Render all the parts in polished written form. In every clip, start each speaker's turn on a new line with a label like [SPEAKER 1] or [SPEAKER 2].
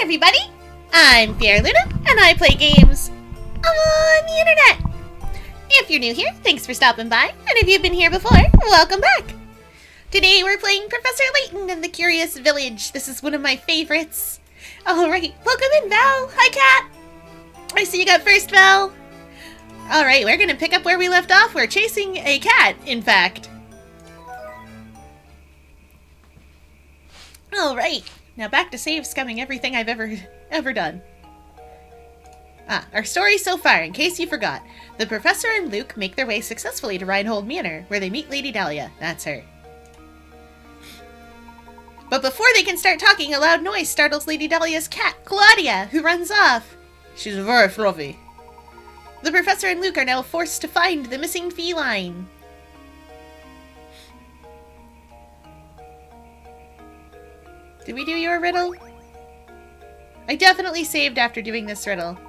[SPEAKER 1] everybody! I'm Pierre Luna, and I play games on the internet. If you're new here, thanks for stopping by, and if you've been here before, welcome back. Today we're playing Professor Layton and the Curious Village. This is one of my favorites. Alright, welcome in, Val. Hi, Cat. I see you got first, Val. Alright, we're gonna pick up where we left off. We're chasing a cat, in fact. Alright, now back to save scumming everything I've ever done. Our story so far, in case you forgot. The Professor and Luke make their way successfully to Reinhold Manor, where they meet Lady Dahlia. That's her. But before they can start talking, a loud noise startles Lady Dahlia's cat, Claudia, who runs off. She's very fluffy. The Professor and Luke are now forced to find the missing feline. Did we do your riddle? I definitely saved after doing this riddle.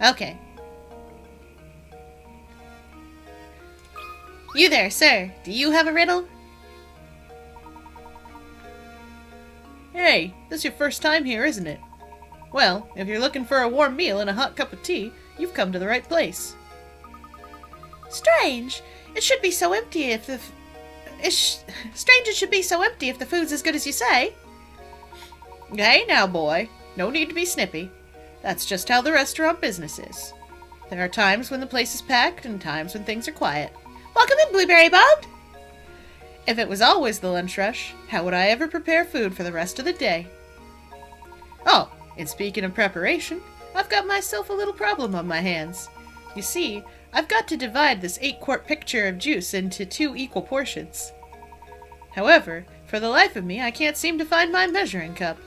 [SPEAKER 1] Okay. You there, sir. Do you have a riddle?
[SPEAKER 2] Hey, this is your first time here, isn't it? Well, if you're looking for a warm meal and a hot cup of tea, you've come to the right place.
[SPEAKER 1] Strange. It should be so empty if the... Strange it should be so empty if the food's as good as you say.
[SPEAKER 2] Hey now, boy. No need to be snippy. That's just how the restaurant business is. There are times when the place is packed and times when things are quiet.
[SPEAKER 1] Welcome in, Blueberry Bob.
[SPEAKER 2] If it was always the lunch rush, how would I ever prepare food for the rest of the day? Oh, and speaking of preparation, I've got myself a little problem on my hands. You see, I've got to divide this 8-quart pitcher of juice into 2 equal portions. However, for the life of me, I can't seem to find my measuring cup.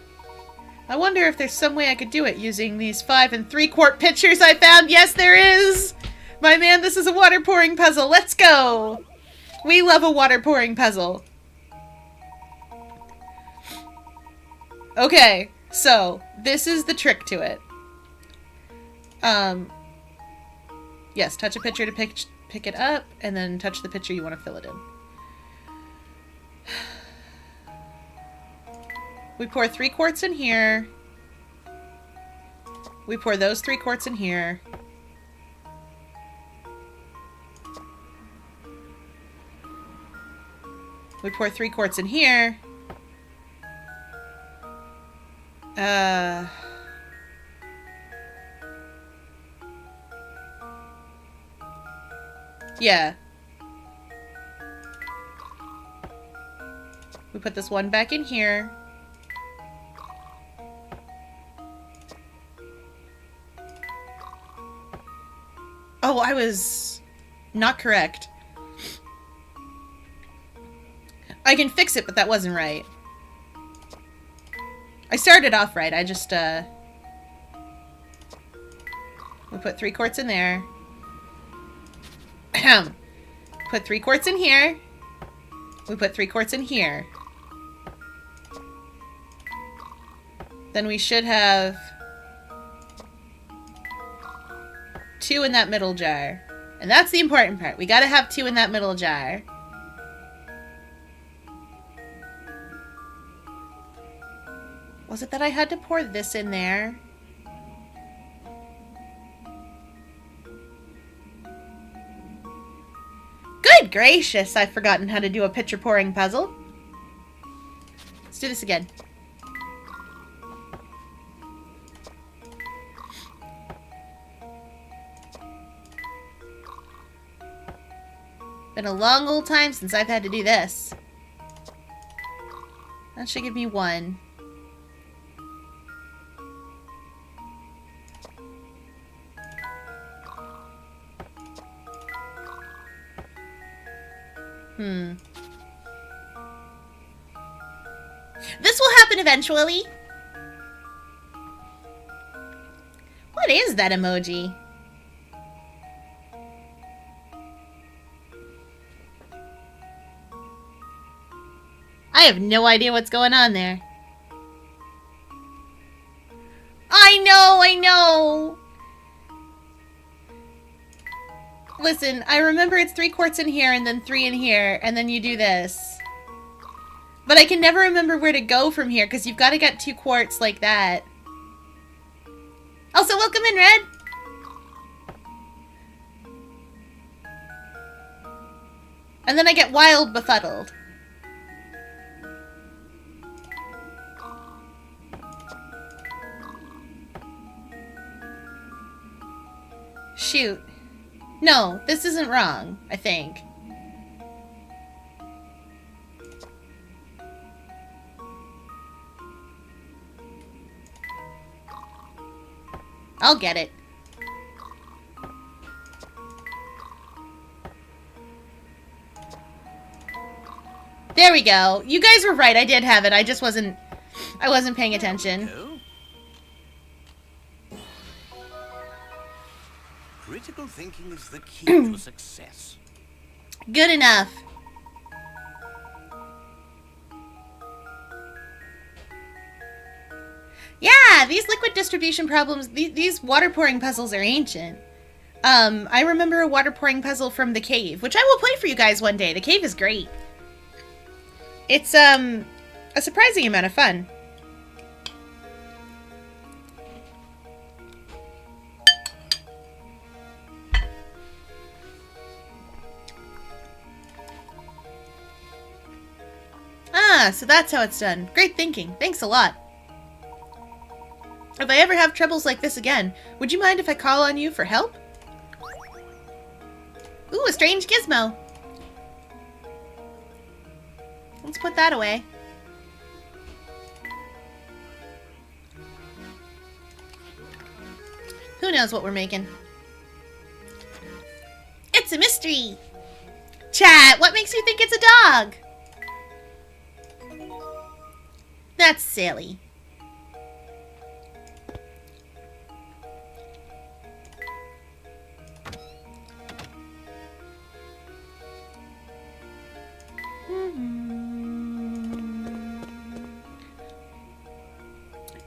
[SPEAKER 2] I wonder if there's some way I could do it using these 5 3/4 pitchers I found. Yes, there is! My man, this is a water pouring puzzle. Let's go! We love a water pouring puzzle. Okay, so this is the trick to it. Yes, touch a pitcher to pick it up, and then touch the pitcher you want to fill it in. We pour 3 quarts in here. We pour those 3 quarts in here. We pour 3 quarts in here. Yeah. We put this one back in here. Oh, I was not correct. I can fix it, but that wasn't right. I started off right. I just, we put 3 quarts in there. Put 3 quarts in here. We put 3 quarts in here. Then we should have 2 in that middle jar. And that's the important part. We gotta have 2 in that middle jar. Was it that I had to pour this in there? Good gracious, I've forgotten how to do a pitcher pouring puzzle. Let's do this again. Been a long old time since I've had to do this. That should give me 1. This will happen eventually. What is that emoji? I have no idea what's going on there. I know! Listen, I remember it's 3 quarts in here and then 3 in here, and then you do this.
[SPEAKER 1] But I can never remember where to go from here, because you've got to get 2 quartz like that. Also, welcome in, Red! And then I get wild befuddled. Shoot. No, this isn't wrong, I think. I'll get it. There we go. You guys were right. I did have it. I just wasn't paying attention.
[SPEAKER 3] Critical thinking is the key to success.
[SPEAKER 1] Good enough. Yeah, these liquid distribution problems, these water pouring puzzles are ancient. I remember a water pouring puzzle from the cave, which I will play for you guys one day. The cave is great. It's, a surprising amount of fun. Ah, so that's how it's done. Great thinking. Thanks a lot. If I ever have troubles like this again, would you mind if I call on you for help? Ooh, a strange gizmo. Let's put that away. Who knows what we're making? It's a mystery! Chat, what makes you think it's a dog? That's silly.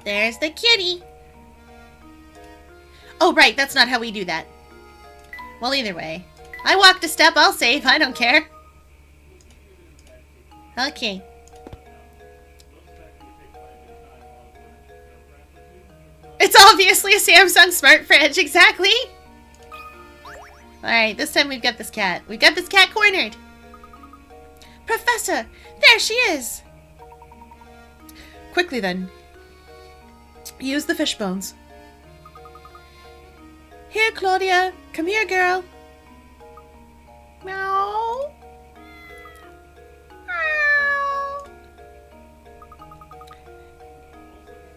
[SPEAKER 1] There's the kitty. Oh, right, that's not how we do that. Well, either way. I walked a step, I'll save, I don't care. Okay. It's obviously a Samsung smart fridge, exactly. Alright, this time we've got this cat. We've got this cat cornered. Professor, there she is.
[SPEAKER 2] Quickly then. Use the fish bones. Here, Claudia. Come here, girl.
[SPEAKER 1] Meow. Meow.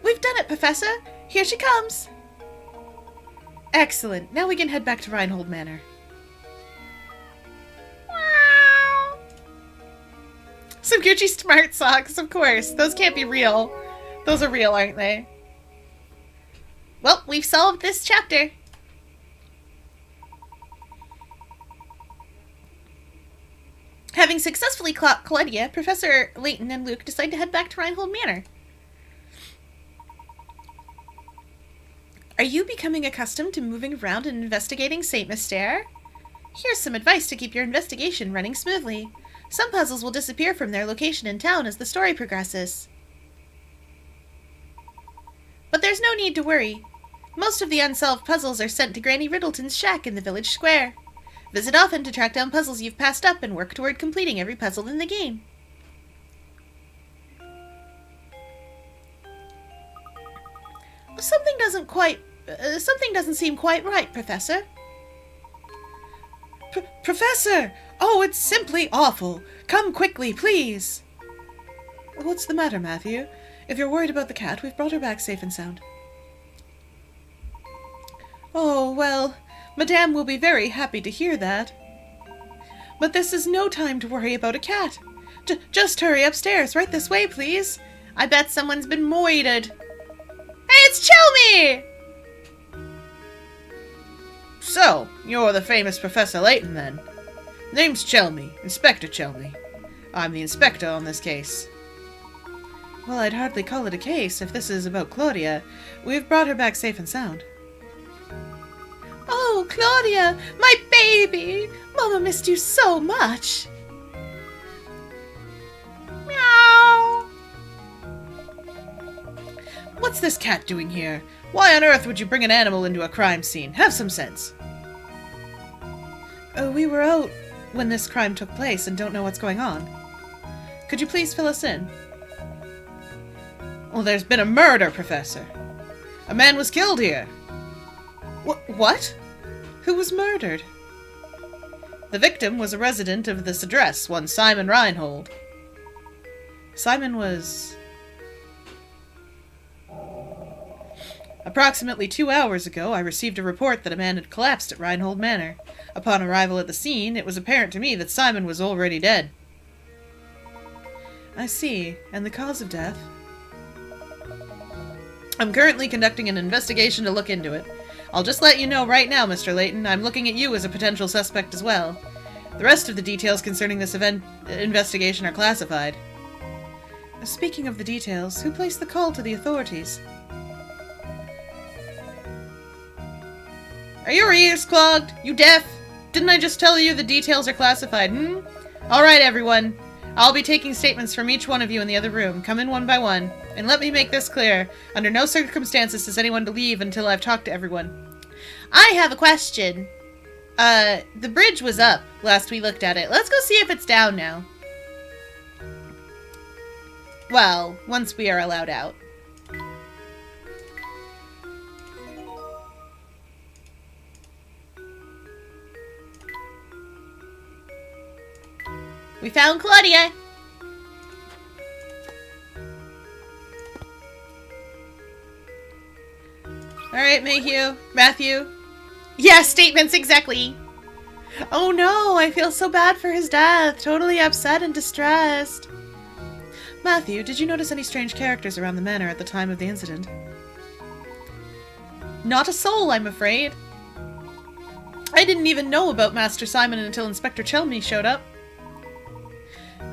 [SPEAKER 2] We've done it, Professor. Here she comes. Excellent. Now we can head back to Reinhold Manor.
[SPEAKER 1] Meow.
[SPEAKER 2] Some Gucci smart socks, of course. Those can't be real. Those are real, aren't they?
[SPEAKER 1] Well, we've solved this chapter. Having successfully caught Claudia, Professor Layton and Luke decide to head back to Reinhold Manor.
[SPEAKER 2] Are you becoming accustomed to moving around and investigating Saint Mystere? Here's some advice to keep your investigation running smoothly. Some puzzles will disappear from their location in town as the story progresses. But there's no need to worry. Most of the unsolved puzzles are sent to Granny Riddleton's shack in the village square. Visit often to track down puzzles you've passed up and work toward completing every puzzle in the game. Something doesn't seem quite right, Professor. Professor! Oh, it's simply awful. Come quickly, please. What's the matter, Matthew? If you're worried about the cat, we've brought her back safe and sound. Oh, well, Madame will be very happy to hear that. But this is no time to worry about a cat. Just hurry upstairs, right this way, please. I bet someone's been moided. Hey, it's Chelmy! So, you're the famous Professor Layton, then. Name's Chelmy, Inspector Chelmy. I'm the inspector on this case. Well, I'd hardly call it a case if this is about Claudia. We've brought her back safe and sound. Oh, Claudia, my baby! Mama missed you so much!
[SPEAKER 1] Meow.
[SPEAKER 2] What's this cat doing here? Why on earth would you bring an animal into a crime scene? Have some sense. Oh, we were out when this crime took place and don't know what's going on. Could you please fill us in? Well, there's been a murder, Professor. A man was killed here. What? Who was murdered? The victim was a resident of this address, one Simon Reinhold. Simon was... Approximately 2 hours ago, I received a report that a man had collapsed at Reinhold Manor. Upon arrival at the scene, it was apparent to me that Simon was already dead. I see. And the cause of death? I'm currently conducting an investigation to look into it. I'll just let you know right now, Mr. Layton, I'm looking at you as a potential suspect as well. The rest of the details concerning this investigation are classified. Speaking of the details, who placed the call to the authorities? Are your ears clogged? You deaf? Didn't I just tell you the details are classified, Alright, everyone. I'll be taking statements from each one of you in the other room. Come in one by one. And let me make this clear. Under no circumstances is anyone to leave until I've talked to everyone.
[SPEAKER 1] I have a question. The bridge was up last we looked at it. Let's go see if it's down now. Well, once we are allowed out. We found Claudia!
[SPEAKER 2] Alright, Matthew.
[SPEAKER 1] Yeah, statements, exactly!
[SPEAKER 2] Oh no, I feel so bad for his death. Totally upset and distressed. Matthew, did you notice any strange characters around the manor at the time of the incident? Not a soul, I'm afraid. I didn't even know about Master Simon until Inspector Chelmey showed up.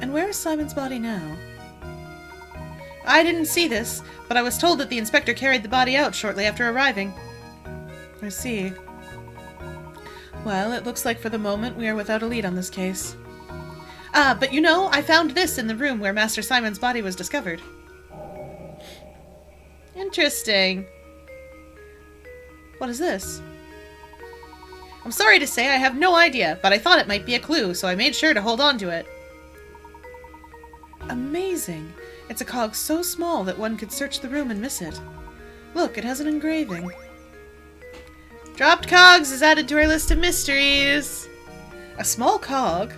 [SPEAKER 2] And where is Simon's body now? I didn't see this, but I was told that the inspector carried the body out shortly after arriving. I see. Well, it looks like for the moment we are without a lead on this case. Ah, but you know, I found this in the room where Master Simon's body was discovered. Interesting. What is this? I'm sorry to say I have no idea, but I thought it might be a clue, so I made sure to hold on to it. Amazing. It's a cog so small that one could search the room and miss it. Look, it has an engraving. Dropped cogs is added to our list of mysteries. A small cog?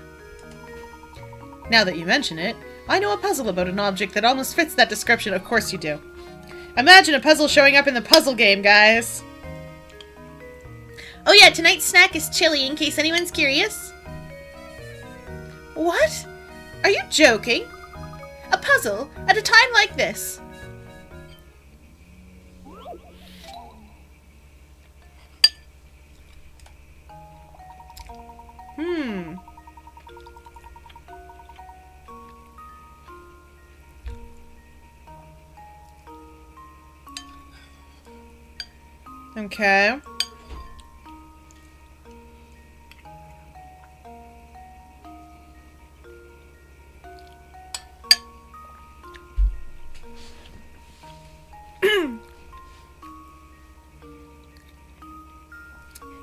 [SPEAKER 2] Now that you mention it, I know a puzzle about an object that almost fits that description. Of course you do. Imagine a puzzle showing up in the puzzle game, guys.
[SPEAKER 1] Oh yeah, tonight's snack is chili, in case anyone's curious.
[SPEAKER 2] What? Are you joking?
[SPEAKER 1] A puzzle at a time like this.
[SPEAKER 2] Okay.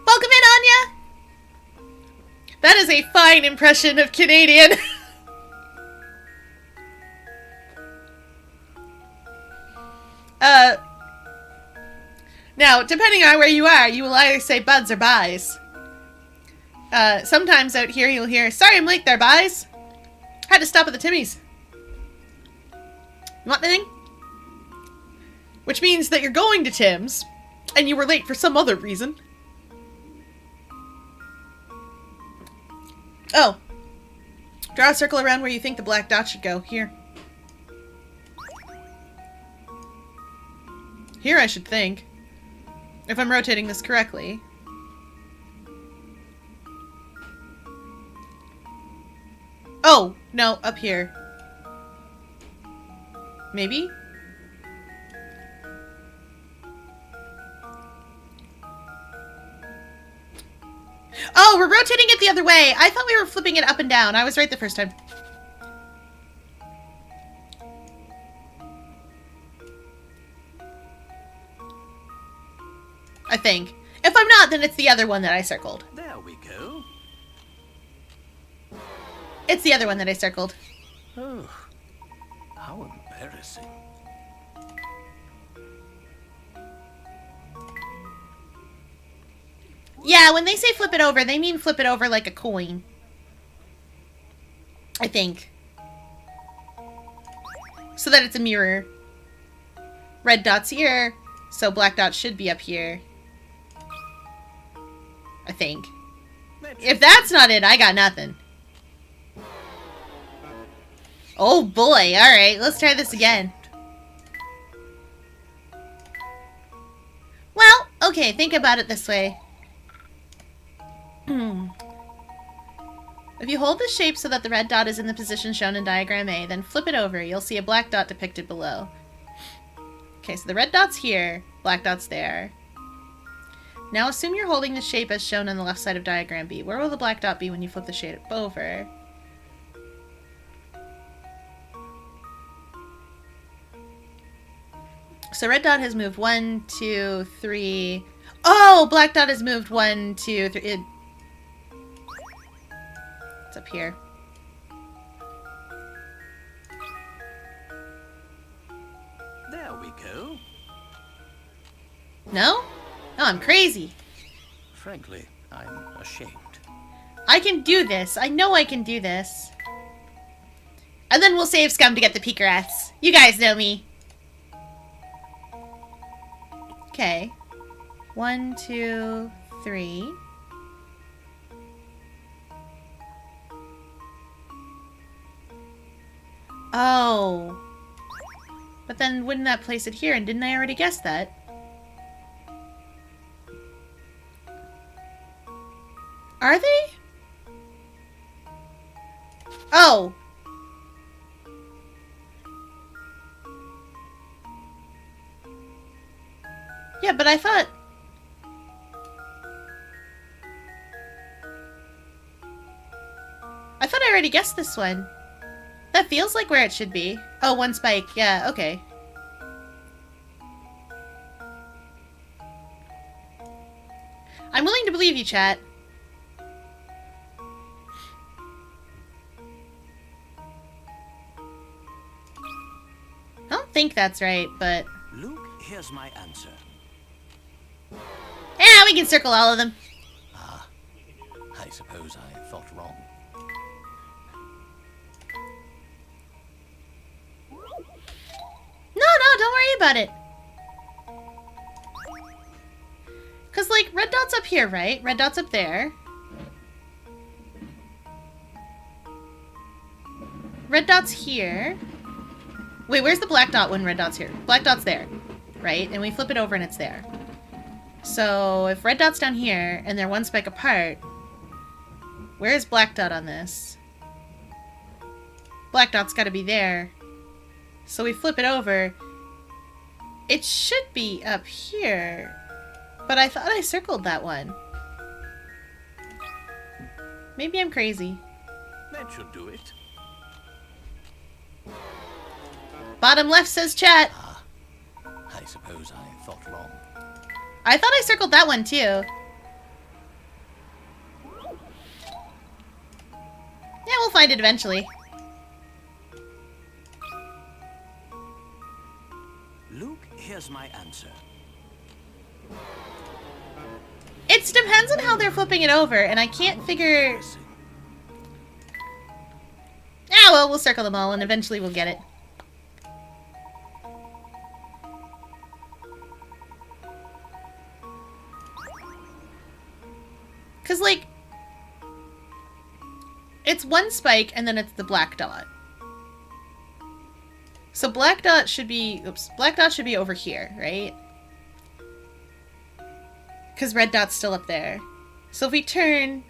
[SPEAKER 1] Welcome in, Anya!
[SPEAKER 2] That is a fine impression of Canadian. Now, depending on where you are, you will either say buds or buys. Sometimes out here you'll hear, sorry I'm late there, buys. Had to stop at the Timmy's. You want anything? Which means that you're going to Tim's, and you were late for some other reason. Oh. Draw a circle around where you think the black dot should go. Here. Here, I should think. If I'm rotating this correctly. Oh, no, up here. Maybe?
[SPEAKER 1] Oh, we're rotating it the other way. I thought we were flipping it up and down. I was right the first time. I think. If I'm not, then it's the other one that I circled.
[SPEAKER 3] There we go.
[SPEAKER 1] It's the other one that I circled.
[SPEAKER 3] Oh, how embarrassing.
[SPEAKER 1] Yeah, when they say flip it over, they mean flip it over like a coin. I think. So that it's a mirror. Red dot's here, so black dot should be up here. I think. If that's not it, I got nothing. Oh boy, alright, let's try this again. Well, okay, think about it this way. If you hold the shape so that the red dot is in the position shown in diagram A, then flip it over, you'll see a black dot depicted below. Okay, so the red dot's here, black dot's there. Now assume you're holding the shape as shown on the left side of diagram B. Where will the black dot be when you flip the shape over? So red dot has moved 1, 2, 3. Oh, black dot has moved 1, 2, 3. It's up here.
[SPEAKER 3] There we go.
[SPEAKER 1] No? No, I'm crazy.
[SPEAKER 3] Frankly, I'm ashamed.
[SPEAKER 1] I can do this. I know I can do this. And then we'll save Scum to get the Peakerats. You guys know me. Okay. 1, 2, 3. Oh. But then wouldn't that place it here? And didn't I already guess that? Are they? Oh. Yeah, but I thought... I already guessed this one. That feels like where it should be. Oh, one spike. Yeah, okay. I'm willing to believe you, chat. I don't think that's right, but...
[SPEAKER 3] Luke, here's my answer.
[SPEAKER 1] Yeah, we can circle all of them.
[SPEAKER 3] Ah, I suppose I thought wrong.
[SPEAKER 1] No, don't worry about it. Because, like, red dot's up here, right? Red dot's up there. Red dot's here. Wait, where's the black dot when red dot's here? Black dot's there, right? And we flip it over and it's there. So, if red dot's down here and they're one spike apart, where's black dot on this? Black dot's gotta be there. So we flip it over. It should be up here. But I thought I circled that one. Maybe I'm crazy.
[SPEAKER 3] That should do it.
[SPEAKER 1] Bottom left says chat.
[SPEAKER 3] Ah, I suppose I thought wrong.
[SPEAKER 1] I thought I circled that one too. Yeah, we'll find it eventually.
[SPEAKER 3] Luke, here's my answer.
[SPEAKER 1] It depends on how they're flipping it over, and I can't figure... Ah, well, we'll circle them all, and eventually we'll get it. Because, like, it's one spike, and then it's the black dot. So black dot should be... Oops. Black dot should be over here, right? Because red dot's still up there. So if we turn...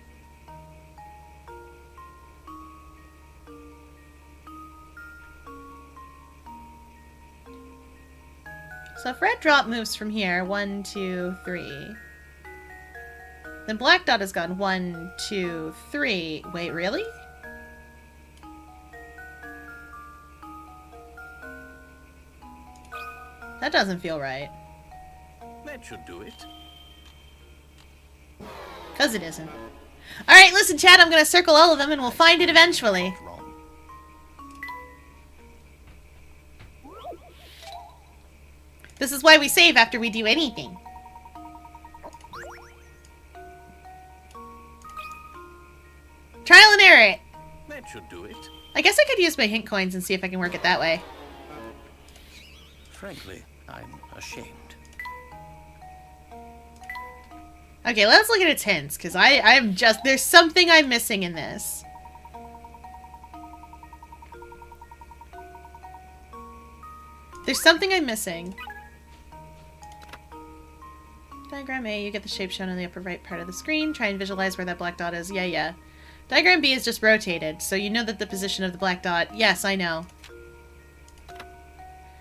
[SPEAKER 1] So if red dot moves from here, 1, 2, 3... Then black dot has gone 1, 2, 3... Wait, really? That doesn't feel right.
[SPEAKER 3] That should do it.
[SPEAKER 1] Because it isn't. Alright, listen, Chad, I'm gonna circle all of them and we'll find it eventually.
[SPEAKER 3] Wrong.
[SPEAKER 1] This is why we save after we do anything. Trial and error it.
[SPEAKER 3] That should do it.
[SPEAKER 1] I guess I could use my hint coins and see if I can work it that way.
[SPEAKER 3] Frankly, I'm ashamed.
[SPEAKER 1] Okay, let's look at its hints, because I'm just... There's something I'm missing in this. There's something I'm missing. Diagram A, you get the shape shown in the upper right part of the screen. Try and visualize where that black dot is. Yeah. Diagram B is just rotated, so you know that the position of the black dot... Yes, I know.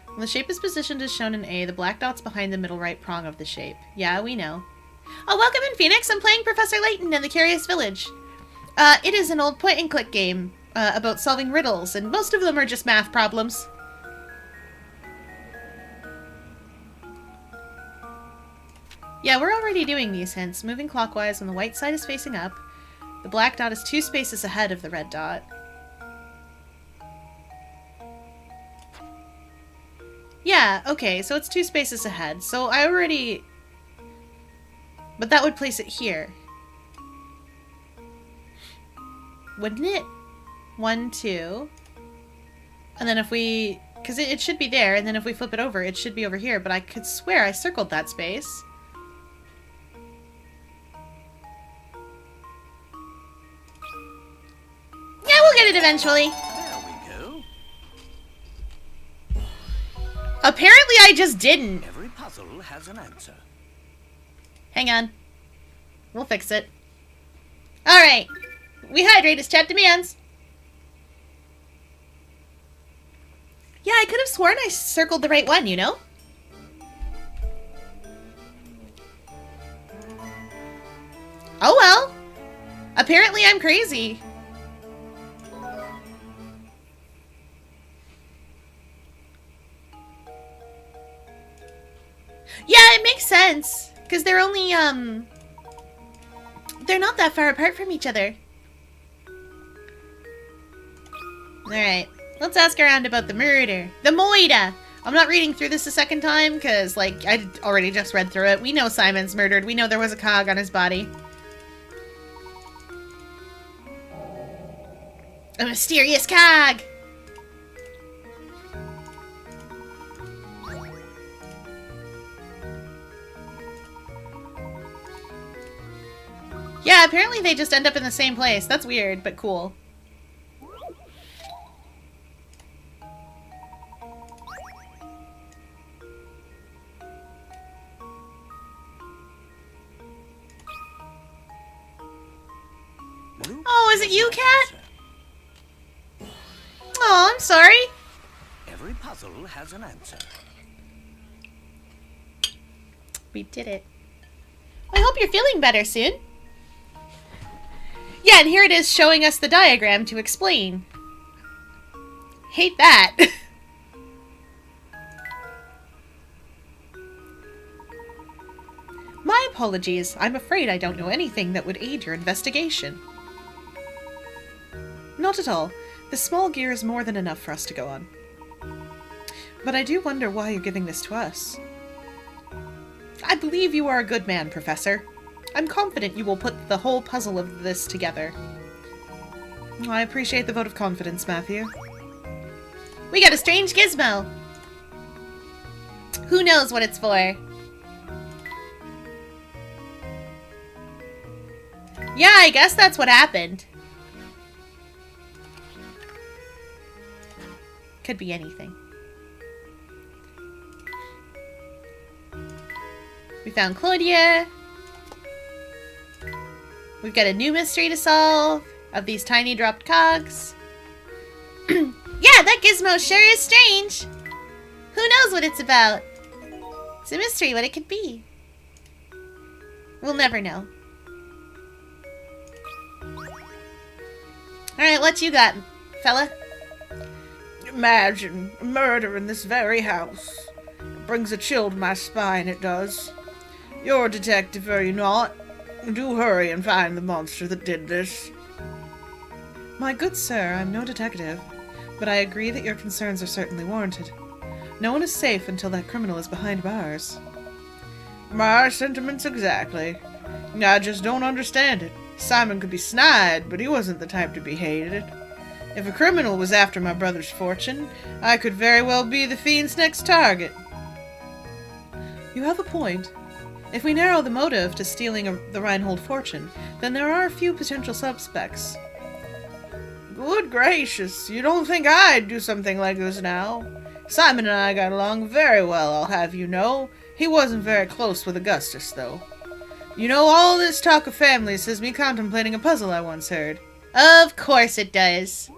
[SPEAKER 1] When the shape is positioned as shown in A, the black dot's behind the middle right prong of the shape. Yeah, we know. Oh, welcome in, Phoenix! I'm playing Professor Layton in the Curious Village. It is an old point-and-click game about solving riddles, and most of them are just math problems. Yeah, we're already doing these hints. Moving clockwise when the white side is facing up. The black dot is 2 spaces ahead of the red dot. Yeah, okay, so it's 2 spaces ahead. So I already... But that would place it here. Wouldn't it? 1, 2. And then if we... Because it should be there, and then if we flip it over, it should be over here. But I could swear I circled that space. Yeah, we'll get it eventually.
[SPEAKER 3] There we go.
[SPEAKER 1] Apparently I just didn't.
[SPEAKER 3] Every puzzle has an answer.
[SPEAKER 1] Hang on. We'll fix it. Alright. We hydrate as chat demands. Yeah, I could have sworn I circled the right one, you know? Oh well. Apparently I'm crazy. Yeah, it makes sense. Because they're only, they're not that far apart from each other. Alright, let's ask around about the murder. The moida! I'm not reading through this a second time, because, like, I already just read through it. We know Simon's murdered. We know there was a cog on his body. A mysterious cog! Yeah, apparently they just end up in the same place. That's weird, but cool. Oh, is it you, Cat? Oh, I'm sorry.
[SPEAKER 3] Every puzzle has an answer.
[SPEAKER 1] We did it. I hope you're feeling better soon. Yeah, and here it is showing us the diagram to explain. Hate that. My apologies. I'm afraid I don't know anything that would aid your investigation. Not at all. The small gear is more than enough for us to go on. But I do wonder why you're giving this to us. I believe you are a good man, Professor. I'm confident you will put the whole puzzle of this together. I appreciate the vote of confidence, Matthew. We got a strange gizmo. Who knows what it's for? Yeah, I guess that's what happened. Could be anything. We found Claudia. We've got a new mystery to solve of these tiny dropped cogs. Yeah, that gizmo sure is strange. Who knows what it's about? It's a mystery what it could be. We'll never know. Alright, what you got, fella?
[SPEAKER 2] Imagine a murder in this very house. It brings a chill to my spine, it does. You're a detective, are you not? Do hurry and find the monster that did this.
[SPEAKER 4] My good sir, I'm no detective, but I agree that your concerns are certainly warranted. No one is safe until that criminal is behind bars.
[SPEAKER 2] My sentiments exactly. I just don't understand it. Simon could be snide, but he wasn't the type to be hated. If a criminal was after my brother's fortune, I could very well be the fiend's next target.
[SPEAKER 4] You have a point. If we narrow the motive to stealing the Reinhold fortune, then there are a few potential suspects.
[SPEAKER 2] Good gracious, you don't think I'd do something like this now? Simon and I got along very well, I'll have you know. He wasn't very close with Augustus, though. You know, all this talk of families has me contemplating a puzzle I once heard.
[SPEAKER 1] Of course it does.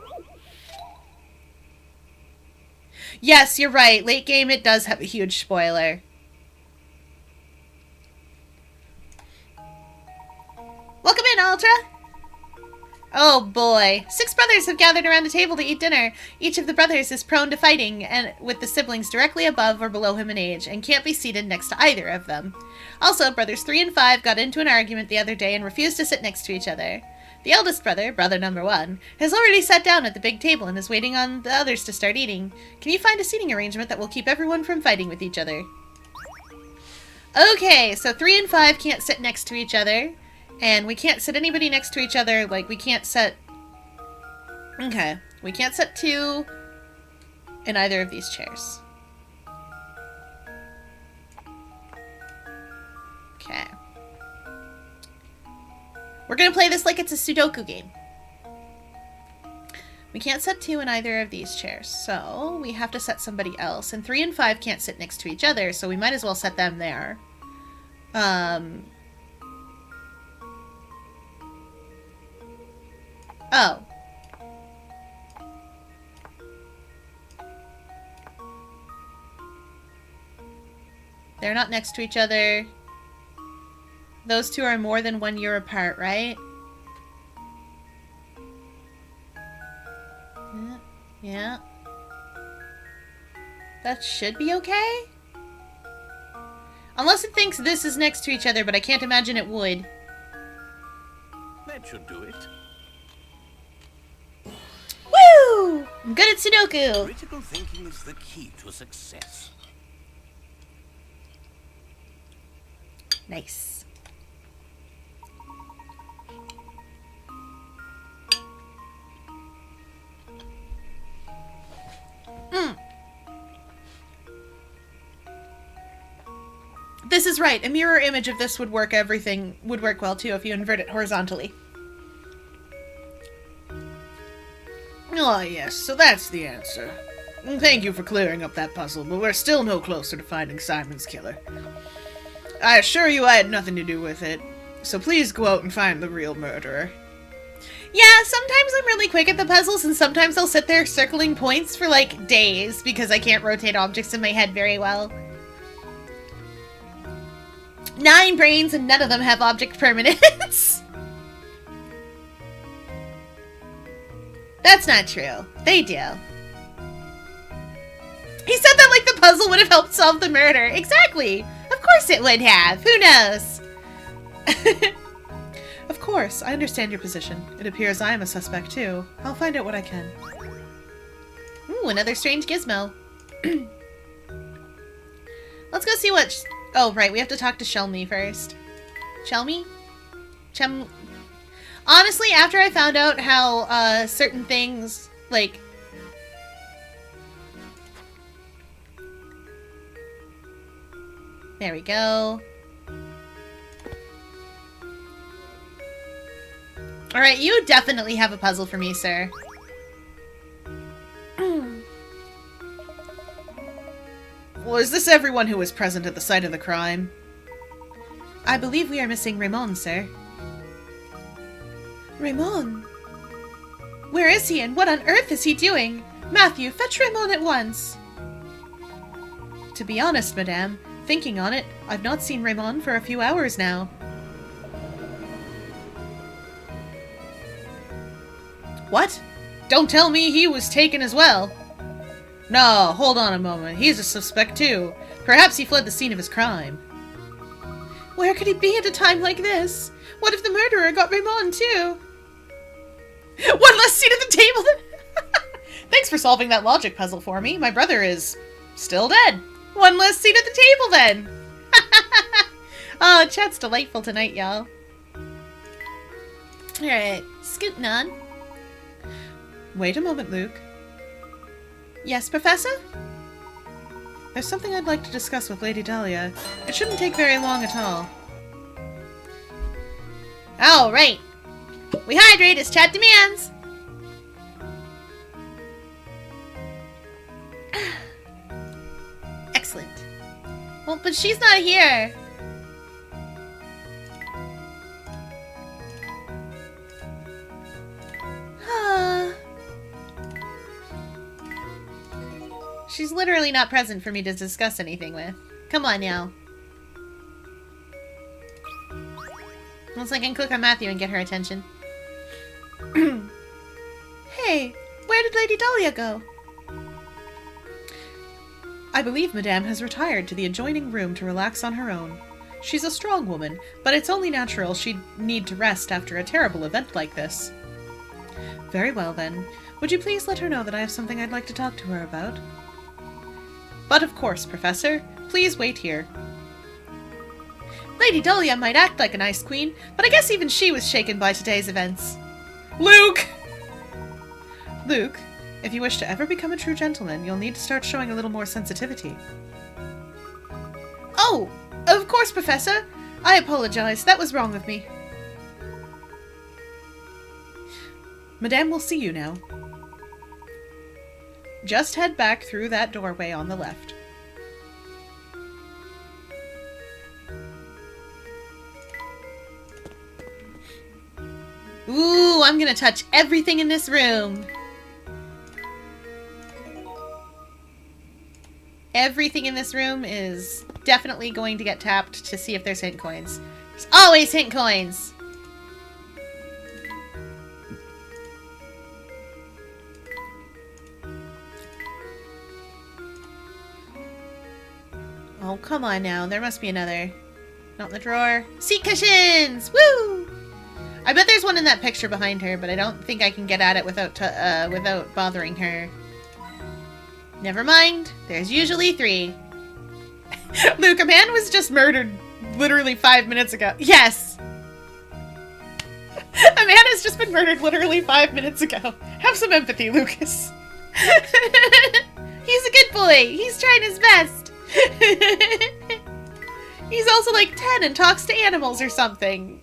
[SPEAKER 1] Yes, you're right. Late game, it does have a huge spoiler. Welcome in, Ultra! Oh boy. 6 brothers have gathered around a table to eat dinner. Each of the brothers is prone to fighting, and with the siblings directly above or below him in age, and can't be seated next to either of them. Also, brothers 3 and 5 got into an argument the other day and refused to sit next to each other. The eldest brother, brother number 1, has already sat down at the big table and is waiting on the others to start eating. Can you find a seating arrangement that will keep everyone from fighting with each other? Okay, so 3 and 5 can't sit next to each other. And we can't sit anybody next to each other, like, we can't set... Okay. We can't set 2 in either of these chairs. Okay. We're gonna play this like it's a Sudoku game. We can't set 2 in either of these chairs, so we have to set somebody else. And 3 and 5 can't sit next to each other, so we might as well set them there. Oh. They're not next to each other. Those 2 are more than 1 year apart, right? Yeah. That should be okay? Unless it thinks this is next to each other, but I can't imagine it would.
[SPEAKER 3] That should do it.
[SPEAKER 1] Woo! I'm good at Sudoku!
[SPEAKER 3] Critical thinking is the key to success.
[SPEAKER 1] Nice. This is right. A mirror image of this would work. Everything would work well too if you invert it horizontally.
[SPEAKER 2] Ah, yes, so that's the answer. Thank you for clearing up that puzzle, but we're still no closer to finding Simon's killer. I assure you I had nothing to do with it, so please go out and find the real murderer.
[SPEAKER 1] Yeah, sometimes I'm really quick at the puzzles, and sometimes I'll sit there circling points for, like, days, because I can't rotate objects in my head very well. 9 brains, and none of them have object permanence. That's not true. They do. He said that like the puzzle would have helped solve the murder. Exactly. Of course it would have. Who knows?
[SPEAKER 4] Of course, I understand your position. It appears I am a suspect too. I'll find out what I can.
[SPEAKER 1] Ooh, another strange gizmo. Let's go see what... Oh, right, we have to talk to Shelmy first. Shelmy? Honestly, after I found out how certain things, like... There we go. Alright, you definitely have a puzzle for me, sir.
[SPEAKER 2] Well, is this everyone who was present at the site of the crime?
[SPEAKER 4] I believe we are missing Raymond, sir. Raymond? Where is he and what on earth is he doing? Matthew, fetch Raymond at once. To be honest, madame, thinking on it, I've not seen Raymond for a few hours now.
[SPEAKER 2] What? Don't tell me he was taken as well. No, hold on a moment. He's a suspect too. Perhaps he fled the scene of his crime.
[SPEAKER 4] Where could he be at a time like this? What if the murderer got Raymond too? One less seat at the table then.
[SPEAKER 2] Thanks for solving that logic puzzle for me. My brother is still dead. One less seat at the table then. Oh, chat's delightful tonight, y'all.
[SPEAKER 1] Alright, scooting on.
[SPEAKER 2] Wait a moment, Luke.
[SPEAKER 4] Yes, Professor?
[SPEAKER 2] There's something I'd like to discuss with Lady Dahlia. It shouldn't take very long at all.
[SPEAKER 1] Alright. We hydrate as chat demands. Excellent. Well, but she's not here. She's literally not present for me to discuss anything with. Come on now. Unless I can click on Matthew and get her attention.
[SPEAKER 4] Hey, where did Lady Dahlia go?
[SPEAKER 2] I believe Madame has retired to the adjoining room to relax on her own. She's a strong woman, but it's only natural she'd need to rest after a terrible event like this. Very well, then. Would you please let her know that I have something I'd like to talk to her about? But of course, Professor. Please wait here.
[SPEAKER 4] Lady Dahlia might act like a nice queen, but I guess even she was shaken by today's events.
[SPEAKER 2] Luke! Luke, if you wish to ever become a true gentleman, you'll need to start showing a little more sensitivity.
[SPEAKER 4] Oh, of course, Professor. I apologize. That was wrong of me.
[SPEAKER 2] Madame will see you now. Just head back through that doorway on the left.
[SPEAKER 1] Ooh, I'm gonna touch everything in this room. Everything in this room is definitely going to get tapped to see if there's hint coins. There's always hint coins! Oh, come on now. There must be another. Not in the drawer. Seat cushions! Woo! I bet there's one in that picture behind her, but I don't think I can get at it without bothering her. Never mind. There's usually 3.
[SPEAKER 2] Luke, a man was just murdered literally 5 minutes ago.
[SPEAKER 1] Yes!
[SPEAKER 2] A man has just been murdered literally 5 minutes ago. Have some empathy, Lucas.
[SPEAKER 1] He's a good boy. He's trying his best.
[SPEAKER 2] He's also like 10 and talks to animals or something.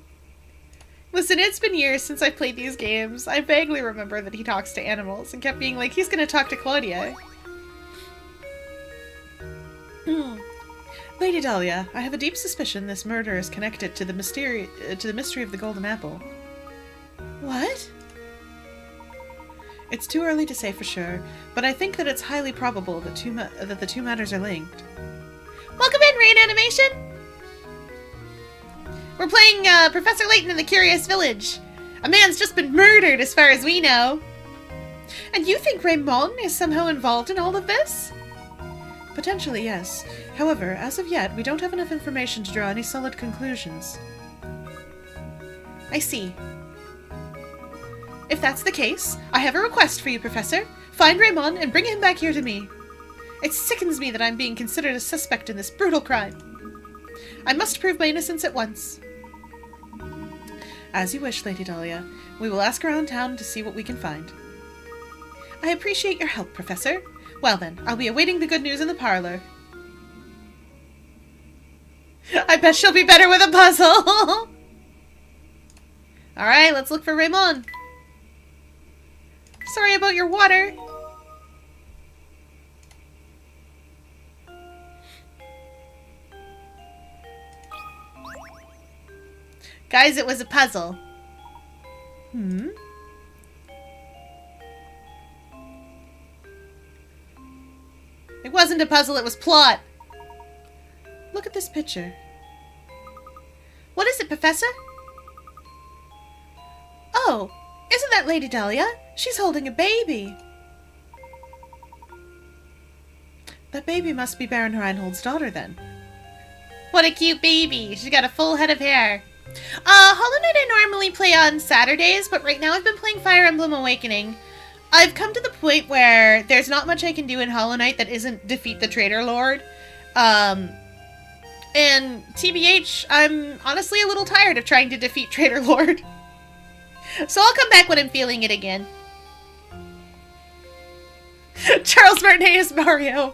[SPEAKER 2] Listen, it's been years since I've played these games. I vaguely remember that he talks to animals and kept being like, he's gonna talk to Claudia. Lady Dahlia, I have a deep suspicion this murder is connected to the mystery of the Golden Apple.
[SPEAKER 4] What?
[SPEAKER 2] It's too early to say for sure, but I think that it's highly probable that the two matters are linked.
[SPEAKER 1] Welcome in, Rain Animation! We're playing Professor Layton in the Curious Village. A man's just been murdered as far as we know.
[SPEAKER 4] And you think Raymond is somehow involved in all of this?
[SPEAKER 2] Potentially, yes. However, as of yet, we don't have enough information to draw any solid conclusions.
[SPEAKER 4] I see. If that's the case, I have a request for you, Professor. Find Raymond and bring him back here to me. It sickens me that I'm being considered a suspect in this brutal crime. I must prove my innocence at once.
[SPEAKER 2] As you wish, Lady Dahlia. We will ask around town to see what we can find.
[SPEAKER 4] I appreciate your help, Professor. Well then, I'll be awaiting the good news in the parlor. I bet she'll be better with a puzzle!
[SPEAKER 1] Alright, let's look for Raymond.
[SPEAKER 4] Sorry about your water.
[SPEAKER 1] Guys, it was a puzzle. It wasn't a puzzle, it was plot.
[SPEAKER 2] Look at this picture.
[SPEAKER 4] What is it, Professor? Oh, isn't that Lady Dahlia? She's holding a baby.
[SPEAKER 2] That baby must be Baron Reinhold's daughter, then.
[SPEAKER 1] What a cute baby. She's got a full head of hair. Hollow Knight I normally play on Saturdays, but right now I've been playing Fire Emblem Awakening. I've come to the point where there's not much I can do in Hollow Knight that isn't defeat the Traitor Lord. And TBH, I'm honestly a little tired of trying to defeat Traitor Lord. So I'll come back when I'm feeling it again. Charles Martinet is Mario.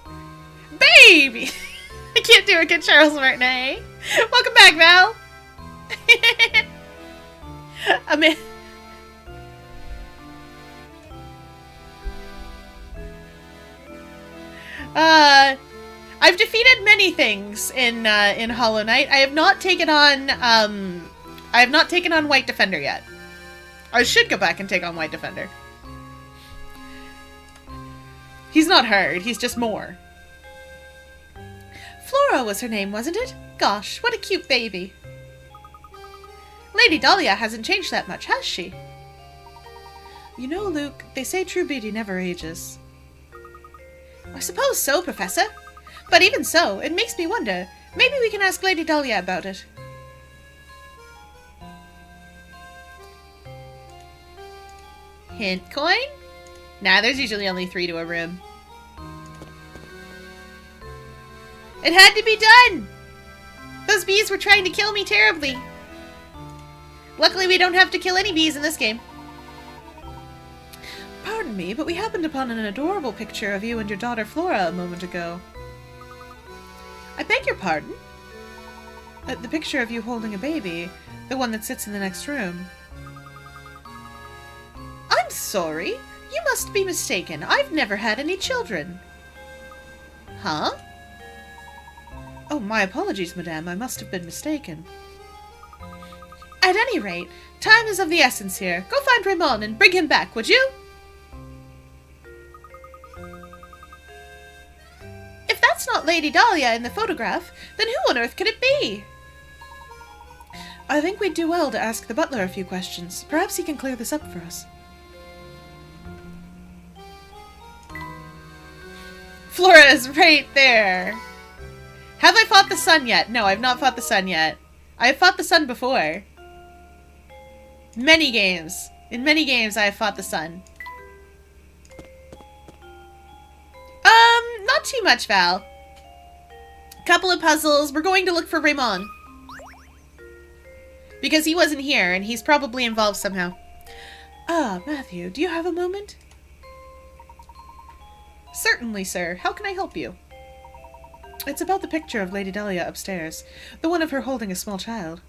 [SPEAKER 1] Baby! I can't do a good Charles Martinet. Welcome back, Val. I've defeated many things in Hollow Knight. I have not taken on White Defender yet. I should go back and take on White Defender. He's not hard, he's just more. Flora was her name, wasn't it? Gosh, what a cute baby. Lady Dahlia hasn't changed that much, has she? You know, Luke, they say true beauty never ages. I suppose so, Professor. But even so, it makes me wonder. Maybe we can ask Lady Dahlia about it. Hint coin? Nah, there's usually only 3 to a room. It had to be done! Those bees were trying to kill me terribly. Luckily, we don't have to kill any bees in this game. Pardon me, but we happened upon an adorable picture of you and your daughter Flora a moment ago. I beg your pardon? The picture of you holding a baby. The one that sits in the next room. I'm sorry. You must be mistaken. I've never had any children. Huh? Oh, my apologies, madame. I must have been mistaken. At any rate, time is of the essence here. Go find Raymond and bring him back, would you? If that's not Lady Dahlia in the photograph, then who on earth could it be? I think we'd do well to ask the butler a few questions. Perhaps he can clear this up for us. Flora is right there. Have I fought the sun yet? No, I've not fought the sun yet. I have fought the sun before. Many games. In many games I have fought the sun. Not too much, Val. Couple of puzzles. We're going to look for Raymond. Because he wasn't here, and he's probably involved somehow. Ah, Matthew, do you have a moment? Certainly, sir. How can I help you? It's about the picture of Lady Dahlia upstairs. The one of her holding a small child.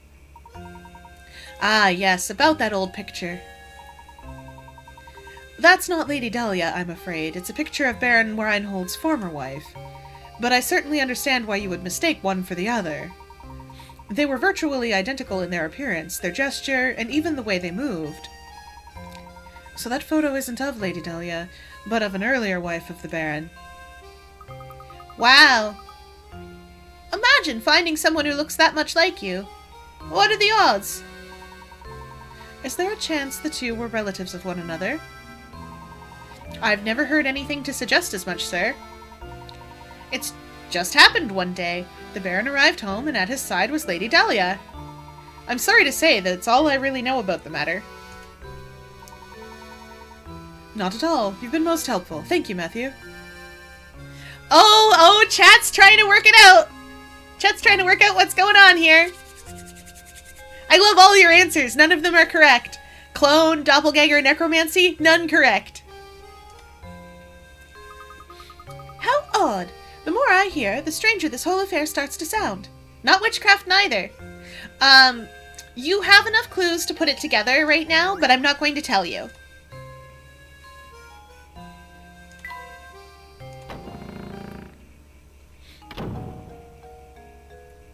[SPEAKER 1] Ah, yes, about that old picture. That's not Lady Dahlia, I'm afraid. It's a picture of Baron Reinhold's former wife. But I certainly understand why you would mistake one for the other. They were virtually identical in their appearance, their gesture, and even the way they moved. So that photo isn't of Lady Dahlia, but of an earlier wife of the Baron. Wow! Imagine finding someone who looks that much like you. What are the odds? Is there a chance the two were relatives of one another? I've never heard anything to suggest as much, sir. It's just happened one day. The Baron arrived home, and at his side was Lady Dahlia. I'm sorry to say that's all I really know about the matter. Not at all. You've been most helpful. Thank you, Matthew. Oh, chat's trying to work it out. Chat's trying to work out what's going on here. I love all your answers. None of them are correct. Clone, doppelganger, necromancy, none correct. How odd. The more I hear, the stranger this whole affair starts to sound. Not witchcraft neither. You have enough clues to put it together right now, but I'm not going to tell you.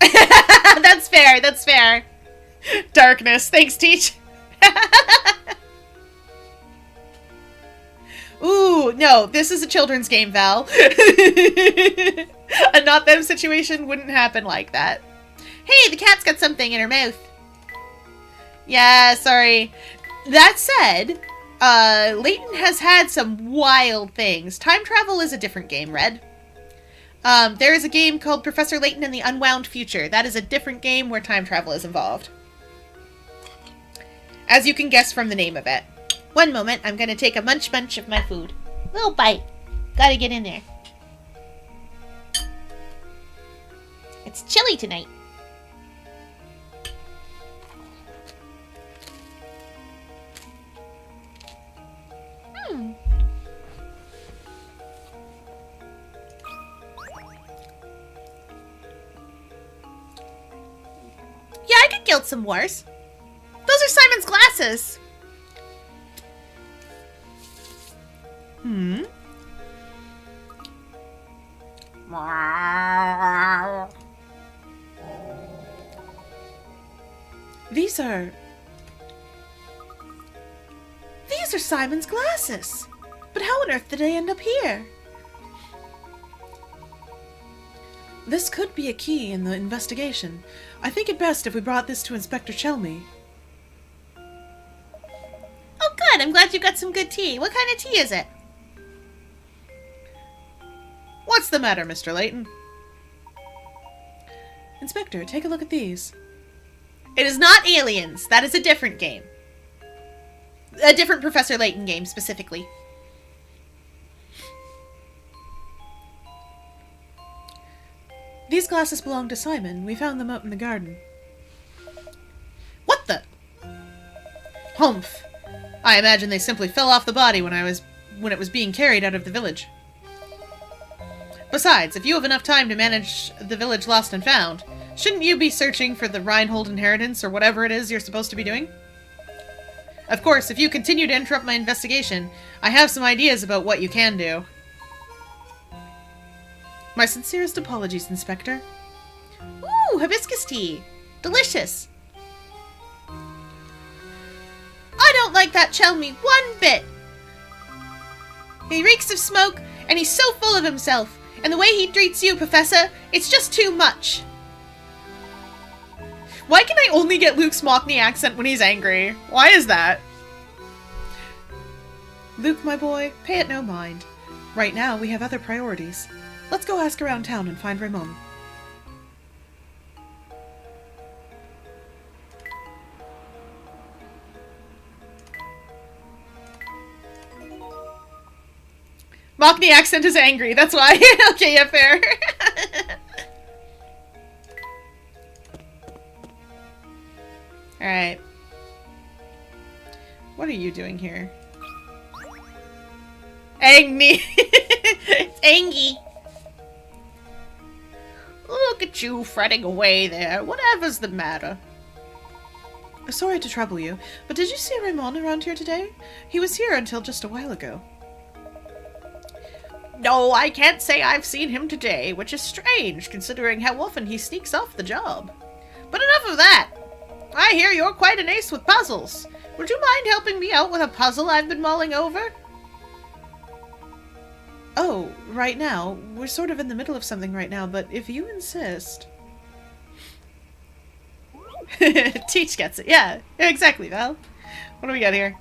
[SPEAKER 1] That's fair, that's fair. Darkness, thanks, Teach. Ooh, no, this is a children's game, Val. A not them situation wouldn't happen like that. Hey, the cat's got something in her mouth. Yeah, sorry. That said, Leighton has had some wild things. Time travel is a different game, Red. There is a game called Professor Layton and the Unwound Future. That is a different game where time travel is involved. As you can guess from the name of it. One moment, I'm gonna take a munch of my food. Little bite. Gotta get in there. It's chilly tonight. Yeah, I could gild some wars. Those are Simon's glasses.
[SPEAKER 4] These are Simon's glasses. But how on earth did they end up here? This could be a key in the investigation. I think it best if we brought this to Inspector Chelmy.
[SPEAKER 1] Oh, good. I'm glad you got some good tea. What kind of tea is it?
[SPEAKER 2] What's the matter, Mr. Layton?
[SPEAKER 4] Inspector, take a look at these.
[SPEAKER 1] It is not Aliens. That is a different game. A different Professor Layton game, specifically.
[SPEAKER 4] These glasses belong to Simon. We found them out in the garden.
[SPEAKER 2] What the? Humph. I imagine they simply fell off the body when it was being carried out of the village. Besides, if you have enough time to manage the village lost and found, shouldn't you be searching for the Reinhold inheritance or whatever it is you're supposed to be doing? Of course, if you continue to interrupt my investigation, I have some ideas about what you can do.
[SPEAKER 4] My sincerest apologies, Inspector.
[SPEAKER 1] Ooh, hibiscus tea. Delicious. I don't like that Chelmy one bit. He reeks of smoke, and he's so full of himself. And the way he treats you, Professor, it's just too much.
[SPEAKER 2] Why can I only get Luke's Mockney accent when he's angry? Why is that?
[SPEAKER 4] Luke, my boy, pay it no mind. Right now, we have other priorities. Let's go ask around town and find Ramon.
[SPEAKER 2] Mockney accent is angry, that's why. Okay, yeah, fair. Alright. What are you doing here? Angry.
[SPEAKER 1] It's Angie.
[SPEAKER 2] Look at you fretting away there. Whatever's the matter?
[SPEAKER 4] Sorry to trouble you, but did you see Ramon around here today? He was here until just a while ago.
[SPEAKER 2] No, I can't say I've seen him today, which is strange, considering how often he sneaks off the job. But enough of that! I hear you're quite an ace with puzzles. Would you mind helping me out with a puzzle I've been mulling over?
[SPEAKER 4] Oh, right now? We're sort of in the middle of something right now, but if you insist...
[SPEAKER 2] Teach gets it. Yeah, exactly, Val. What do we got here?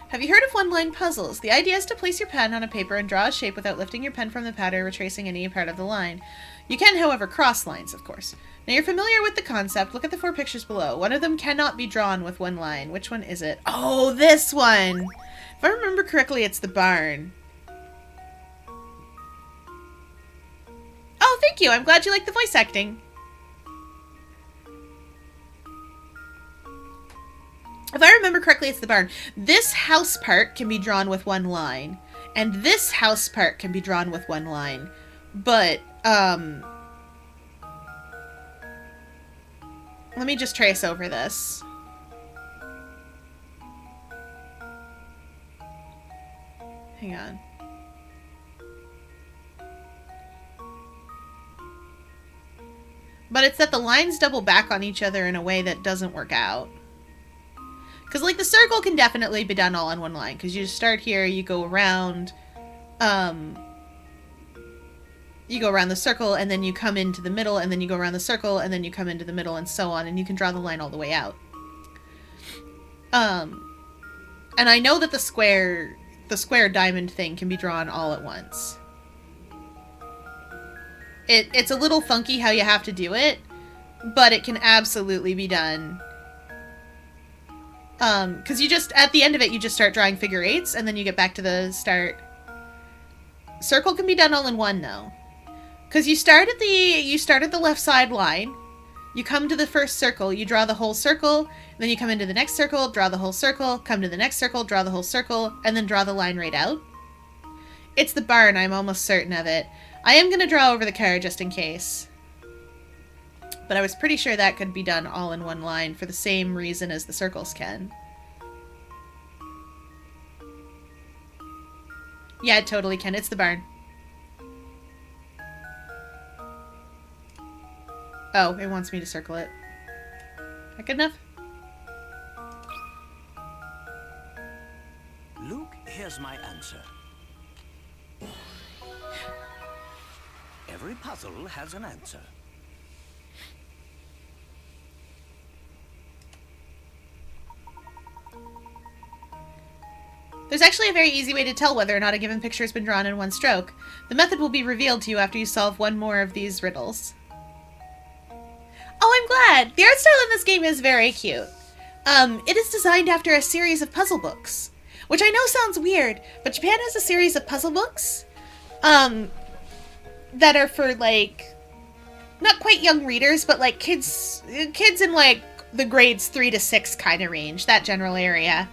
[SPEAKER 1] Have you heard of one-line puzzles? The idea is to place your pen on a paper and draw a shape without lifting your pen from the pad or retracing any part of the line. You can, however, cross lines, of course. Now you're familiar with the concept. Look at the 4 pictures below. One of them cannot be drawn with one line. Which one is it? Oh, this one! If I remember correctly, it's the barn. Oh, thank you. I'm glad you like the voice acting. If I remember correctly, it's the barn. This house part can be drawn with one line. And this house part can be drawn with one line. But, let me just trace over this. Hang on. But it's that the lines double back on each other in a way that doesn't work out. Because, like, the circle can definitely be done all on one line. Because you just start here, you go around, the circle, and then you come into the middle, and then you go around the circle, and then you come into the middle, and so on, and you can draw the line all the way out. And I know that the square diamond thing can be drawn all at once.
[SPEAKER 2] It's a little funky how you have to do it, but it can absolutely be done. Because you just, at the end of it, you just start drawing figure eights, and then you get back to the start. Circle can be done all in one, though. Because you start at the left side line, you come to the first circle, you draw the whole circle, then you come into the next circle, draw the whole circle, come to the next circle, draw the whole circle, and then draw the line right out. It's the barn, I'm almost certain of it. I am going to draw over the car just in case. But I was pretty sure that could be done all in one line for the same reason as the circles can. Yeah, it totally can. It's the barn. Oh, it wants me to circle it. That good enough?
[SPEAKER 3] Luke, here's my answer. Every puzzle has an answer.
[SPEAKER 2] There's actually a very easy way to tell whether or not a given picture has been drawn in one stroke. The method will be revealed to you after you solve one more of these riddles. Oh, I'm glad! The art style in this game is very cute. It is designed after a series of puzzle books. Which I know sounds weird, but Japan has a series of puzzle books that are for, like, not quite young readers, but, like, kids in, like, the grades 3 to 6 kind of range, that general area.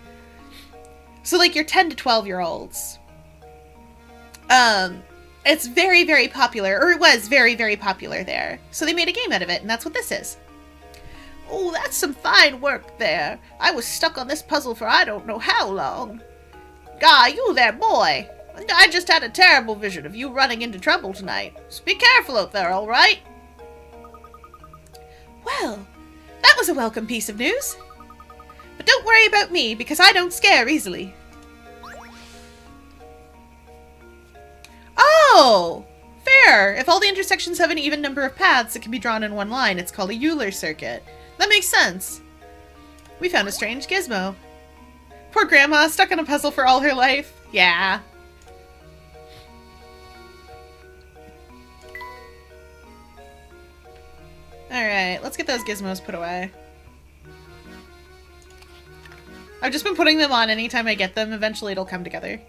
[SPEAKER 2] So, like, your 10 to 12-year-olds. It's very, very popular, or it was very, very popular there. So they made a game out of it, and that's what this is. Oh, that's some fine work there. I was stuck on this puzzle for I don't know how long. Ah, you there, boy. I just had a terrible vision of you running into trouble tonight. So be careful out there, all right? Well, that was a welcome piece of news. But don't worry about me, because I don't scare easily. Oh! Fair! If all the intersections have an even number of paths that can be drawn in one line, it's called a Euler circuit. That makes sense. We found a strange gizmo. Poor Grandma, stuck on a puzzle for all her life. Yeah. Alright, let's get those gizmos put away. I've just been putting them on anytime I get them. Eventually it'll come together.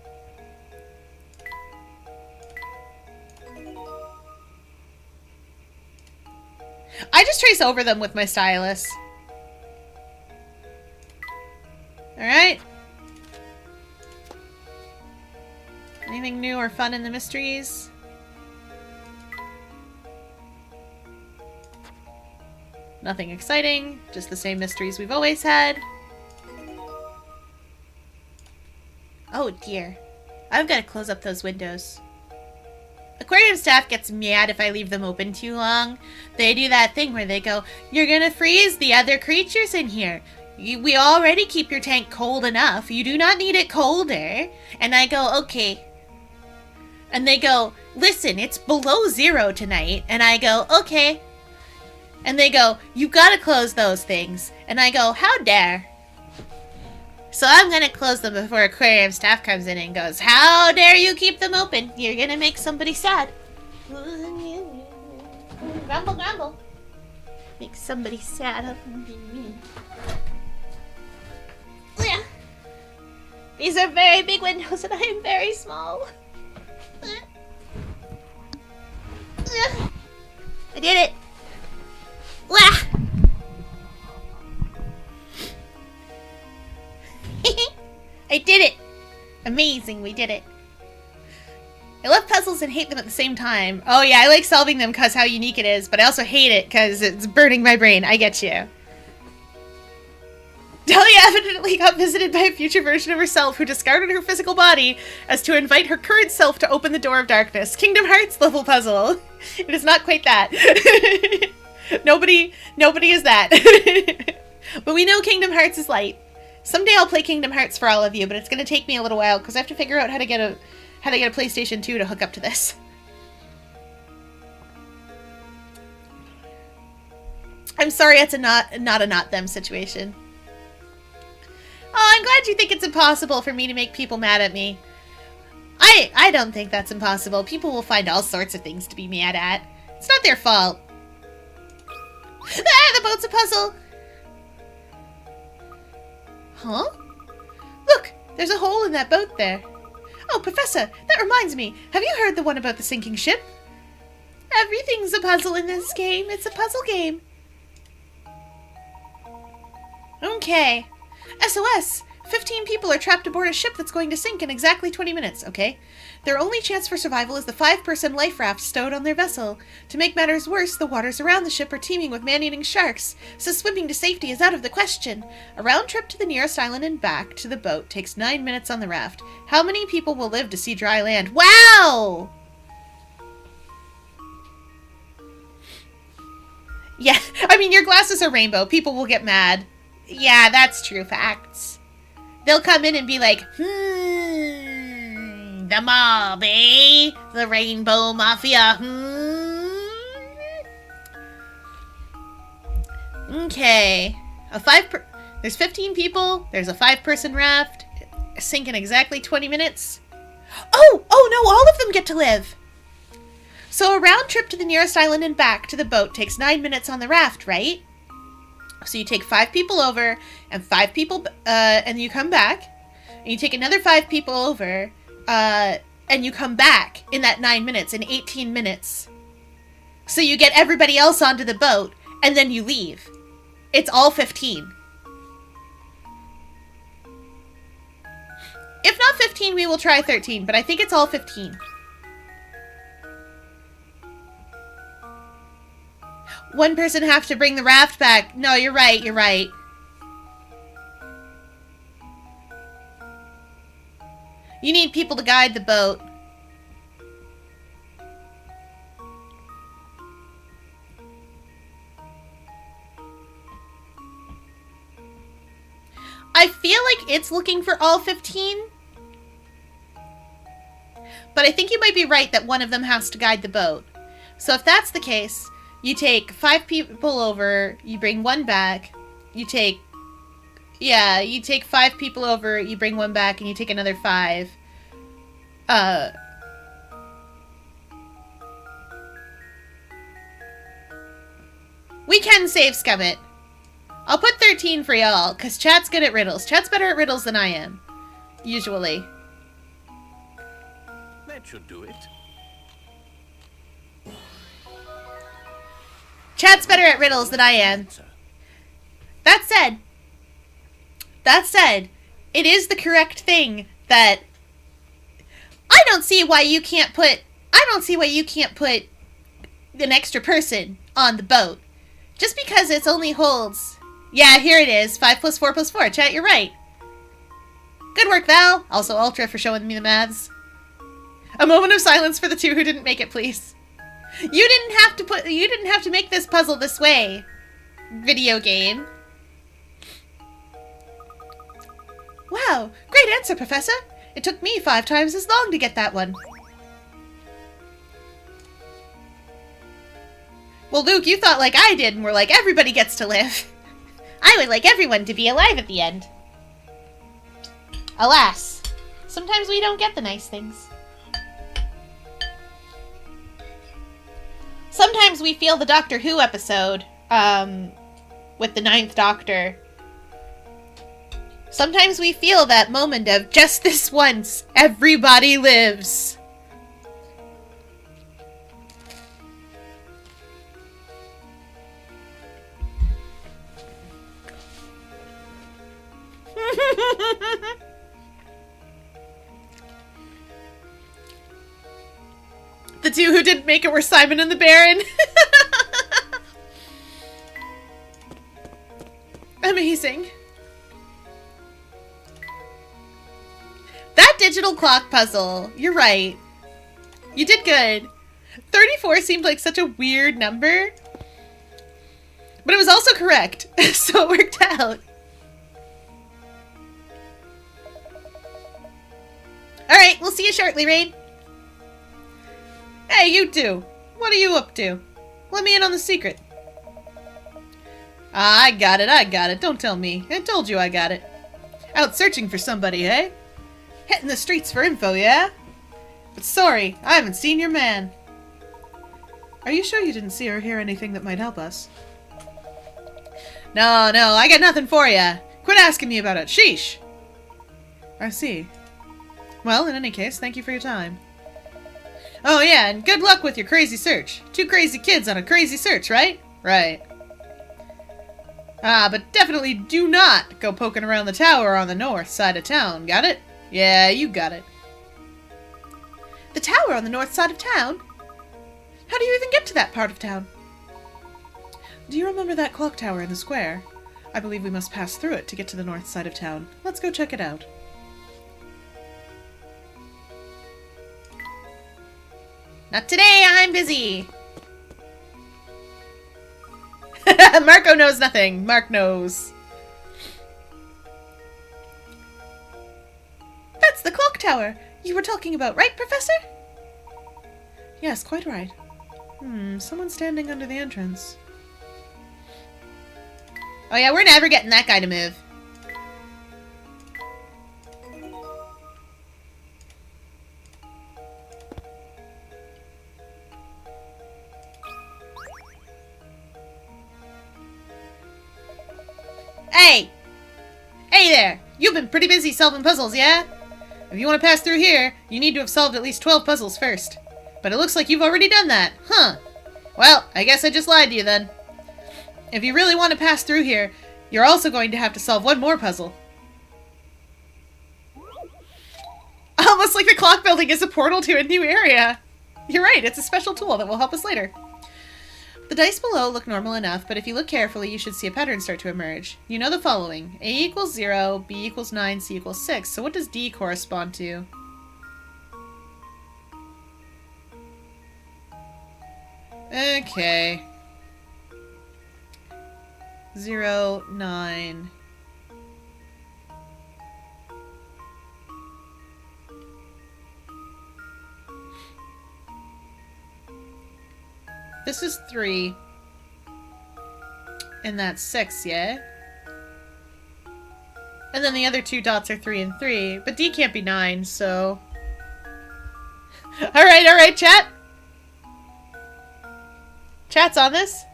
[SPEAKER 2] I just trace over them with my stylus. Alright. Anything new or fun in the mysteries? Nothing exciting. Just the same mysteries we've always had. Oh dear. I've got to close up those windows. Aquarium staff gets mad if I leave them open too long. They do that thing where they go, "You're gonna freeze the other creatures in here. We already keep your tank cold enough. You do not need it colder." And I go, "Okay." And they go, "Listen, it's below 0 tonight." And I go, "Okay." And they go, "You gotta close those things." And I go, "How dare." So I'm gonna close them before aquarium staff comes in and goes, "How dare you keep them open? You're gonna make somebody sad." Grumble, grumble. Make somebody sad. These are very big windows and I am very small. I did it. I did it! Amazing, we did it. I love puzzles and hate them at the same time. Oh yeah, I like solving them because how unique it is, but I also hate it because it's burning my brain. I get you. Dahlia evidently got visited by a future version of herself who discarded her physical body as to invite her current self to open the door of darkness. Kingdom Hearts level puzzle. It is not quite that. Nobody is that. But we know Kingdom Hearts is light. Someday I'll play Kingdom Hearts for all of you, but it's going to take me a little while because I have to figure out how to get a PlayStation 2 to hook up to this. I'm sorry, it's not a not them situation. Oh, I'm glad you think it's impossible for me to make people mad at me. I don't think that's impossible. People will find all sorts of things to be mad at.
[SPEAKER 1] It's not their fault. Ah, the boat's a puzzle! Huh? Look, there's a hole in that boat there. Oh, Professor, that reminds me. Have you heard the one about the sinking ship? Everything's a puzzle in this game. It's a puzzle game. Okay. SOS! 15 people are trapped aboard a ship that's going to sink in exactly 20 minutes, okay? Their only chance for survival is the 5-person life raft stowed on their vessel. To make matters worse, the waters around the ship are teeming with man-eating sharks, so swimming to safety is out of the question. A round trip to the nearest island and back to the boat takes 9 minutes on the raft. How many people will live to see dry land? Wow! Yeah, I mean, your glasses are rainbow. People will get mad. Yeah, that's true facts. They'll come in and be like, the mob, eh? The Rainbow Mafia, Okay. There's 15 people. There's a 5-person raft. Sink in exactly 20 minutes. Oh no, all of them get to live. So a round trip to the nearest island and back to the boat takes 9 minutes on the raft, right? So you take 5 people over, and 5 people, and you come back, and you take another 5 people over, and you come back in that 9 minutes, in 18 minutes. So you get everybody else onto the boat, and then you leave. It's all 15. If not 15, we will try 13, but I think it's all 15. One person have to bring the raft back. No, you're right, you're right. You need people to guide the boat. I feel like it's looking for all 15. But I think you might be right that one of them has to guide the boat. So if that's the case, you take 5 people over, you bring one back, you take 5 people over, you bring one back, and you take another 5. We can save Scummit. I'll put 13 for y'all, because chat's good at riddles. Chat's better at riddles than I am. Usually.
[SPEAKER 3] That should do it.
[SPEAKER 1] Chat's better at riddles than I am. That said, it is the correct thing that I don't see why you can't put an extra person on the boat. Just because it only holds. Yeah, here it is. 5 plus 4 plus 4. Chat, you're right. Good work, Val. Also Ultra for showing me the maths. A moment of silence for the 2 who didn't make it, please. You didn't have to make this puzzle this way. Video game. Wow, great answer, Professor. It took me 5 times as long to get that one. Well, Luke, you thought like I did and were like, everybody gets to live. I would like everyone to be alive at the end. Alas, sometimes we don't get the nice things. Sometimes we feel the Doctor Who episode, with the 9th Doctor. Sometimes we feel that moment of, just this once, everybody lives. The 2 who didn't make it were Simon and the Baron. Amazing. That digital clock puzzle. You're right. You did good. 34 seemed like such a weird number. But it was also correct. So it worked out. Alright, we'll see you shortly, Rain. Hey, you two. What are you up to? Let me in on the secret. I got it. Don't tell me. I told you I got it. Out searching for somebody, eh? Hitting the streets for info, yeah? But sorry, I haven't seen your man.
[SPEAKER 4] Are you sure you didn't see or hear anything that might help us?
[SPEAKER 2] No, I got nothing for ya. Quit asking me about it. Sheesh.
[SPEAKER 4] I see. Well, in any case, thank you for your time.
[SPEAKER 2] Oh yeah, and good luck with your crazy search. 2 crazy kids on a crazy search, right? Right. Ah, but definitely do not go poking around the tower on the north side of town, got it? Yeah, you got it.
[SPEAKER 4] The tower on the north side of town? How do you even get to that part of town? Do you remember that clock tower in the square? I believe we must pass through it to get to the north side of town. Let's go check it out.
[SPEAKER 1] Not today, I'm busy.
[SPEAKER 2] Marco knows nothing. Mark knows.
[SPEAKER 4] That's the clock tower you were talking about, right, Professor? Yes, quite right. Someone's standing under the entrance.
[SPEAKER 1] Oh yeah, we're never getting that guy to move. Hey! Hey there! You've been pretty busy solving puzzles, yeah? If you want to pass through here, you need to have solved at least 12 puzzles first. But it looks like you've already done that, huh? Well, I guess I just lied to you then. If you really want to pass through here, you're also going to have to solve one more puzzle.
[SPEAKER 2] Almost like the clock building is a portal to a new area. You're right, it's a special tool that will help us later. The dice below look normal enough, but if you look carefully, you should see a pattern start to emerge. You know the following. A equals 0, B equals 9, C equals 6. So what does D correspond to? Okay. 0, 9. This is 3. And that's 6, yeah? And then the other 2 dots are 3 and 3. But D can't be 9, so... Alright, chat! Chat's on this.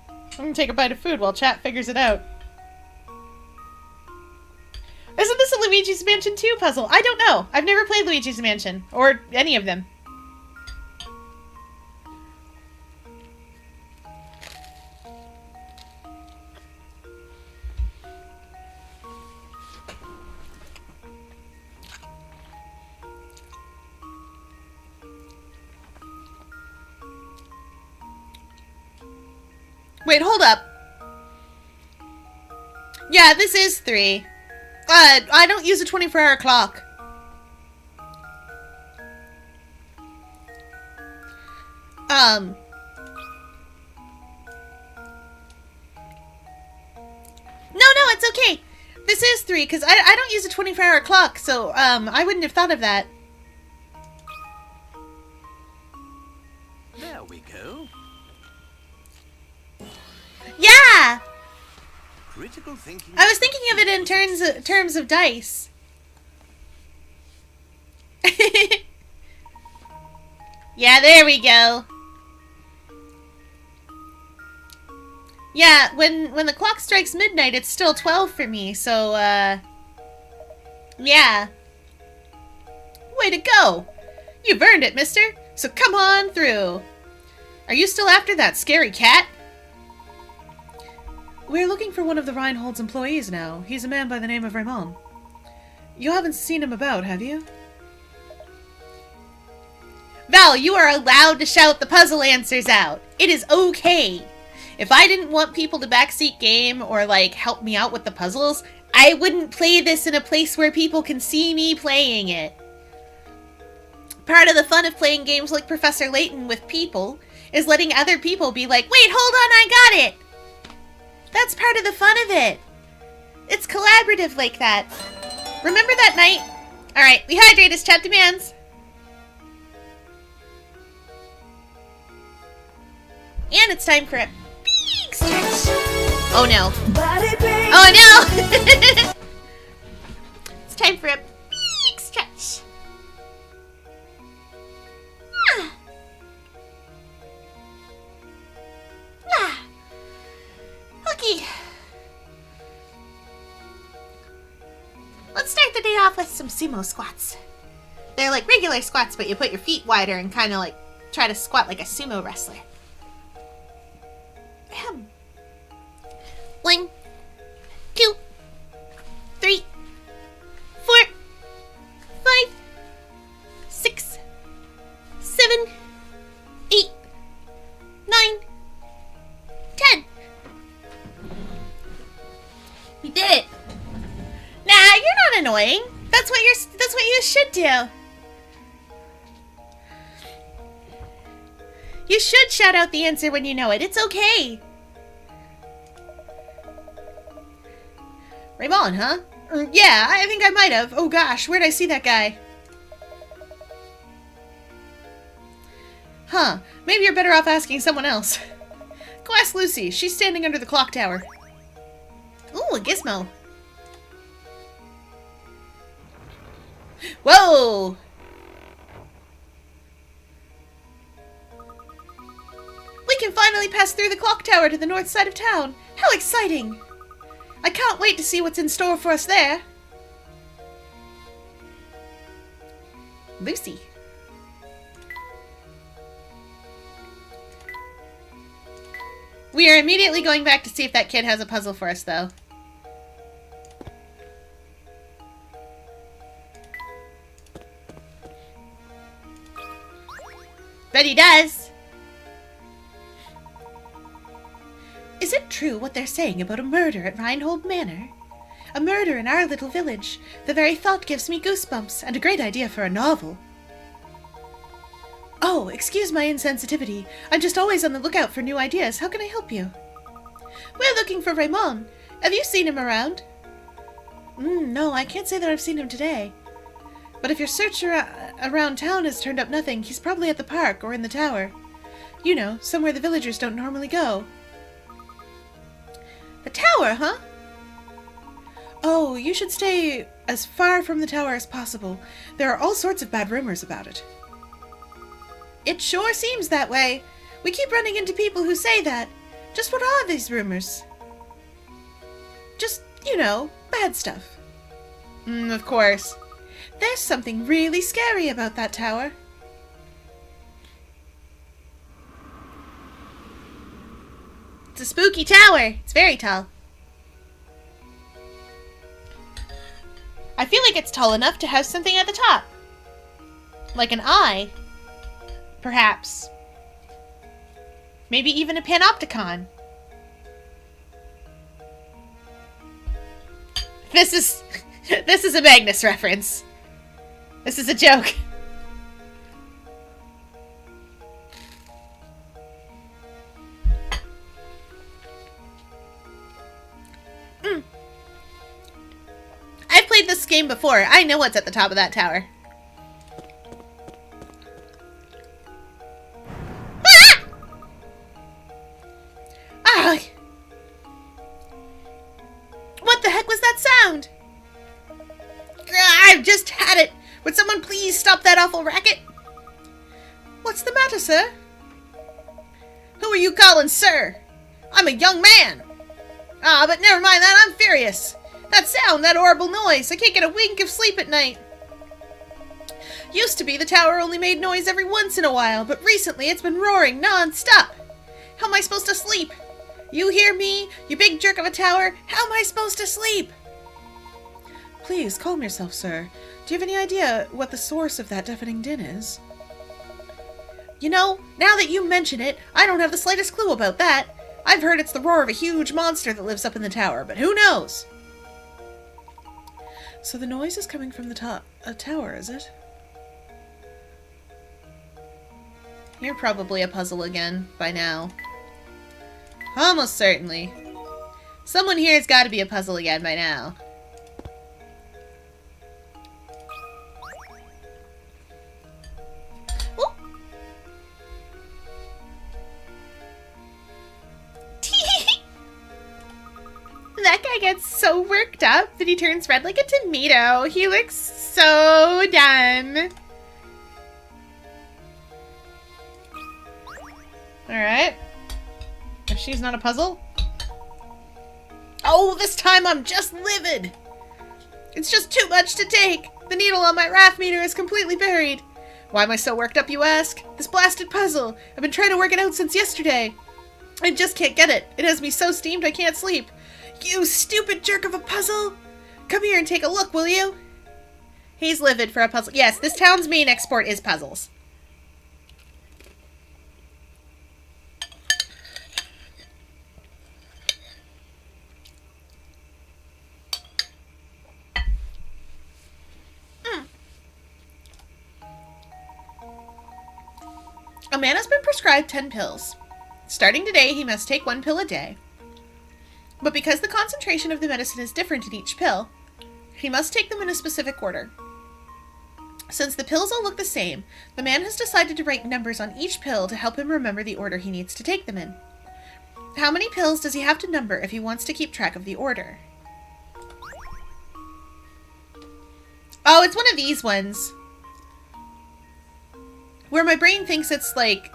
[SPEAKER 2] I'm gonna take a bite of food while chat figures it out. Isn't this a Luigi's Mansion 2 puzzle? I don't know. I've never played Luigi's Mansion. Or any of them. Wait, hold up. Yeah, this is 3. I don't use a 24-hour clock. No, it's okay. This is 3, because I don't use a 24-hour clock, so, I wouldn't have thought of that.
[SPEAKER 3] There we go.
[SPEAKER 1] Yeah!
[SPEAKER 3] Critical thinking.
[SPEAKER 1] I was thinking of it in terms of dice. Yeah, there we go. Yeah, when the clock strikes midnight, it's still 12 for me, so, yeah. Way to go! You've earned it, mister, so come on through. Are you still after that scary cat?
[SPEAKER 4] We're looking for one of the Reinhold's employees now. He's a man by the name of Raymond. You haven't seen him about, have you?
[SPEAKER 1] Val, you are allowed to shout the puzzle answers out. It is okay. If I didn't want people to backseat game or, like, help me out with the puzzles, I wouldn't play this in a place where people can see me playing it. Part of the fun of playing games like Professor Layton with people is letting other people be like, wait, hold on, I got it! That's part of the fun of it. It's collaborative like that. Remember that night? Alright, we hydrate as chat demands. And it's time for a big stretch. Oh no. Oh no! It's time for a big stretch. off with some sumo squats. They're like regular squats, but you put your feet wider and kind of like try to squat like a sumo wrestler. Ahem. 1, 2, 3, 4, 5, 6, 7, 8, 9, 10. You did it. Nah, you're not annoying. That's what you should do. You should shout out the answer when you know it. It's okay.
[SPEAKER 2] Raymond, huh? Yeah, I think I might have. Oh gosh, where'd I see that guy? Huh, maybe you're better off asking someone else. Go ask Lucy. She's standing under the clock tower.
[SPEAKER 1] Ooh, a gizmo.
[SPEAKER 2] Whoa! We can finally pass through the clock tower to the north side of town. How exciting! I can't wait to see what's in store for us there.
[SPEAKER 1] Lucy.
[SPEAKER 2] We are immediately going back to see if that kid has a puzzle for us, though.
[SPEAKER 1] Bet he does.
[SPEAKER 2] Is it true what they're saying about a murder at Reinhold Manor? A murder in our little village. The very thought gives me goosebumps, and a great idea for a novel. Oh, excuse my insensitivity. I'm just always on the lookout for new ideas. How can I help you? We're looking for Raymond. Have you seen him around? No, I can't say that I've seen him today. But if your search around town has turned up nothing, he's probably at the park or in the tower. You know, somewhere the villagers don't normally go. The tower, huh? Oh, you should stay as far from the tower as possible. There are all sorts of bad rumors about it. It sure seems that way. We keep running into people who say that. Just what are these rumors? Just, you know, bad stuff. Of course. There's something really scary about that tower.
[SPEAKER 1] It's a spooky tower. It's very tall. I feel like it's tall enough to house something at the top. Like an eye. Perhaps. Maybe even a panopticon. This is a Magnus reference. This is a joke. I've played this game before. I know what's at the top of that tower. Ah! Ah! What the heck was that sound? I've just had it. Would someone please stop that awful racket?
[SPEAKER 2] What's the matter, sir?
[SPEAKER 1] Who are you calling sir? I'm a young man. Ah, but never mind that. I'm furious. That sound, that horrible noise. I can't get a wink of sleep at night.
[SPEAKER 2] Used to be the tower only made noise every once in a while, but recently it's been roaring non-stop. How am I supposed to sleep? You hear me, you big jerk of a tower? How am I supposed to sleep? Please, calm yourself, sir. Do you have any idea what the source of that deafening din is? You know, now that you mention it, I don't have the slightest clue about that. I've heard it's the roar of a huge monster that lives up in the tower, but who knows? So the noise is coming from the tower, is it? You're probably a puzzle again, by now. Almost certainly. Someone here has got to be a puzzle again by now.
[SPEAKER 1] Ooh. That guy gets so worked up that he turns red like a tomato. He looks so dumb.
[SPEAKER 2] Alright. If she's not a puzzle. Oh, this time I'm just livid!
[SPEAKER 4] It's just too much to take. The needle on my RAF meter is completely buried. Why am I so worked up, you ask? This blasted puzzle. I've been trying to work it out since yesterday. I just can't get it. It has me so steamed I can't sleep. You stupid jerk of a puzzle. Come here and take a look, will you?
[SPEAKER 1] He's livid for a puzzle. Yes, this town's main export is puzzles. A man has been prescribed 10 pills. Starting today, he must take 1 pill a day. But because the concentration of the medicine is different in each pill, he must take them in a specific order. Since the pills all look the same, the man has decided to write numbers on each pill to help him remember the order he needs to take them in. How many pills does he have to number if he wants to keep track of the order? Oh, it's one of these ones. Where my brain thinks it's like...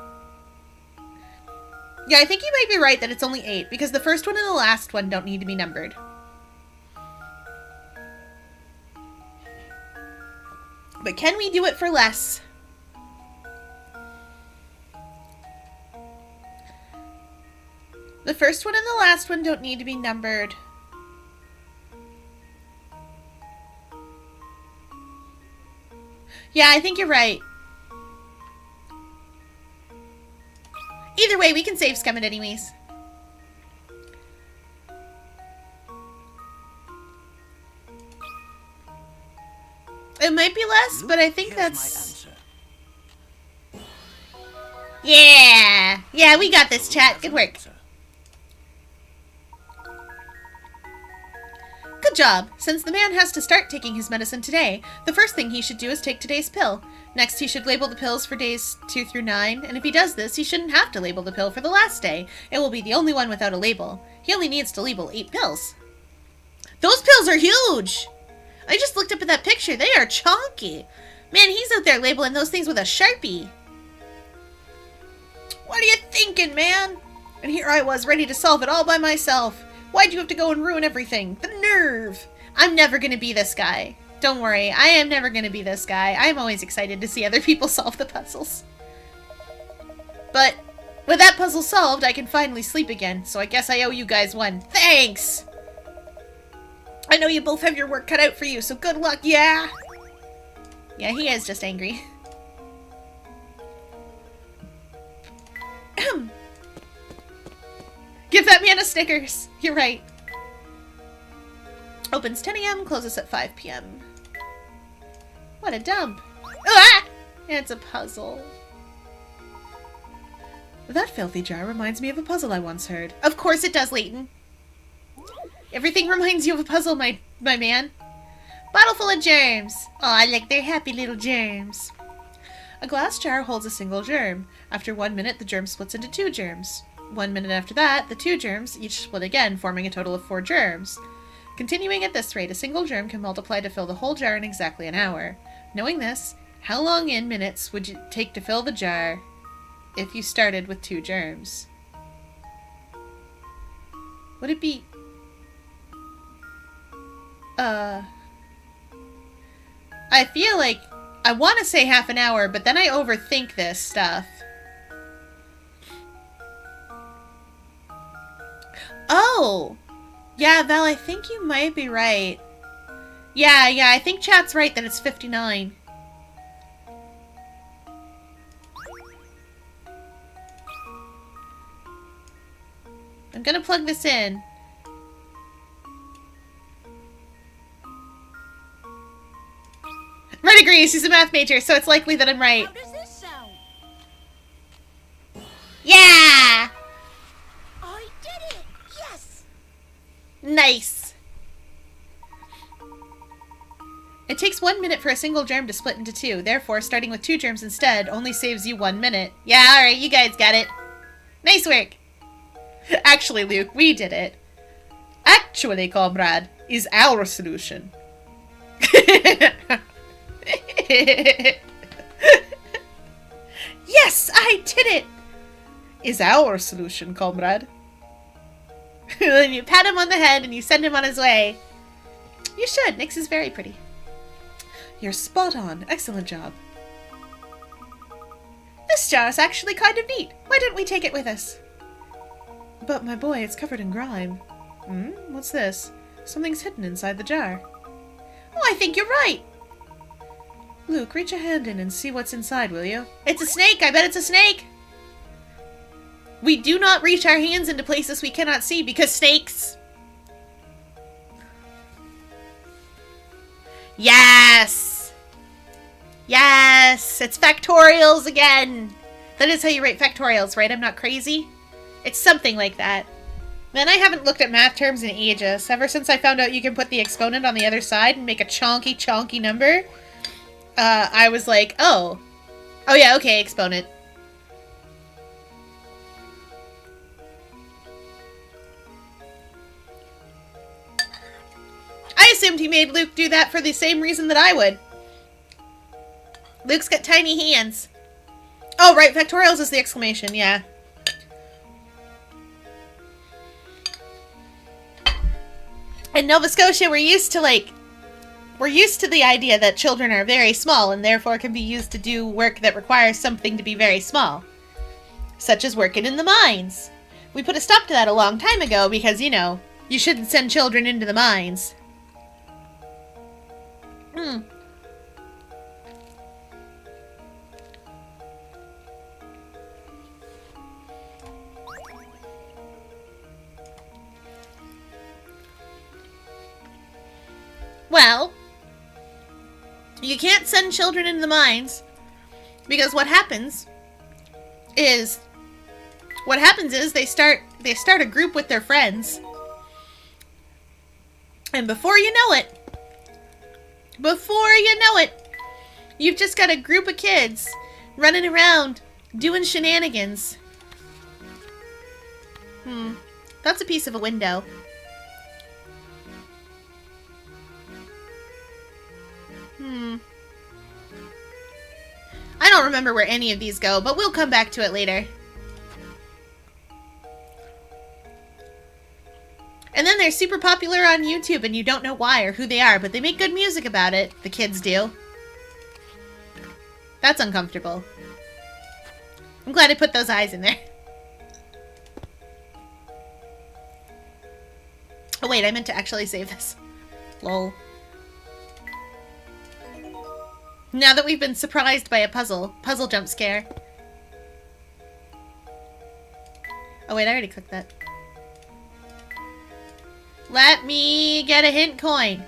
[SPEAKER 1] Yeah, I think you might be right that it's only 8, because the first one and the last one don't need to be numbered. But can we do it for less? The first one and the last one don't need to be numbered. Yeah, I think you're right. Either way, we can save scum it anyways. It might be less, but I think that's... Yeah! Yeah, we got this, chat. Good work. Good job. Since the man has to start taking his medicine today, the first thing he should do is take today's pill. Next, he should label the pills for days 2 through 9, and if he does this, he shouldn't have to label the pill for the last day. It will be the only one without a label. He only needs to label 8 pills. Those pills are huge! I just looked up at that picture. They are chonky. Man, he's out there labeling those things with a Sharpie. What are you thinking, man? And here I was, ready to solve it all by myself. Why'd you have to go and ruin everything? The nerve! I'm never gonna be this guy. Don't worry, I am never gonna be this guy. I'm always excited to see other people solve the puzzles. But with that puzzle solved, I can finally sleep again, so I guess I owe you guys one. Thanks! I know you both have your work cut out for you, so good luck, yeah! Yeah, he is just angry. Give that man a Snickers! You're right. Opens 10 a.m., closes at 5 p.m. What a dump. Ah! It's a puzzle.
[SPEAKER 4] That filthy jar reminds me of a puzzle I once heard.
[SPEAKER 1] Of course it does, Leighton. Everything reminds you of a puzzle, my man. Bottle full of germs. Aw, like they're happy little germs.
[SPEAKER 4] A glass jar holds a single germ. After 1 minute, the germ splits into 2 germs. 1 minute after that, the 2 germs each split again, forming a total of 4 germs. Continuing at this rate, a single germ can multiply to fill the whole jar in exactly an hour. Knowing this, how long in minutes would it take to fill the jar if you started with 2 germs? Would it be... I feel like I want to say half an hour, but then I overthink this stuff. Oh! Yeah, Val, I think you might be right. Yeah, I think chat's right that it's 59. I'm gonna plug this in. Red agrees, she's a math major, so it's likely that I'm right.
[SPEAKER 5] How does this sound?
[SPEAKER 1] Yeah!
[SPEAKER 5] I did it! Yes!
[SPEAKER 1] Nice.
[SPEAKER 4] It takes 1 minute for a single germ to split into 2. Therefore, starting with 2 germs instead only saves you 1 minute.
[SPEAKER 1] Yeah, alright, you guys got it. Nice work.
[SPEAKER 4] Actually, Luke, we did it. Actually, comrade, is our solution.
[SPEAKER 1] Yes, I did it!
[SPEAKER 4] Is our solution, comrade.
[SPEAKER 1] Then you pat him on the head and you send him on his way. You should. Nyx is very pretty.
[SPEAKER 4] You're spot on. Excellent job.
[SPEAKER 1] This jar is actually kind of neat. Why didn't we take it with us?
[SPEAKER 4] But my boy, it's covered in grime. What's this? Something's hidden inside the jar.
[SPEAKER 1] Oh, I think you're right.
[SPEAKER 4] Luke, reach a hand in and see what's inside, will you?
[SPEAKER 1] It's a snake. I bet it's a snake. We do not reach our hands into places we cannot see because snakes. Yes! Yes! It's factorials again! That is how you write factorials, right? I'm not crazy? It's something like that. Man, I haven't looked at math terms in ages. Ever since I found out you can put the exponent on the other side and make a chonky number, I was like, oh. Oh yeah, okay, exponent. I assumed he made Luke do that for the same reason that I would. Luke's got tiny hands. Oh, right, factorials is the exclamation, yeah. In Nova Scotia, we're used to the idea that children are very small and therefore can be used to do work that requires something to be very small. Such as working in the mines. We put a stop to that a long time ago because, you know, you shouldn't send children into the mines. Well, you can't send children into the mines because what happens is they start a group with their friends. And before you know it, you've just got a group of kids running around doing shenanigans. That's a piece of a window. I don't remember where any of these go, but we'll come back to it later. And then they're super popular on YouTube and you don't know why or who they are, but they make good music about it. The kids do. That's uncomfortable. I'm glad I put those eyes in there. Oh wait, I meant to actually save this. Lol. Now that we've been surprised by a puzzle jump scare. Oh wait, I already clicked that. Let me get a hint coin.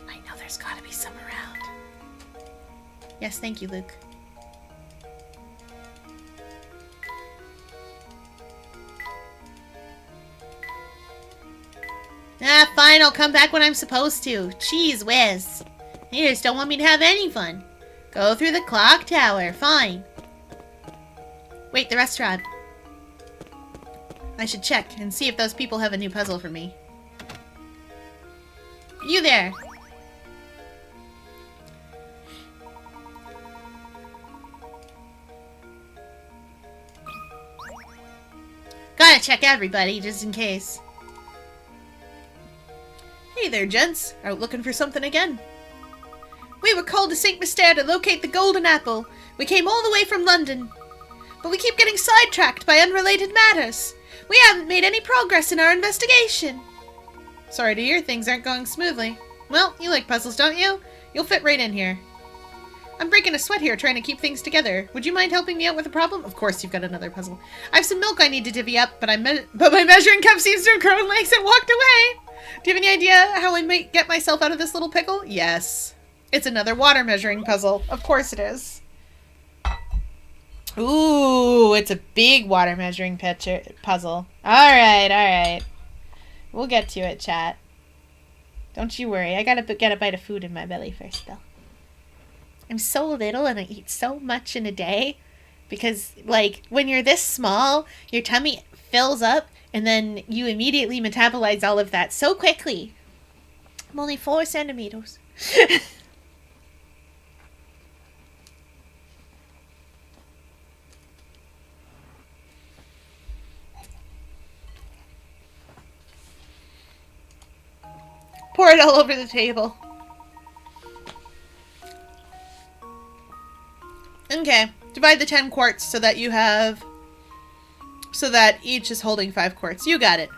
[SPEAKER 1] I know there's gotta be some around. Yes, thank you, Luke. Ah, fine, I'll come back when I'm supposed to. Jeez whiz. You just don't want me to have any fun. Go through the clock tower, fine. Wait, the restaurant. I should check and see if those people have a new puzzle for me. You there. Gotta check everybody, just in case. Hey there, gents. Out looking for something again? We were called to St. Mystere to locate the golden apple. We came all the way from London. But we keep getting sidetracked by unrelated matters. We haven't made any progress in our investigation. Sorry to hear things aren't going smoothly. Well, you like puzzles, don't you? You'll fit right in here. I'm breaking a sweat here trying to keep things together. Would you mind helping me out with a problem? Of course, you've got another puzzle. I have some milk I need to divvy up, but my measuring cup seems to have grown legs and walked away. Do you have any idea how I might get myself out of this little pickle? Yes. It's another water measuring puzzle. Of course it is. Ooh, it's a big water measuring puzzle. Alright. We'll get to it, chat. Don't you worry. I gotta get a bite of food in my belly first, though. I'm so little and I eat so much in a day. Because, like, when you're this small, your tummy fills up and then you immediately metabolize all of that so quickly. I'm only 4 centimeters.
[SPEAKER 4] it all over the table. Okay. Divide the 10 quarts so that you have... So that each is holding 5 quarts. You got it.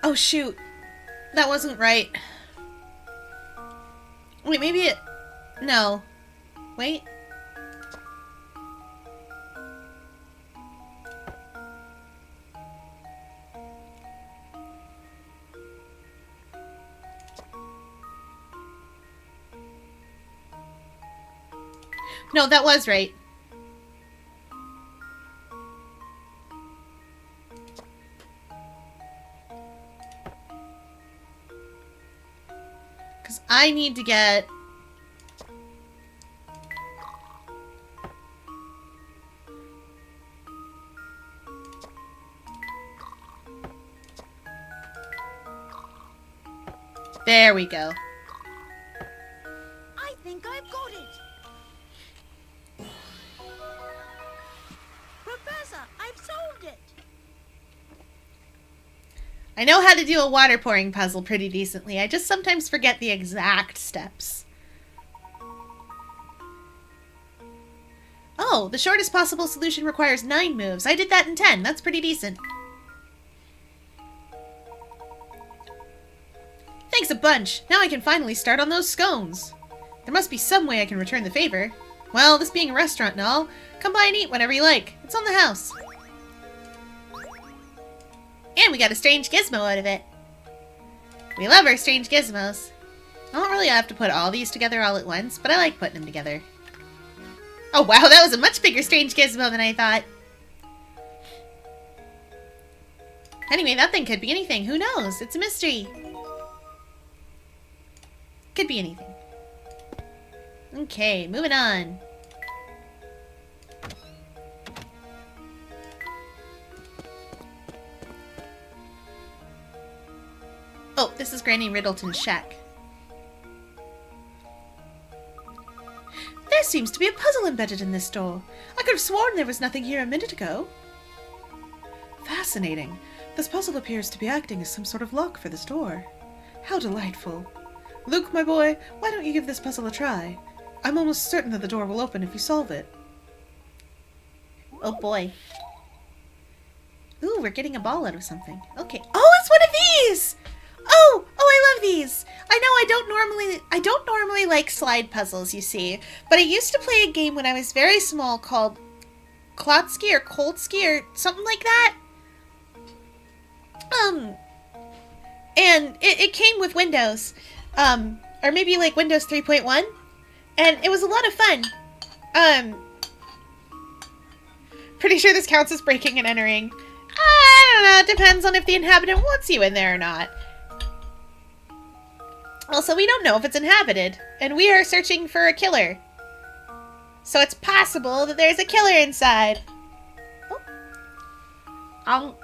[SPEAKER 4] Oh, shoot. That wasn't right. Wait, maybe it... No. Wait. No, that was right. Because I need to get... There we go.
[SPEAKER 5] I think I've got it. Professor, I've solved it.
[SPEAKER 4] I know how to do a water pouring puzzle pretty decently. I just sometimes forget the exact steps. Oh, the shortest possible solution requires 9 moves. I did that in 10. That's pretty decent. Thanks a bunch. Now I can finally start on those scones. There must be some way I can return the favor. Well, this being a restaurant and all, come by and eat whenever you like. It's on the house. And we got a strange gizmo out of it. We love our strange gizmos. I don't really have to put all these together all at once, but I like putting them together. Oh wow, that was a much bigger strange gizmo than I thought. Anyway, that thing could be anything. Who knows? It's a mystery. Could be anything. Okay, moving on. Oh, this is Granny Riddleton's shack. There seems to be a puzzle embedded in this door. I could have sworn there was nothing here a minute ago. Fascinating. This puzzle appears to be acting as some sort of lock for this door. How delightful. Luke, my boy, why don't you give this puzzle a try? I'm almost certain that the door will open if you solve it. Oh boy. Ooh, we're getting a ball out of something. Okay. Oh, it's one of these! Oh, I love these. I know I don't normally like slide puzzles, you see, but I used to play a game when I was very small called Klotsky or Koltsky or something like that. And it came with Windows, or maybe like Windows 3.1, and it was a lot of fun. Pretty sure this counts as breaking and entering. I don't know, it depends on if the inhabitant wants you in there or not. Also, we don't know if it's inhabited, and we are searching for a killer. So it's possible that there's a killer inside. Oh.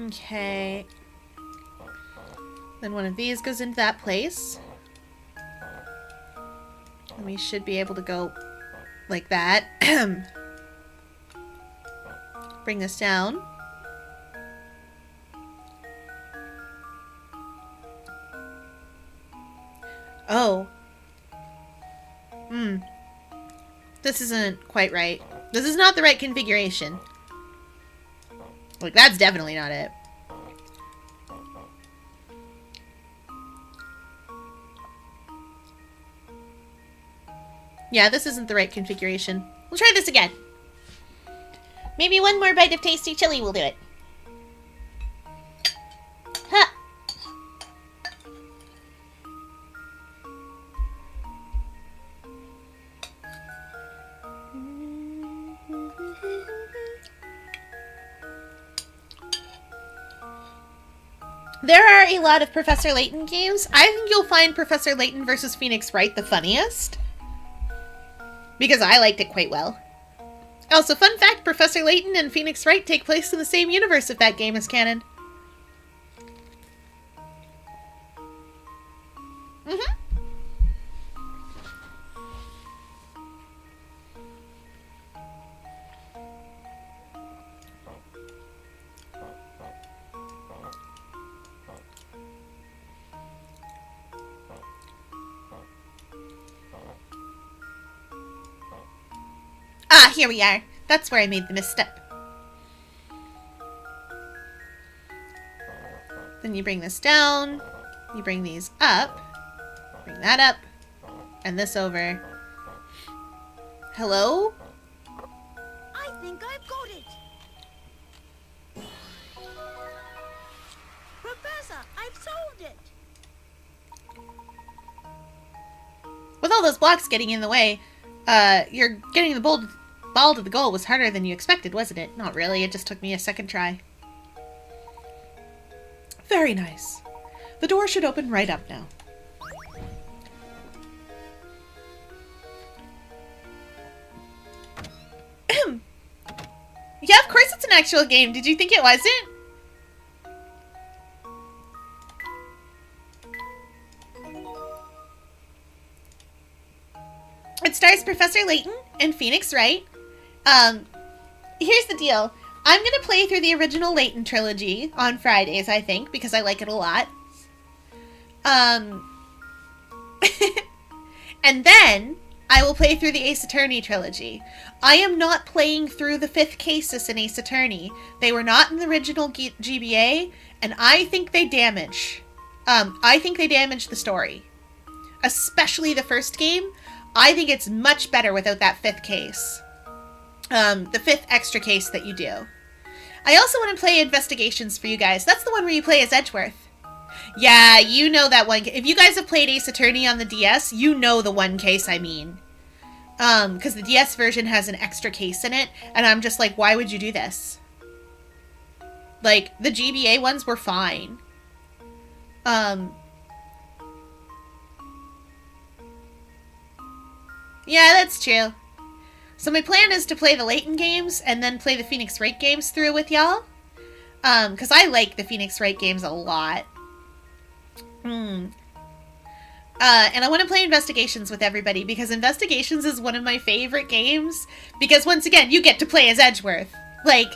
[SPEAKER 4] Okay. Then one of these goes into that place. And we should be able to go like that. Bring this down. Oh. This isn't quite right. This is not the right configuration. Like, that's definitely not it. Yeah, this isn't the right configuration. We'll try this again.
[SPEAKER 1] Maybe one more bite of tasty chili will do it. Ha! There are a lot of Professor Layton games. I think you'll find Professor Layton versus Phoenix Wright the funniest. Because I liked it quite well. Also, fun fact, Professor Layton and Phoenix Wright take place in the same universe if that game is canon. Mm-hmm. Ah, here we are. That's where I made the misstep. Then you bring this down. You bring these up. Bring that up. And this over. Hello?
[SPEAKER 5] I think I've got it. Professor, I've solved it.
[SPEAKER 1] With all those blocks getting in the way, you're getting the ball to the goal was harder than you expected, wasn't it? Not really, it just took me a second try.
[SPEAKER 4] Very nice. The door should open right up now.
[SPEAKER 1] Yeah, of course it's an actual game. Did you think it wasn't? It stars Professor Layton and Phoenix Wright. Here's the deal. I'm going to play through the original Layton trilogy on Fridays, I think, because I like it a lot. And then I will play through the Ace Attorney trilogy. I am not playing through the 5th cases in Ace Attorney. They were not in the original GBA, and I think they damage. I think they damage the story. Especially the first game. I think it's much better without that 5th case. The 5th extra case that you do. I also want to play Investigations for you guys. That's the one where you play as Edgeworth. Yeah, you know that one. If you guys have played Ace Attorney on the DS, you know the one case I mean. Because the DS version has an extra case in it, and I'm just like, why would you do this? Like, the GBA ones were fine. Yeah, that's true. So my plan is to play the Layton games and then play the Phoenix Wright games through with y'all. Because I like the Phoenix Wright games a lot. And I want to play Investigations with everybody because Investigations is one of my favorite games. Because once again, you get to play as Edgeworth. Like,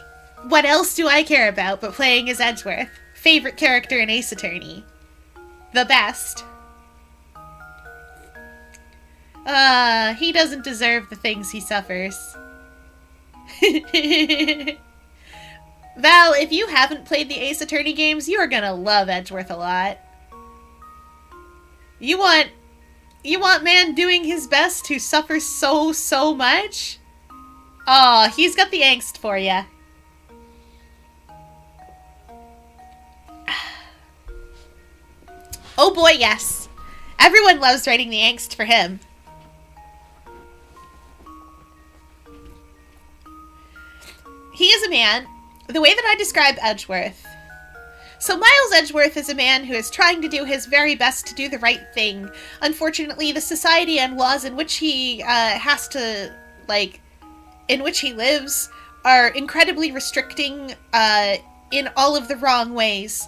[SPEAKER 1] what else do I care about but playing as Edgeworth? Favorite character in Ace Attorney. The best. He doesn't deserve the things he suffers. Val, if you haven't played the Ace Attorney games, you are gonna love Edgeworth a lot. You want man doing his best who suffers so much? Aw, he's got the angst for ya. Oh boy, yes. Everyone loves writing the angst for him. He is a man, the way that I describe Edgeworth. So Miles Edgeworth is a man who is trying to do his very best to do the right thing. Unfortunately, the society and laws in which he in which he lives are incredibly restricting in all of the wrong ways.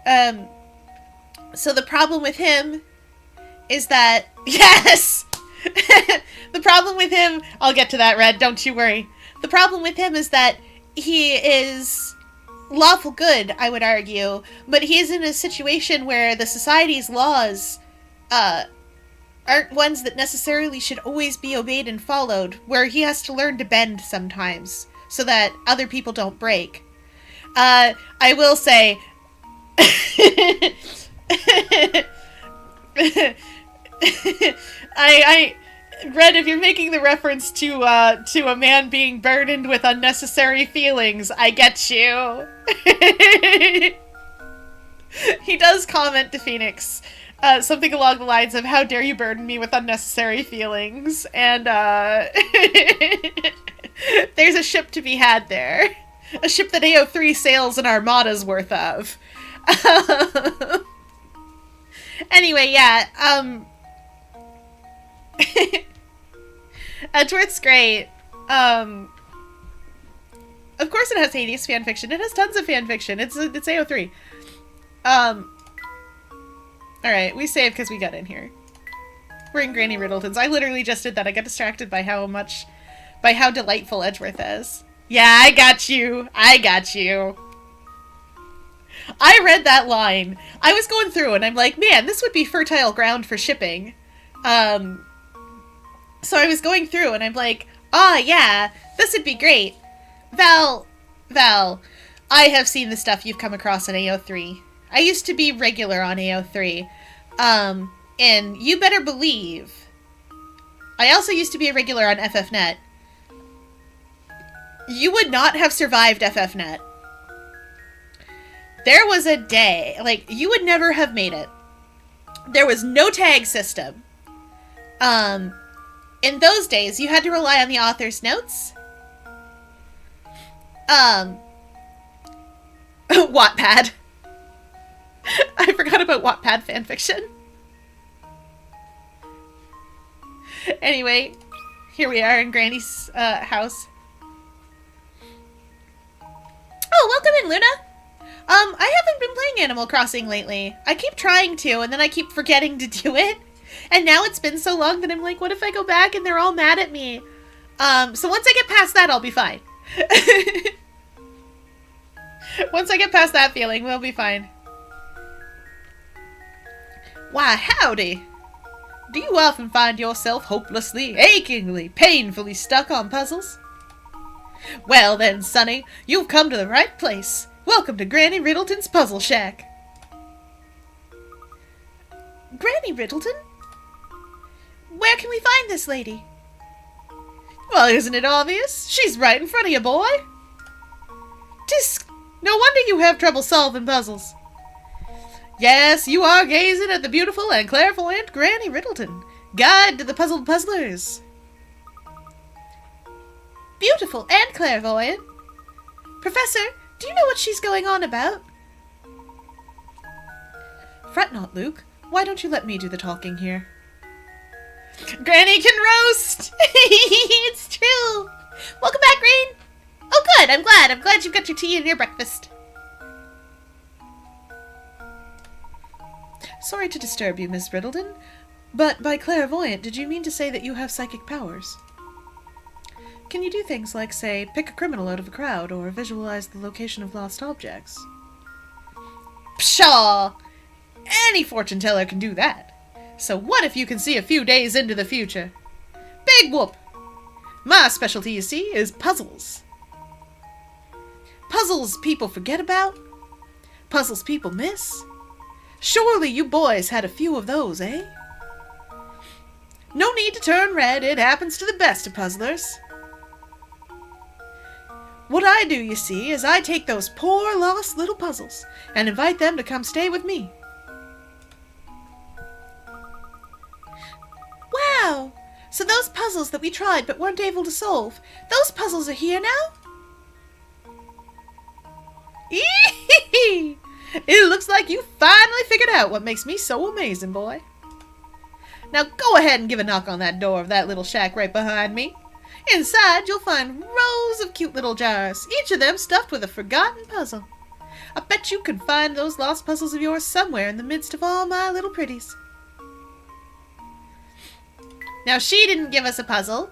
[SPEAKER 1] So the problem with him is that, yes! The problem with him, I'll get to that, Red, don't you worry. The problem with him is that he is lawful good, I would argue, but he is in a situation where the society's laws aren't ones that necessarily should always be obeyed and followed, where he has to learn to bend sometimes, so that other people don't break. I will say...
[SPEAKER 2] Red, if you're making the reference to a man being burdened with unnecessary feelings, I get you. He does comment to Phoenix something along the lines of, "How dare you burden me with unnecessary feelings?" And there's a ship to be had there. A ship that AO3 sails an armada's worth of. Anyway, yeah, Edgeworth's great. Of course it has Hades fanfiction. It has tons of fanfiction. It's AO3. Alright, we saved because we got in here. We're in Granny Riddleton's. I literally just did that. I got distracted by how delightful Edgeworth is. Yeah, I got you. I got you. I read that line. I was going through and I'm like, man, this would be fertile ground for shipping. So I was going through and I'm like, yeah, this would be great. Val, I have seen the stuff you've come across in AO3. I used to be regular on AO3. And you better believe, I also used to be a regular on FFnet. You would not have survived FFnet. There was a day, like, you would never have made it. There was no tag system. In those days, you had to rely on the author's notes. Wattpad. I forgot about Wattpad fanfiction. Anyway, here we are in Granny's house. Oh, welcome in, Luna! I haven't been playing Animal Crossing lately. I keep trying to, and then I keep forgetting to do it. And now it's been so long that I'm like, what if I go back and they're all mad at me? So once I get past that, I'll be fine. Once I get past that feeling, we'll be fine. Why, howdy! Do you often find yourself hopelessly, achingly, painfully stuck on puzzles? Well then, Sonny, you've come to the right place. Welcome to Granny Riddleton's Puzzle Shack. Granny Riddleton? Where can we find this lady? Well, isn't it obvious? She's right in front of you, boy. No wonder you have trouble solving puzzles. Yes, you are gazing at the beautiful and clairvoyant Granny Riddleton, guide to the puzzled puzzlers. Beautiful and clairvoyant? Professor, do you know what she's going on about? Fret not, Luke. Why don't you let me do the talking here? Granny can roast! It's true! Welcome back, Green! Oh, good, I'm glad you've got your tea and your breakfast. Sorry to disturb you, Miss Riddleton, but by clairvoyant, did you mean to say that you have psychic powers? Can you do things like, say, pick a criminal out of a crowd, or visualize the location of lost objects? Pshaw! Any fortune teller can do that. So what if you can see a few days into the future? Big whoop! My specialty, you see, is puzzles. Puzzles people forget about? Puzzles people miss? Surely you boys had a few of those, eh? No need to turn red, it happens to the best of puzzlers. What I do, you see, is I take those poor lost little puzzles and invite them to come stay with me. Wow! So those puzzles that we tried but weren't able to solve, those puzzles are here now? Eehee! It looks like you finally figured out what makes me so amazing, boy. Now go ahead and give a knock on that door of that little shack right behind me. Inside, you'll find rows of cute little jars, each of them stuffed with a forgotten puzzle. I bet you can find those lost puzzles of yours somewhere in the midst of all my little pretties. Now, she didn't give us a puzzle.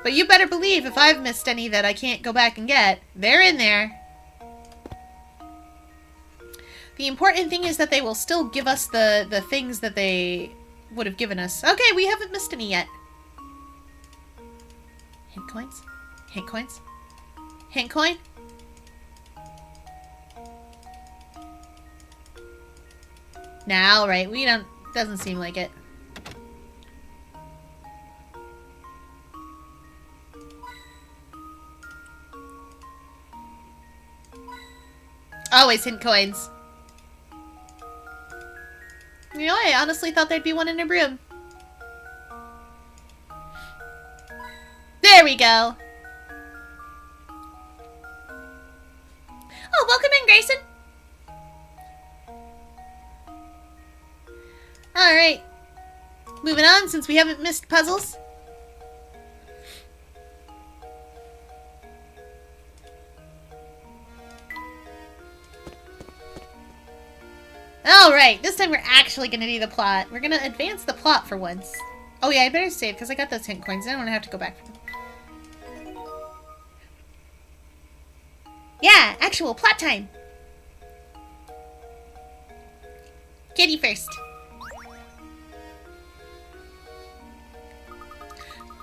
[SPEAKER 2] But you better believe if I've missed any that I can't go back and get, they're in there. The important thing is that they will still give us the things that they would have given us. Okay, we haven't missed any yet. Hint coins? Hint coins? Hint coin? Nah, alright, we don't... doesn't seem like it.
[SPEAKER 1] Always hint coins. You know, I honestly thought there'd be one in a broom. There we go. Oh, welcome in, Grayson. Alright. Moving on, since we haven't missed puzzles. Alright, this time we're actually going to do the plot. We're going to advance the plot for once. Oh yeah, I better save, because I got those hint coins. I don't want to have to go back for them. Yeah, actual plot time. Kitty first.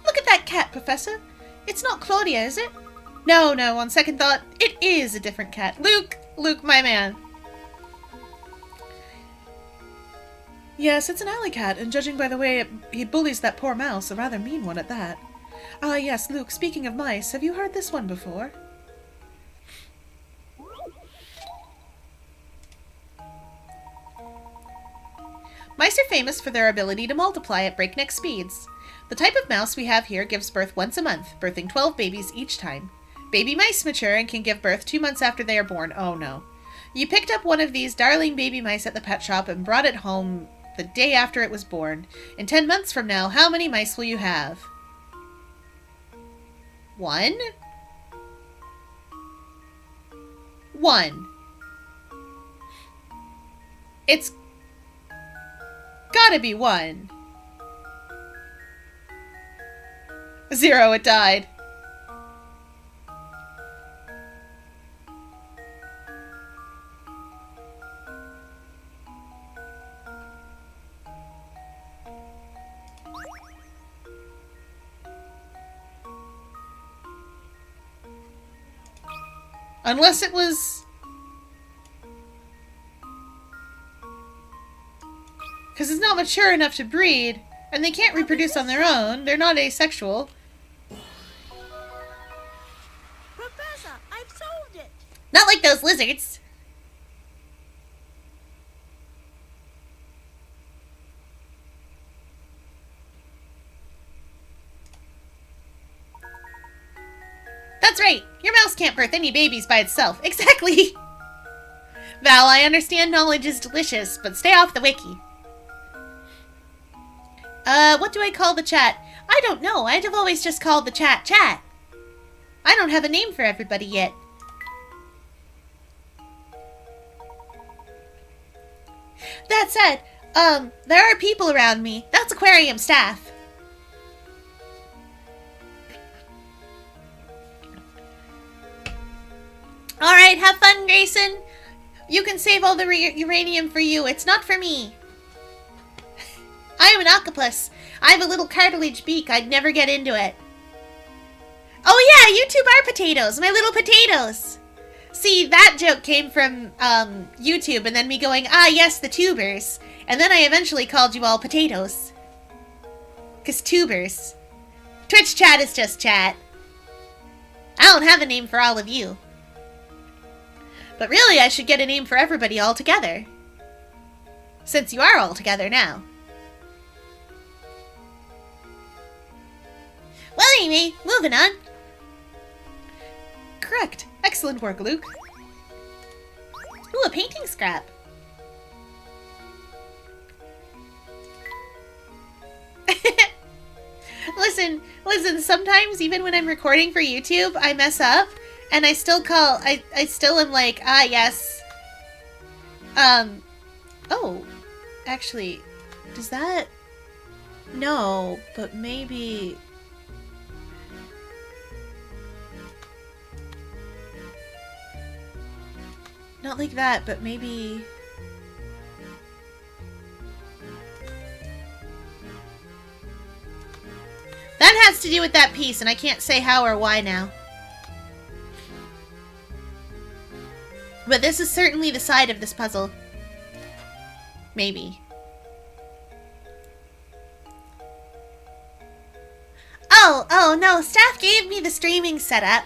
[SPEAKER 4] Look at that cat, Professor. It's not Claudia, is it? No, on second thought, it is a different cat. Luke, my man. Yes, it's an alley cat, and judging by the way he bullies that poor mouse, a rather mean one at that. Ah, yes, Luke, speaking of mice, have you heard this one before? Mice are famous for their ability to multiply at breakneck speeds. The type of mouse we have here gives birth once a month, birthing 12 babies each time. Baby mice mature and can give birth 2 months after they are born. Oh no. You picked up one of these darling baby mice at the pet shop and brought it home the day after it was born. In 10 months from now, how many mice will you have? 1? 1. It's gotta be 1. 0, it died. Unless it was... because it's not mature enough to breed, and they can't reproduce on their own. They're not asexual.
[SPEAKER 5] Professor, I've solved it.
[SPEAKER 1] Not like those lizards. That's right. Your mouse can't birth any babies by itself. Exactly. Val, I understand knowledge is delicious, but stay off the wiki. What do I call the chat? I don't know. I'd have always just called the chat. I don't have a name for everybody yet. That said, there are people around me. That's aquarium staff. Alright, have fun, Grayson. You can save all the uranium for you. It's not for me. I am an octopus. I have a little cartilage beak. I'd never get into it. Oh yeah, you two are potatoes. My little potatoes. See, that joke came from YouTube and then me going, ah yes, the tubers. And then I eventually called you all potatoes. 'Cause tubers. Twitch chat is just chat. I don't have a name for all of you. But really, I should get a name for everybody all together. Since you are all together now. Well, anyway, moving on.
[SPEAKER 4] Correct. Excellent work, Luke.
[SPEAKER 1] Ooh, a painting scrap. Listen, sometimes even when I'm recording for YouTube, I mess up, and I still am like, ah, yes. Oh, actually, does that... No, but maybe... Not like that, but maybe... That has to do with that piece, and I can't say how or why now. But this is certainly the side of this puzzle. Maybe. Oh, no, staff gave me the streaming setup.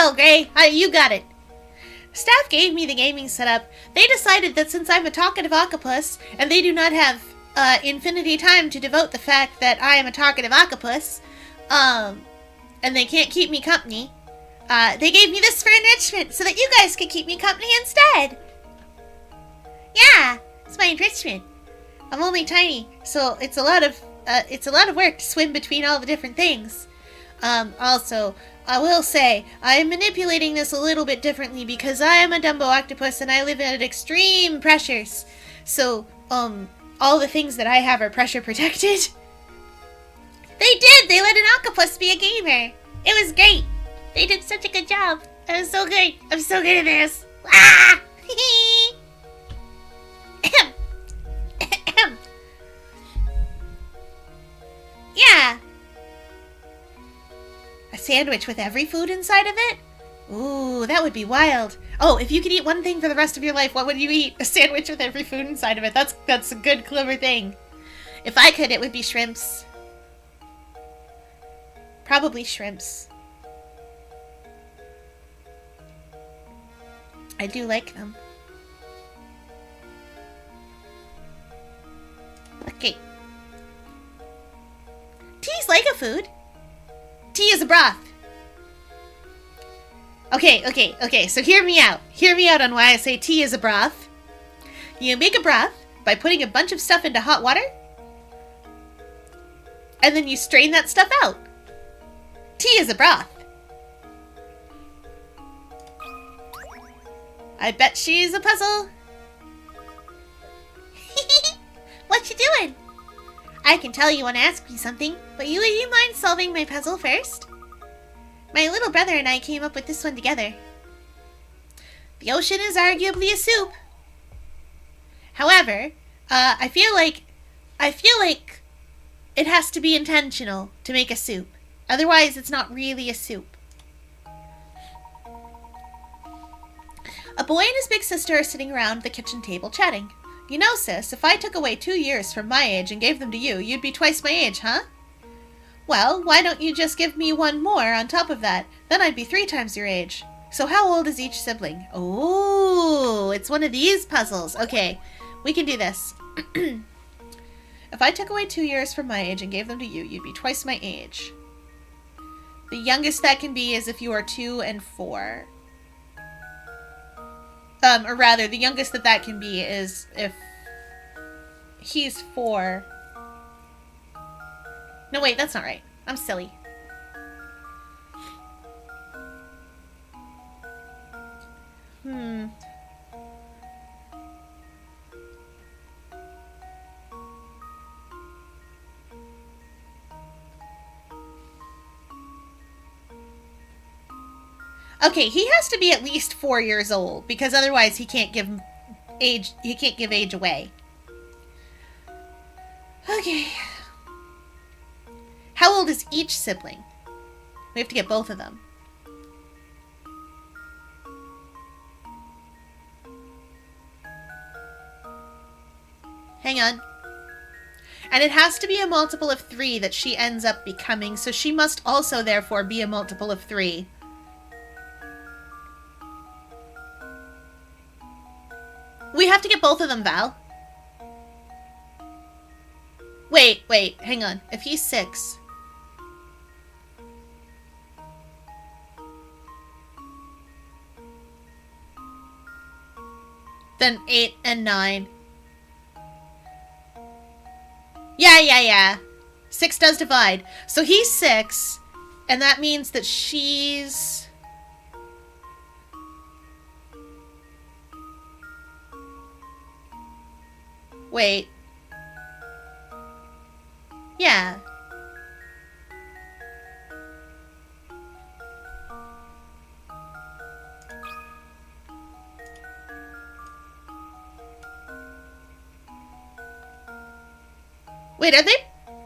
[SPEAKER 1] go, Gray. You got it. Staff gave me the gaming setup. They decided that since I'm a talkative octopus, and they do not have infinity time to devote the fact that I am a talkative octopus, and they can't keep me company, they gave me this for enrichment so that you guys could keep me company instead. Yeah, it's my enrichment. I'm only tiny, so it's a lot of work to swim between all the different things. Also, I will say, I am manipulating this a little bit differently because I am a Dumbo octopus and I live at extreme pressures. So, all the things that I have are pressure protected. They did! They let an octopus be a gamer! It was great! They did such a good job! I was so good! I'm so good at this! Ah! Yeah! A sandwich with every food inside of it? Ooh, that would be wild. Oh, if you could eat one thing for the rest of your life, what would you eat? A sandwich with every food inside of it. That's a good, clever thing. If I could, it would be shrimps. Probably shrimps. I do like them. Okay. Tea's like a food. Tea is a broth. Okay, so hear me out. Hear me out on why I say tea is a broth. You make a broth by putting a bunch of stuff into hot water, and then you strain that stuff out. Tea is a broth. I bet she's a puzzle. What you doing? I can tell you want to ask me something, but you mind solving my puzzle first? My little brother and I came up with this one together. The ocean is arguably a soup. However, I feel like it has to be intentional to make a soup. Otherwise, it's not really a soup. A boy and his big sister are sitting around the kitchen table chatting. You know, sis, if I took away 2 years from my age and gave them to you, you'd be twice my age, huh? Well, why don't you just give me 1 more on top of that? Then I'd be 3 times your age. So how old is each sibling? Oh, it's one of these puzzles. Okay, we can do this. If I took away 2 years from my age and gave them to you, you'd be twice my age. The youngest that can be is if you are 2 and 4. Or rather, the youngest that can be is if he's 4. No, wait, that's not right. I'm silly. Okay, he has to be at least 4 years old, because otherwise he can't give age away. Okay. How old is each sibling? We have to get both of them. Hang on. And it has to be a multiple of 3 that she ends up becoming, so she must also therefore be a multiple of 3. We have to get both of them, Val. Wait, hang on. If he's 6... then 8 and 9. Yeah. 6 does divide. So he's 6, and that means that she's... Wait. Yeah. Wait, are they?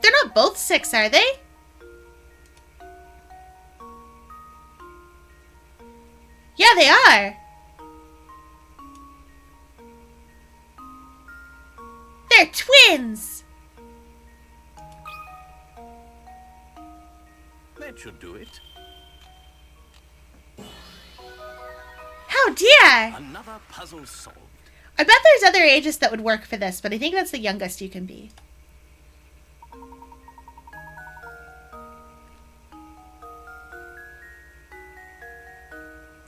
[SPEAKER 1] They're not both 6, are they? Yeah, they are. They're twins!
[SPEAKER 3] That should do it.
[SPEAKER 1] Oh dear!
[SPEAKER 3] Another puzzle solved.
[SPEAKER 1] I bet there's other ages that would work for this, but I think that's the youngest you can be.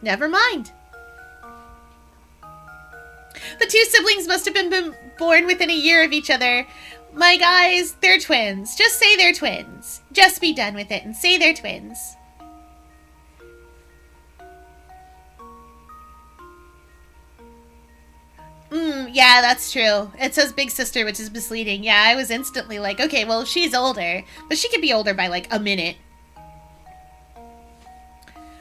[SPEAKER 1] Never mind. The two siblings must have been born within a year of each other. My guys, they're twins. Just say they're twins. Just be done with it and say they're twins. Yeah, that's true. It says big sister, which is misleading. Yeah, I was instantly like, okay, well, she's older. But she could be older by, like, a minute.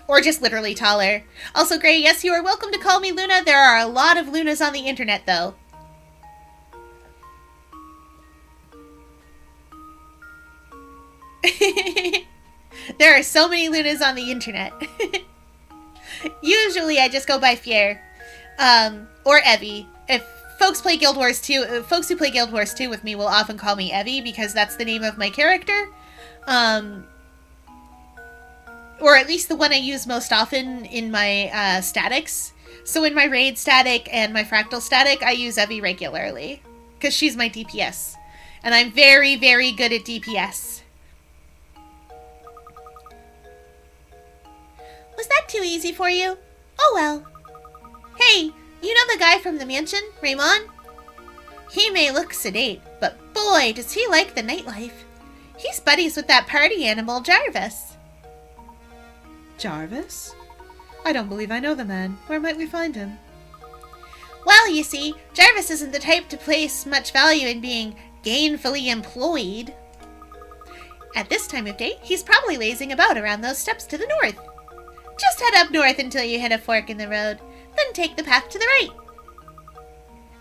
[SPEAKER 1] Or just literally taller. Also, Gray, yes, you are welcome to call me Luna. There are a lot of Lunas on the internet, though. There are so many Lunas on the internet. Usually, I just go by Fier. Or Evie. If folks play Guild Wars 2, folks who play Guild Wars 2 with me will often call me Evie because that's the name of my character. Or at least the one I use most often in my statics. So in my raid static and my fractal static, I use Evie regularly. Because she's my DPS. And I'm very, very good at DPS. Was that too easy for you? Oh well. Hey, you know the guy from the mansion, Raymond? He may look sedate, but boy, does he like the nightlife. He's buddies with that party animal, Jarvis.
[SPEAKER 4] Jarvis? I don't believe I know the man. Where might we find him?
[SPEAKER 1] Well, you see, Jarvis isn't the type to place much value in being gainfully employed. At this time of day, he's probably lazing about around those steps to the north. Just head up north until you hit a fork in the road, then take the path to the right.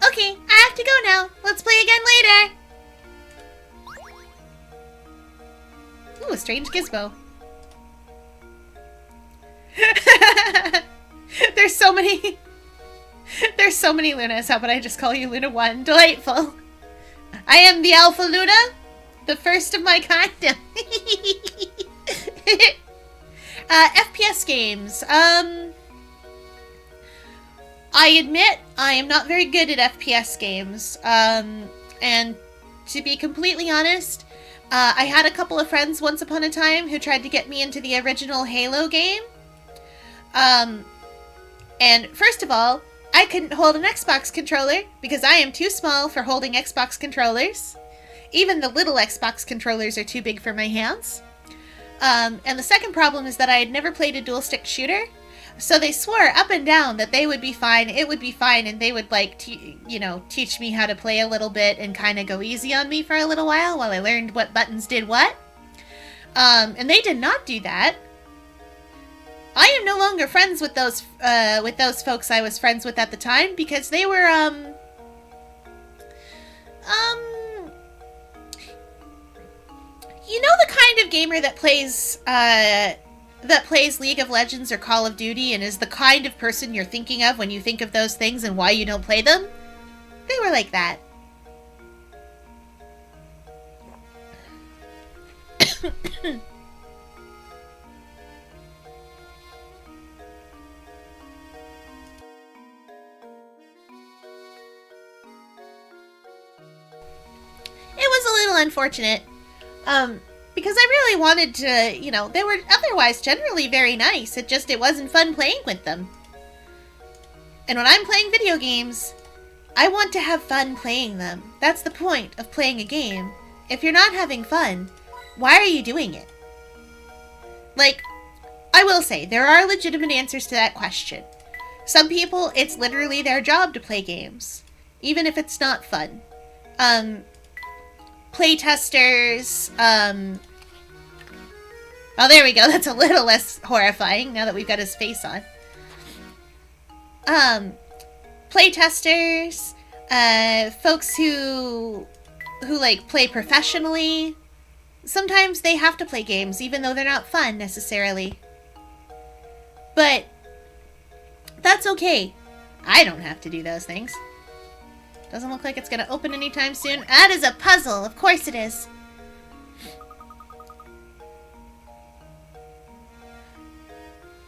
[SPEAKER 1] Okay, I have to go now. Let's play again later. Ooh, a strange gizmo. There's so many Lunas. How about I just call you Luna 1? Delightful. I am the Alpha Luna, the first of my kind. FPS games. I admit I am not very good at FPS games. And to be completely honest, I had a couple of friends once upon a time who tried to get me into the original Halo game. And first of all, I couldn't hold an Xbox controller because I am too small for holding Xbox controllers. Even the little Xbox controllers are too big for my hands. And the second problem is that I had never played a dual-stick shooter. So they swore up and down that they would be fine, it would be fine, and they would, like, teach me how to play a little bit and kind of go easy on me for a little while I learned what buttons did what. And they did not do that. I am no longer friends with those folks I was friends with at the time because they were, you know the kind of gamer that plays League of Legends or Call of Duty and is the kind of person you're thinking of when you think of those things and why you don't play them? They were like that. It was a little unfortunate. Because I really wanted to, they were otherwise generally very nice. It wasn't fun playing with them. And when I'm playing video games, I want to have fun playing them. That's the point of playing a game. If you're not having fun, why are you doing it? Like, I will say, there are legitimate answers to that question. Some people, it's literally their job to play games, even if it's not fun. Playtesters, oh, there we go. That's a little less horrifying now that we've got his face on. Playtesters, folks who like play professionally. Sometimes they have to play games even though they're not fun necessarily. But that's okay. I don't have to do those things. Doesn't look like it's going to open anytime soon. That is a puzzle. Of course it is.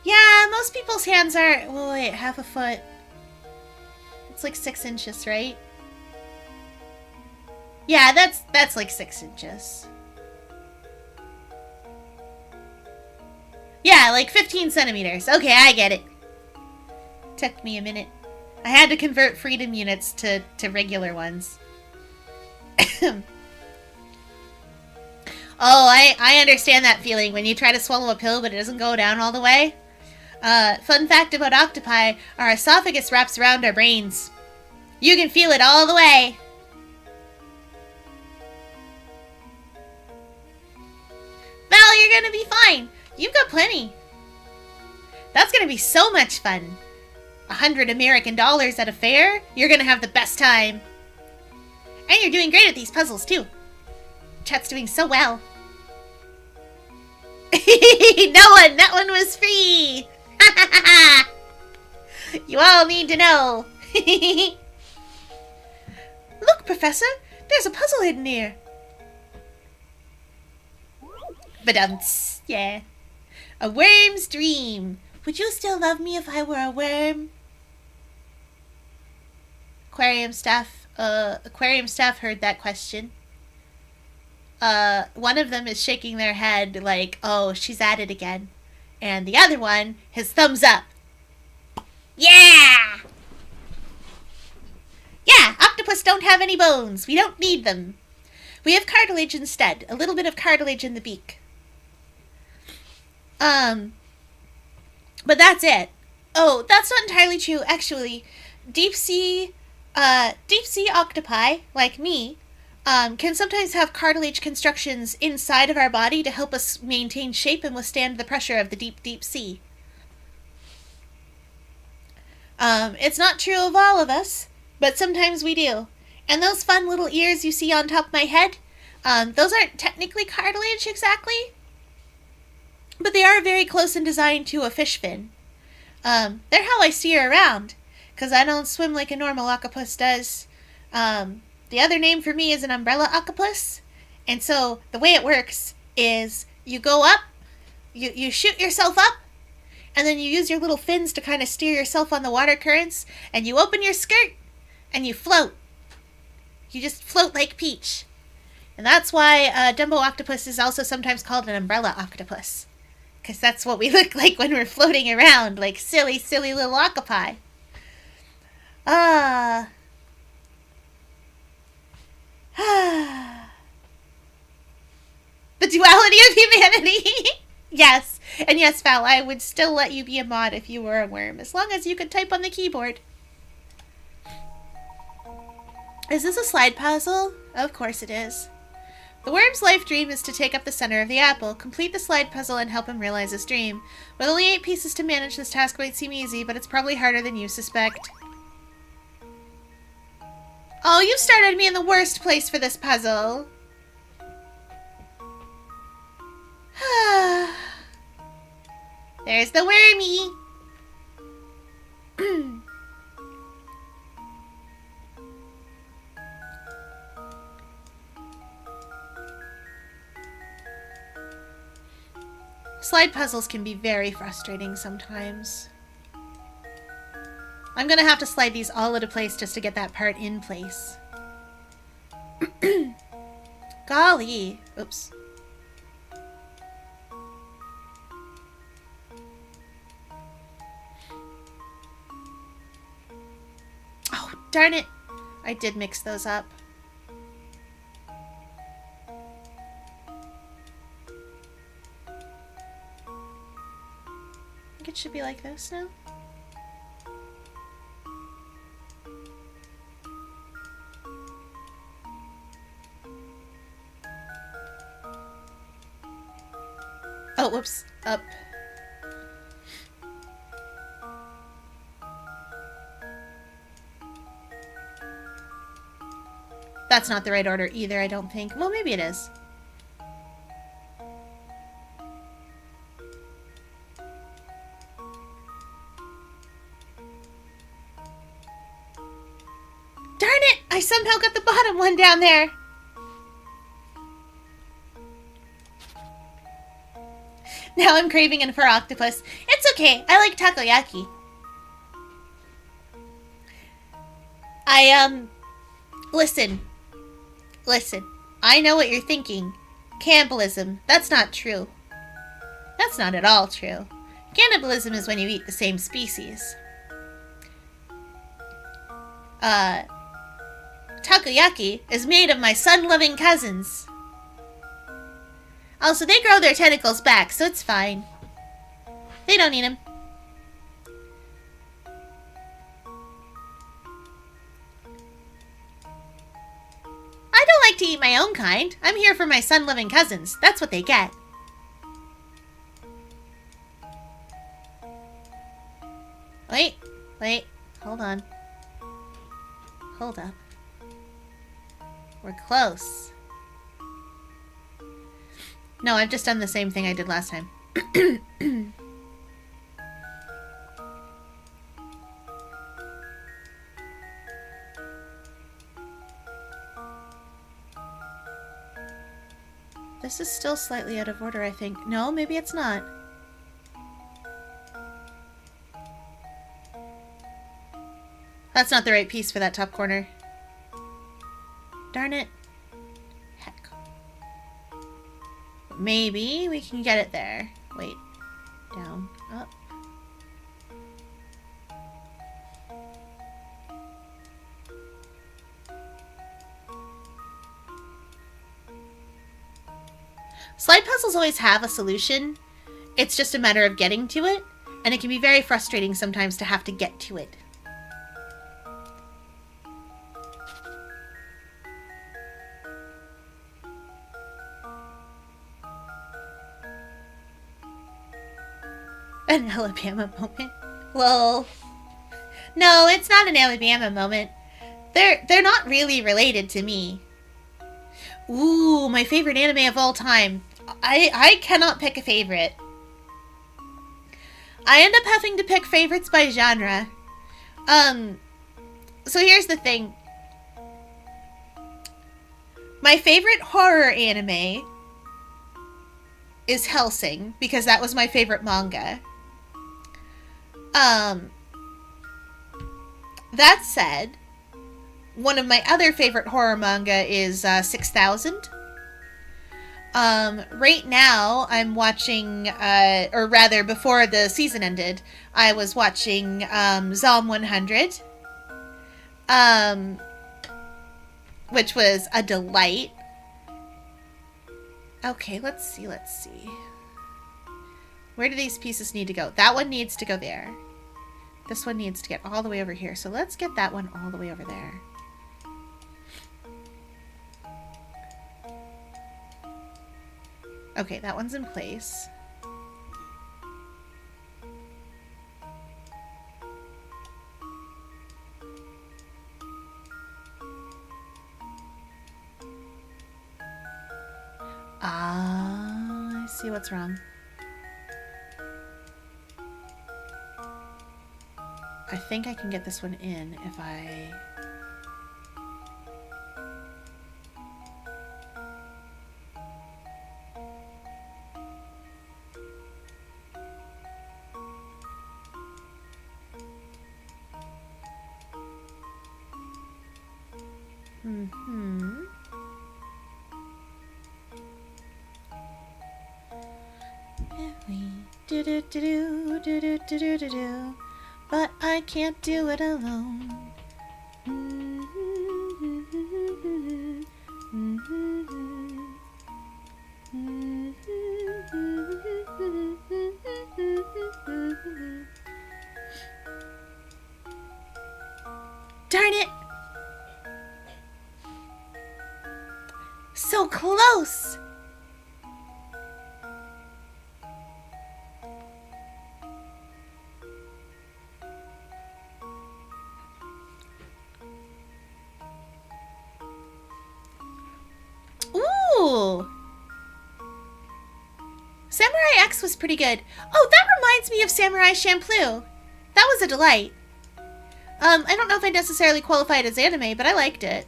[SPEAKER 1] Yeah, most people's hands are... Well, wait, half a foot. It's like 6 inches, right? Yeah, that's like 6 inches. Yeah, like 15 centimeters. Okay, I get it. Took me a minute. I had to convert freedom units to regular ones. Oh, I understand that feeling when you try to swallow a pill but it doesn't go down all the way. Fun fact about octopi, our esophagus wraps around our brains. You can feel it all the way. Val, you're gonna be fine. You've got plenty. That's gonna be so much fun. $100 American at a fair? You're gonna have the best time. And you're doing great at these puzzles, too. Chat's doing so well. That one was free. You all need to know. Look, Professor, there's a puzzle hidden here. Badumts, yeah. A worm's dream. Would you still love me if I were a worm? Aquarium staff heard that question. One of them is shaking their head like, oh, she's at it again. And the other one, his thumbs up. Yeah! Yeah, octopus don't have any bones. We don't need them. We have cartilage instead. A little bit of cartilage in the beak. But that's it. Oh, that's not entirely true, actually. Deep sea octopi, like me, can sometimes have cartilage constructions inside of our body to help us maintain shape and withstand the pressure of the deep, deep sea. It's not true of all of us, but sometimes we do. And those fun little ears you see on top of my head, those aren't technically cartilage exactly, but they are very close in design to a fish fin. They're how I steer around, because I don't swim like a normal octopus does. The other name for me is an umbrella octopus, and so the way it works is you go up, you shoot yourself up, and then you use your little fins to kind of steer yourself on the water currents, and you open your skirt, and you float. You just float like Peach. And that's why Dumbo octopus is also sometimes called an umbrella octopus. Because that's what we look like when we're floating around, like silly, silly little octopi. The duality of humanity. Yes. And yes, Val, I would still let you be a mod if you were a worm, as long as you could type on the keyboard. Is this a slide puzzle? Of course it is. The worm's life dream is to take up the center of the apple, complete the slide puzzle, and help him realize his dream. With only 8 pieces to manage, this task might seem easy, but it's probably harder than you suspect. Oh, you started me in the worst place for this puzzle. There's the wormy. Slide puzzles can be very frustrating sometimes. I'm gonna have to slide these all into place just to get that part in place. Golly. Oops. Oh, darn it. I did mix those up. I think it should be like this now. Oh, whoops. Up. That's not the right order either, I don't think. Well, maybe it is. Darn it! I somehow got the bottom one down there. Now I'm craving for octopus. It's okay. I like takoyaki. Listen. Listen. I know what you're thinking. Cannibalism. That's not true. That's not at all true. Cannibalism is when you eat the same species. Takoyaki is made of my sun-loving cousins. Also, they grow their tentacles back, so it's fine. They don't eat them. I don't like to eat my own kind. I'm here for my sun-loving cousins. That's what they get. Wait. Hold on. Hold up. We're close. No, I've just done the same thing I did last time. This is still slightly out of order, I think. No, maybe it's not. That's not the right piece for that top corner. Darn it. Heck. Maybe we can get it there. Wait. Down. Up. Slide puzzles always have a solution. It's just a matter of getting to it, and it can be very frustrating sometimes to have to get to it. An Alabama moment? Well, no, it's not an Alabama moment. They're not really related to me. Ooh, my favorite anime of all time. I cannot pick a favorite. I end up having to pick favorites by genre. So here's the thing. My favorite horror anime is Hellsing, because that was my favorite manga. That said, one of my other favorite horror manga is 6000. Right now I'm watching, or rather before the season ended, I was watching Zom 100, which was a delight. Okay, let's see. Where do these pieces need to go? That one needs to go there. This one needs to get all the way over here. So let's get that one all the way over there. Okay, that one's in place. I see what's wrong. I think I can get this one in if I... Do-do-do-do-do-do-do-do-do. But I can't do it alone. Darn it! So close! Ooh! Samurai X was pretty good. Oh, that reminds me of Samurai Champloo. That was a delight. I don't know if I necessarily qualified as anime, but I liked it.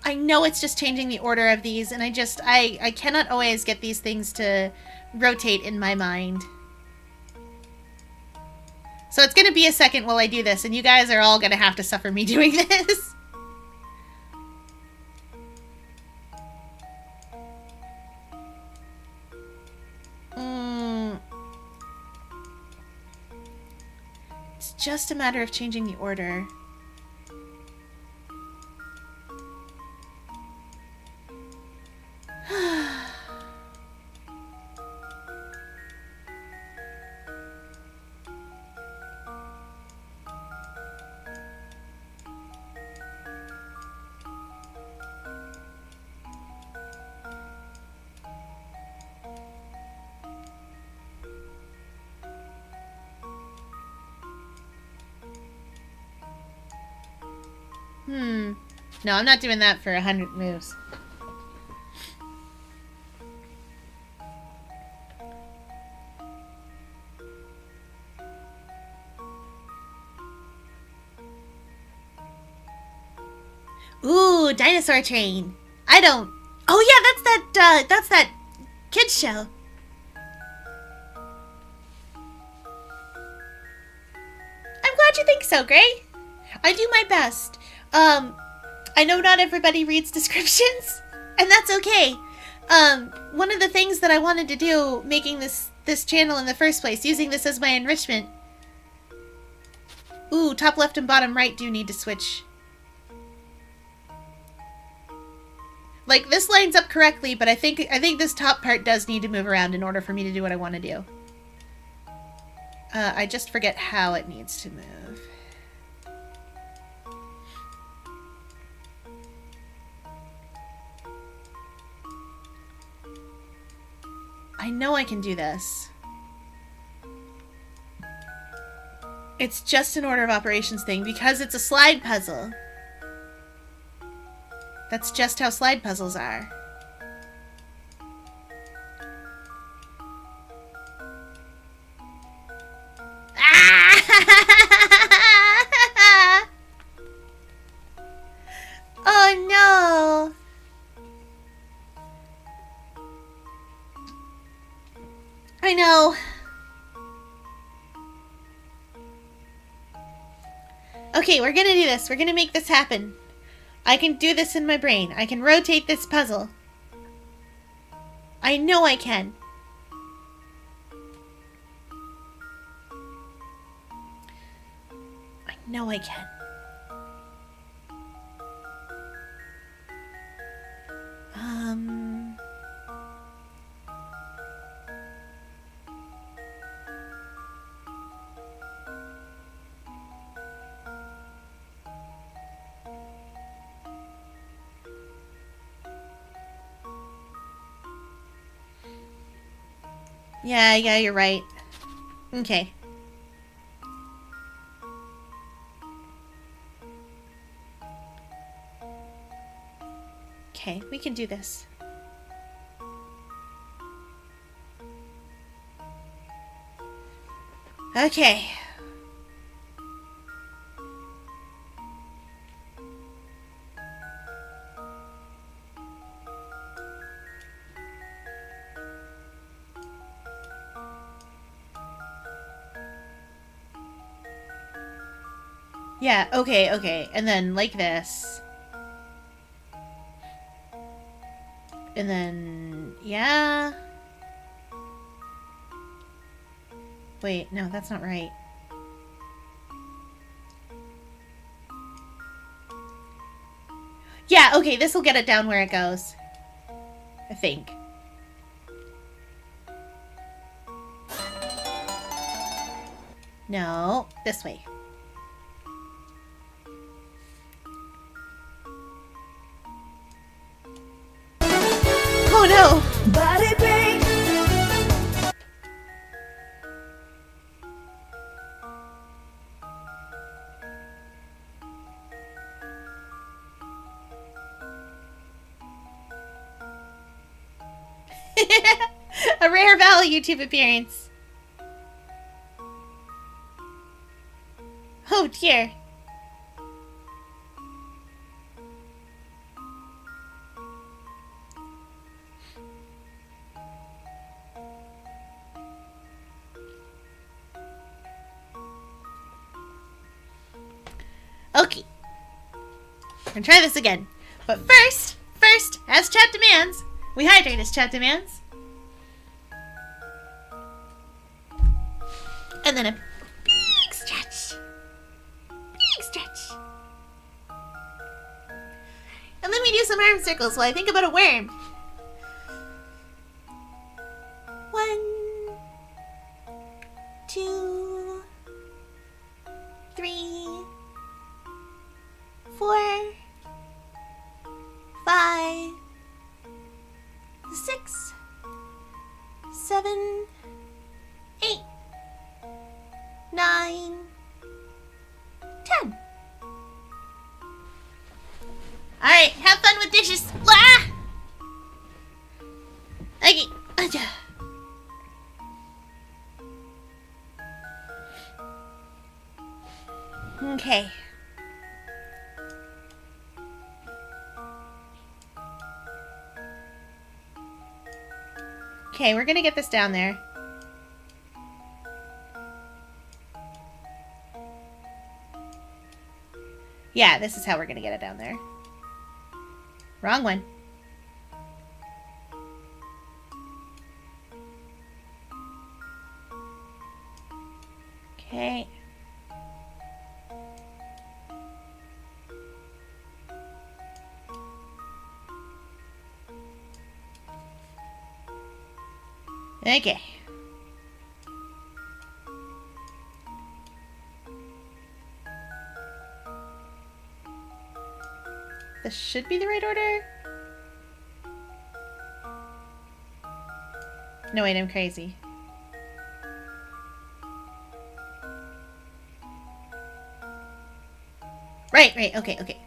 [SPEAKER 1] I know it's just changing the order of these, and I cannot always get these things to rotate in my mind. So it's going to be a second while I do this, and you guys are all going to have to suffer me doing this. It's just a matter of changing the order. No, I'm not doing that for 100 moves. Ooh, dinosaur train. I don't... Oh yeah, that's that kids show. I'm glad you think so, Gray. I do my best. I know not everybody reads descriptions, and that's okay. One of the things that I wanted to do, making this channel in the first place, using this as my enrichment. Ooh, top left and bottom right do need to switch. Like, this lines up correctly, but I think this top part does need to move around in order for me to do what I want to do. I just forget how it needs to move. I know I can do this. It's just an order of operations thing because it's a slide puzzle. That's just how slide puzzles are. Ah! Oh no! I know. Okay, we're gonna do this. We're gonna make this happen. I can do this in my brain. I can rotate this puzzle. I know I can. I know I can. Yeah, you're right. Okay. Okay, we can do this. Okay. Yeah, okay. And then like this. And then, yeah. Wait, no, that's not right. Yeah, okay, this will get it down where it goes. I think. No, this way. Oh no!
[SPEAKER 6] Body break.
[SPEAKER 1] A rare Val YouTube appearance. Oh dear. Okay. We're gonna try this again. But first, as chat demands, we hydrate as chat demands. And then a big stretch. Big stretch. And then we do some arm circles while I think about a worm. 1, 2, 3, 4, 5, 6, 7, 8, 9, 10. Alright, have fun with dishes. Ah! Okay. Okay. Okay, we're gonna get this down there. Yeah, this is how we're gonna get it down there. Wrong one. Okay. Okay. This should be the right order. No, wait, I'm crazy. Right, okay.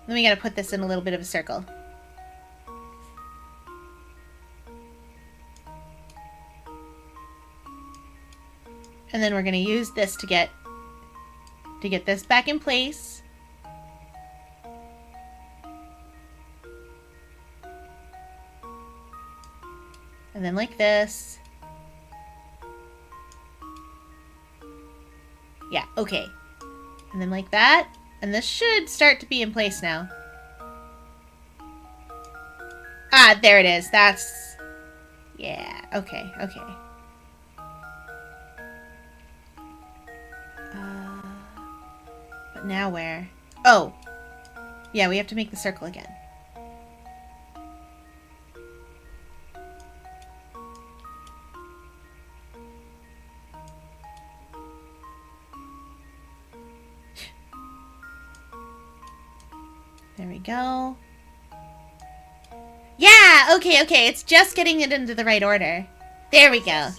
[SPEAKER 1] Then we gotta put this in a little bit of a circle. And then we're gonna use this to get this back in place. And then like this. Yeah, okay. And then like that. And this should start to be in place now. Ah, there it is. That's... Yeah, okay. But now where? Oh! Yeah, we have to make the circle again. There we go. Yeah! Okay. It's just getting it into the right order. There we go.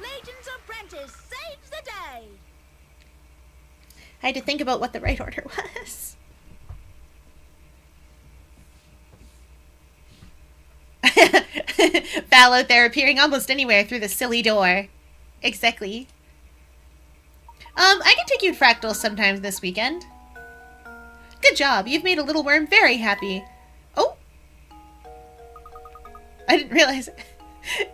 [SPEAKER 5] Legion's apprentice saves the day.
[SPEAKER 1] I had to think about what the right order was. Val out there appearing almost anywhere through the silly door. Exactly. I can take you to Fractals sometimes this weekend. Good job. You've made a little worm very happy. Oh! I didn't realize.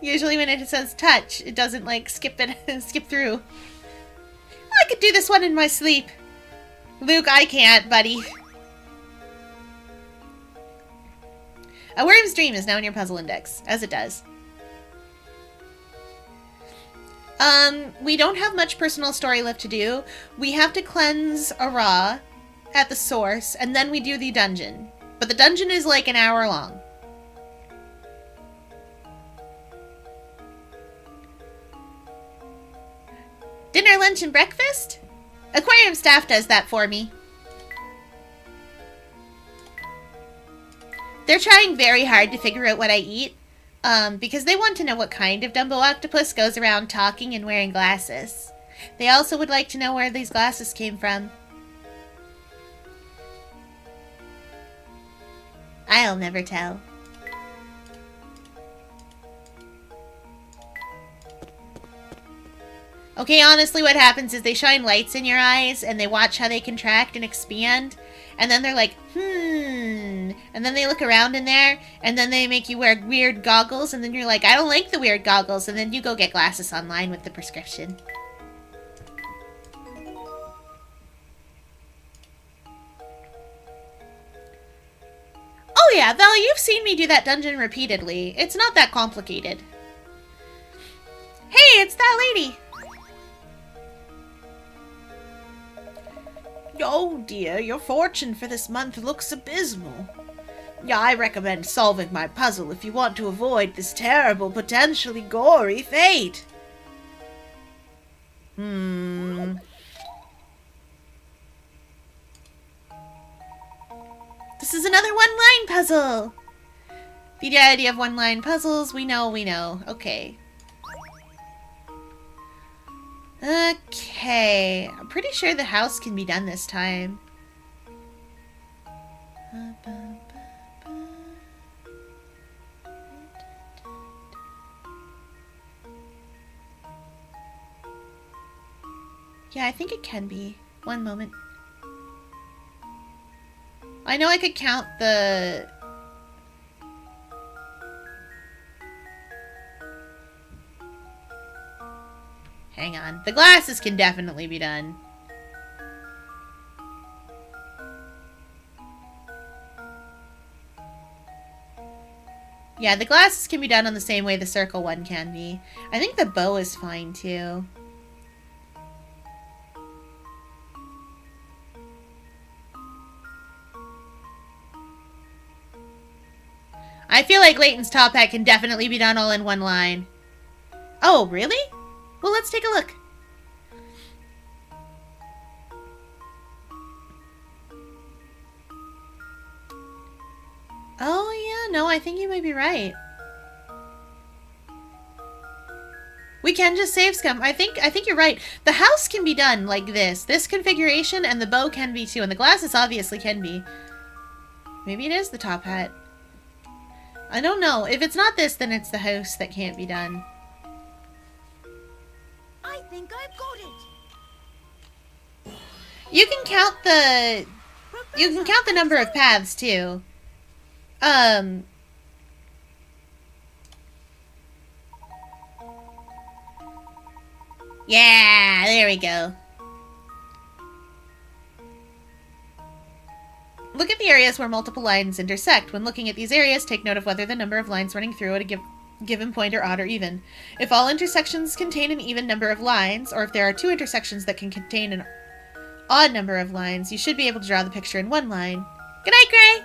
[SPEAKER 1] Usually when it says touch, it doesn't, like, skip through. I could do this one in my sleep. Luke, I can't, buddy. A worm's dream is now in your puzzle index, as it does. We don't have much personal story left to do. We have to cleanse Ara at the source, and then we do the dungeon. But the dungeon is like an hour long. Dinner, lunch, and breakfast? Aquarium staff does that for me. They're trying very hard to figure out what I eat, because they want to know what kind of Dumbo octopus goes around talking and wearing glasses. They also would like to know where these glasses came from. I'll never tell. Okay, honestly, what happens is they shine lights in your eyes, and they watch how they contract and expand, and then they're like, and then they look around in there, and then they make you wear weird goggles, and then you're like, I don't like the weird goggles, and then you go get glasses online with the prescription. Oh yeah, Val, you've seen me do that dungeon repeatedly. It's not that complicated. Hey, it's that lady!
[SPEAKER 2] Oh dear, your fortune for this month looks abysmal. Yeah, I recommend solving my puzzle if you want to avoid this terrible, potentially gory fate.
[SPEAKER 1] This is another one-line puzzle! The idea of one-line puzzles, we know. Okay. Okay. I'm pretty sure the house can be done this time. Yeah, I think it can be. One moment. I know I could count the... Hang on. The glasses can definitely be done. Yeah, the glasses can be done on the same way the circle one can be. I think the bow is fine too. I feel like Layton's top hat can definitely be done all in one line. Oh, really? Well, let's take a look. Oh, yeah, no, I think you might be right. We can just save scum. I think you're right. The house can be done like this. This configuration, and the bow can be too. And the glasses obviously can be. Maybe it is the top hat. I don't know. If it's not this, then it's the house that can't be done.
[SPEAKER 5] I think I've got it.
[SPEAKER 1] You can count the... You can count the number of paths, too. Yeah, there we go. Look at the areas where multiple lines intersect. When looking at these areas, take note of whether the number of lines running through at a given point are odd or even. If all intersections contain an even number of lines, or if there are two intersections that can contain an odd number of lines, you should be able to draw the picture in one line. Good night, Gray!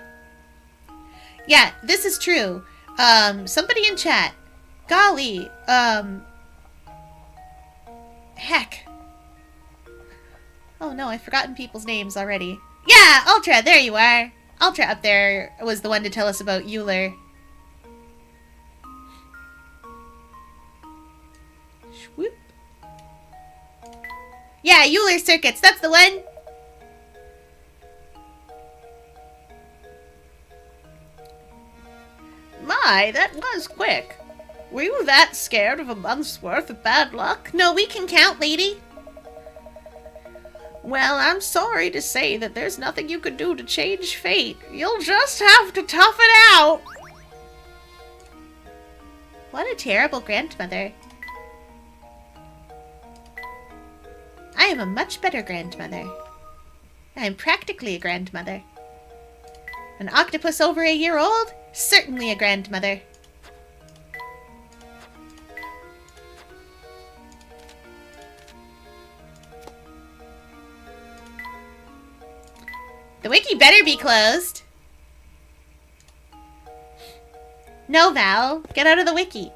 [SPEAKER 1] Yeah, this is true. Somebody in chat. Golly, heck. Oh no, I've forgotten people's names already. Yeah, Ultra, there you are. Ultra up there was the one to tell us about Euler. Swoop. Yeah, Euler circuits, that's the one.
[SPEAKER 2] My, that was quick. Were you that scared of a month's worth of bad luck?
[SPEAKER 1] No, we can count, lady.
[SPEAKER 2] Well, I'm sorry to say that there's nothing you can do to change fate. You'll just have to tough it out.
[SPEAKER 1] What a terrible grandmother. I am a much better grandmother. I am practically a grandmother. An octopus over a year old? Certainly a grandmother. The wiki better be closed. No, Val. Get out of the wiki.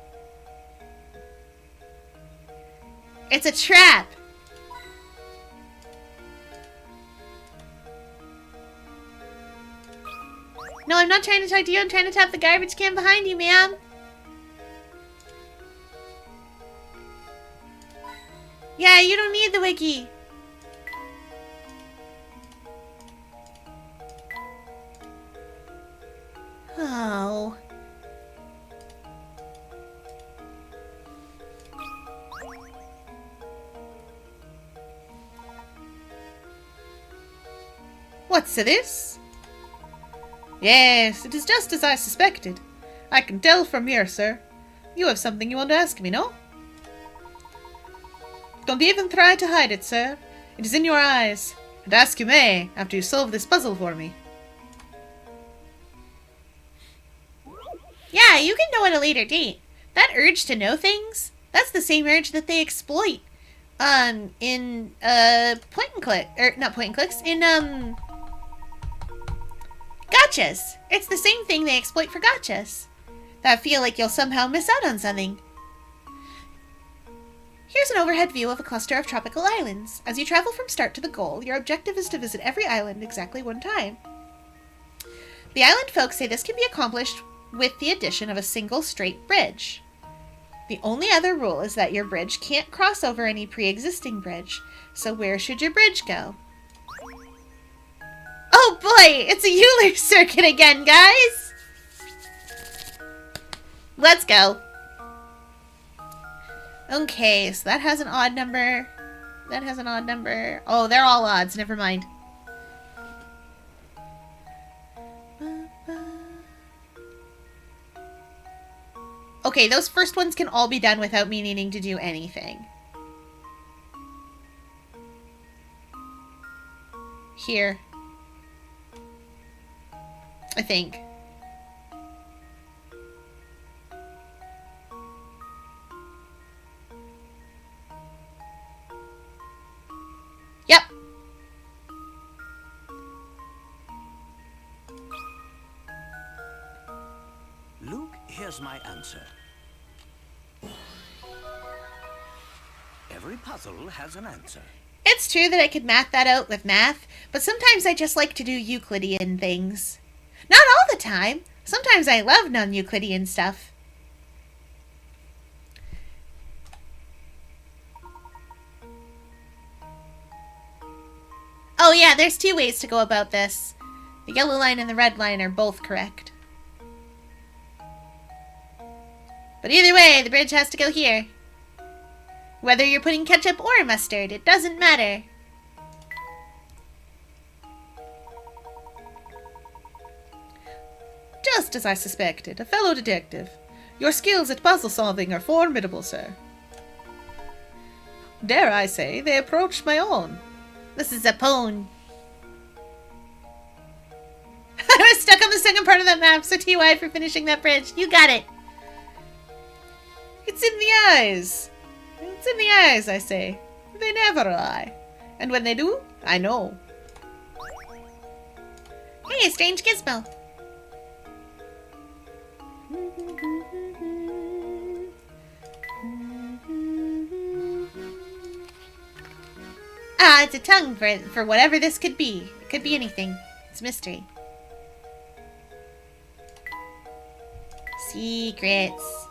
[SPEAKER 1] It's a trap. No, I'm not trying to talk to you. I'm trying to tap the garbage can behind you, ma'am. Yeah, you don't need the wiki. Oh.
[SPEAKER 2] What's this? Yes, it is just as I suspected. I can tell from here, sir. You have something you want to ask me, no? Don't even try to hide it, sir. It is in your eyes. And ask you may, after you solve this puzzle for me.
[SPEAKER 1] Yeah, you can know at a later date. That urge to know things, that's the same urge that they exploit in point and click, or not point and clicks, in gotchas. It's the same thing they exploit for gotchas. That feel like you'll somehow miss out on something. Here's an overhead view of a cluster of tropical islands. As you travel from start to the goal, your objective is to visit every island exactly one time. The island folks say this can be accomplished with the addition of a single straight bridge. The only other rule is that your bridge can't cross over any pre-existing bridge. So where should your bridge go? Oh boy, it's a Euler circuit again, guys! Let's go. Okay, so that has an odd number. That has an odd number. Oh, they're all odds. Never mind. Okay, those first ones can all be done without me needing to do anything. Here. I think. Yep.
[SPEAKER 3] Luke, here's my answer. Every puzzle has an answer.
[SPEAKER 1] It's true that I could math that out with math, but sometimes I just like to do Euclidean things. Not all the time. Sometimes I love non-Euclidean stuff. Oh yeah, there's two ways to go about this. The yellow line and the red line are both correct. But either way, the bridge has to go here. Whether you're putting ketchup or mustard, it doesn't matter.
[SPEAKER 2] Just as I suspected, a fellow detective. Your skills at puzzle solving are formidable, sir. Dare I say, they approached my own.
[SPEAKER 1] This is a pwn. I was stuck on the second part of that map, so TY for finishing that bridge. You got it.
[SPEAKER 2] It's in the eyes. It's in the eyes, I say. They never lie. And when they do, I know.
[SPEAKER 1] Hey, a strange gizmo. Ah, it's a tongue for whatever this could be. It could be anything. It's a mystery. Secrets.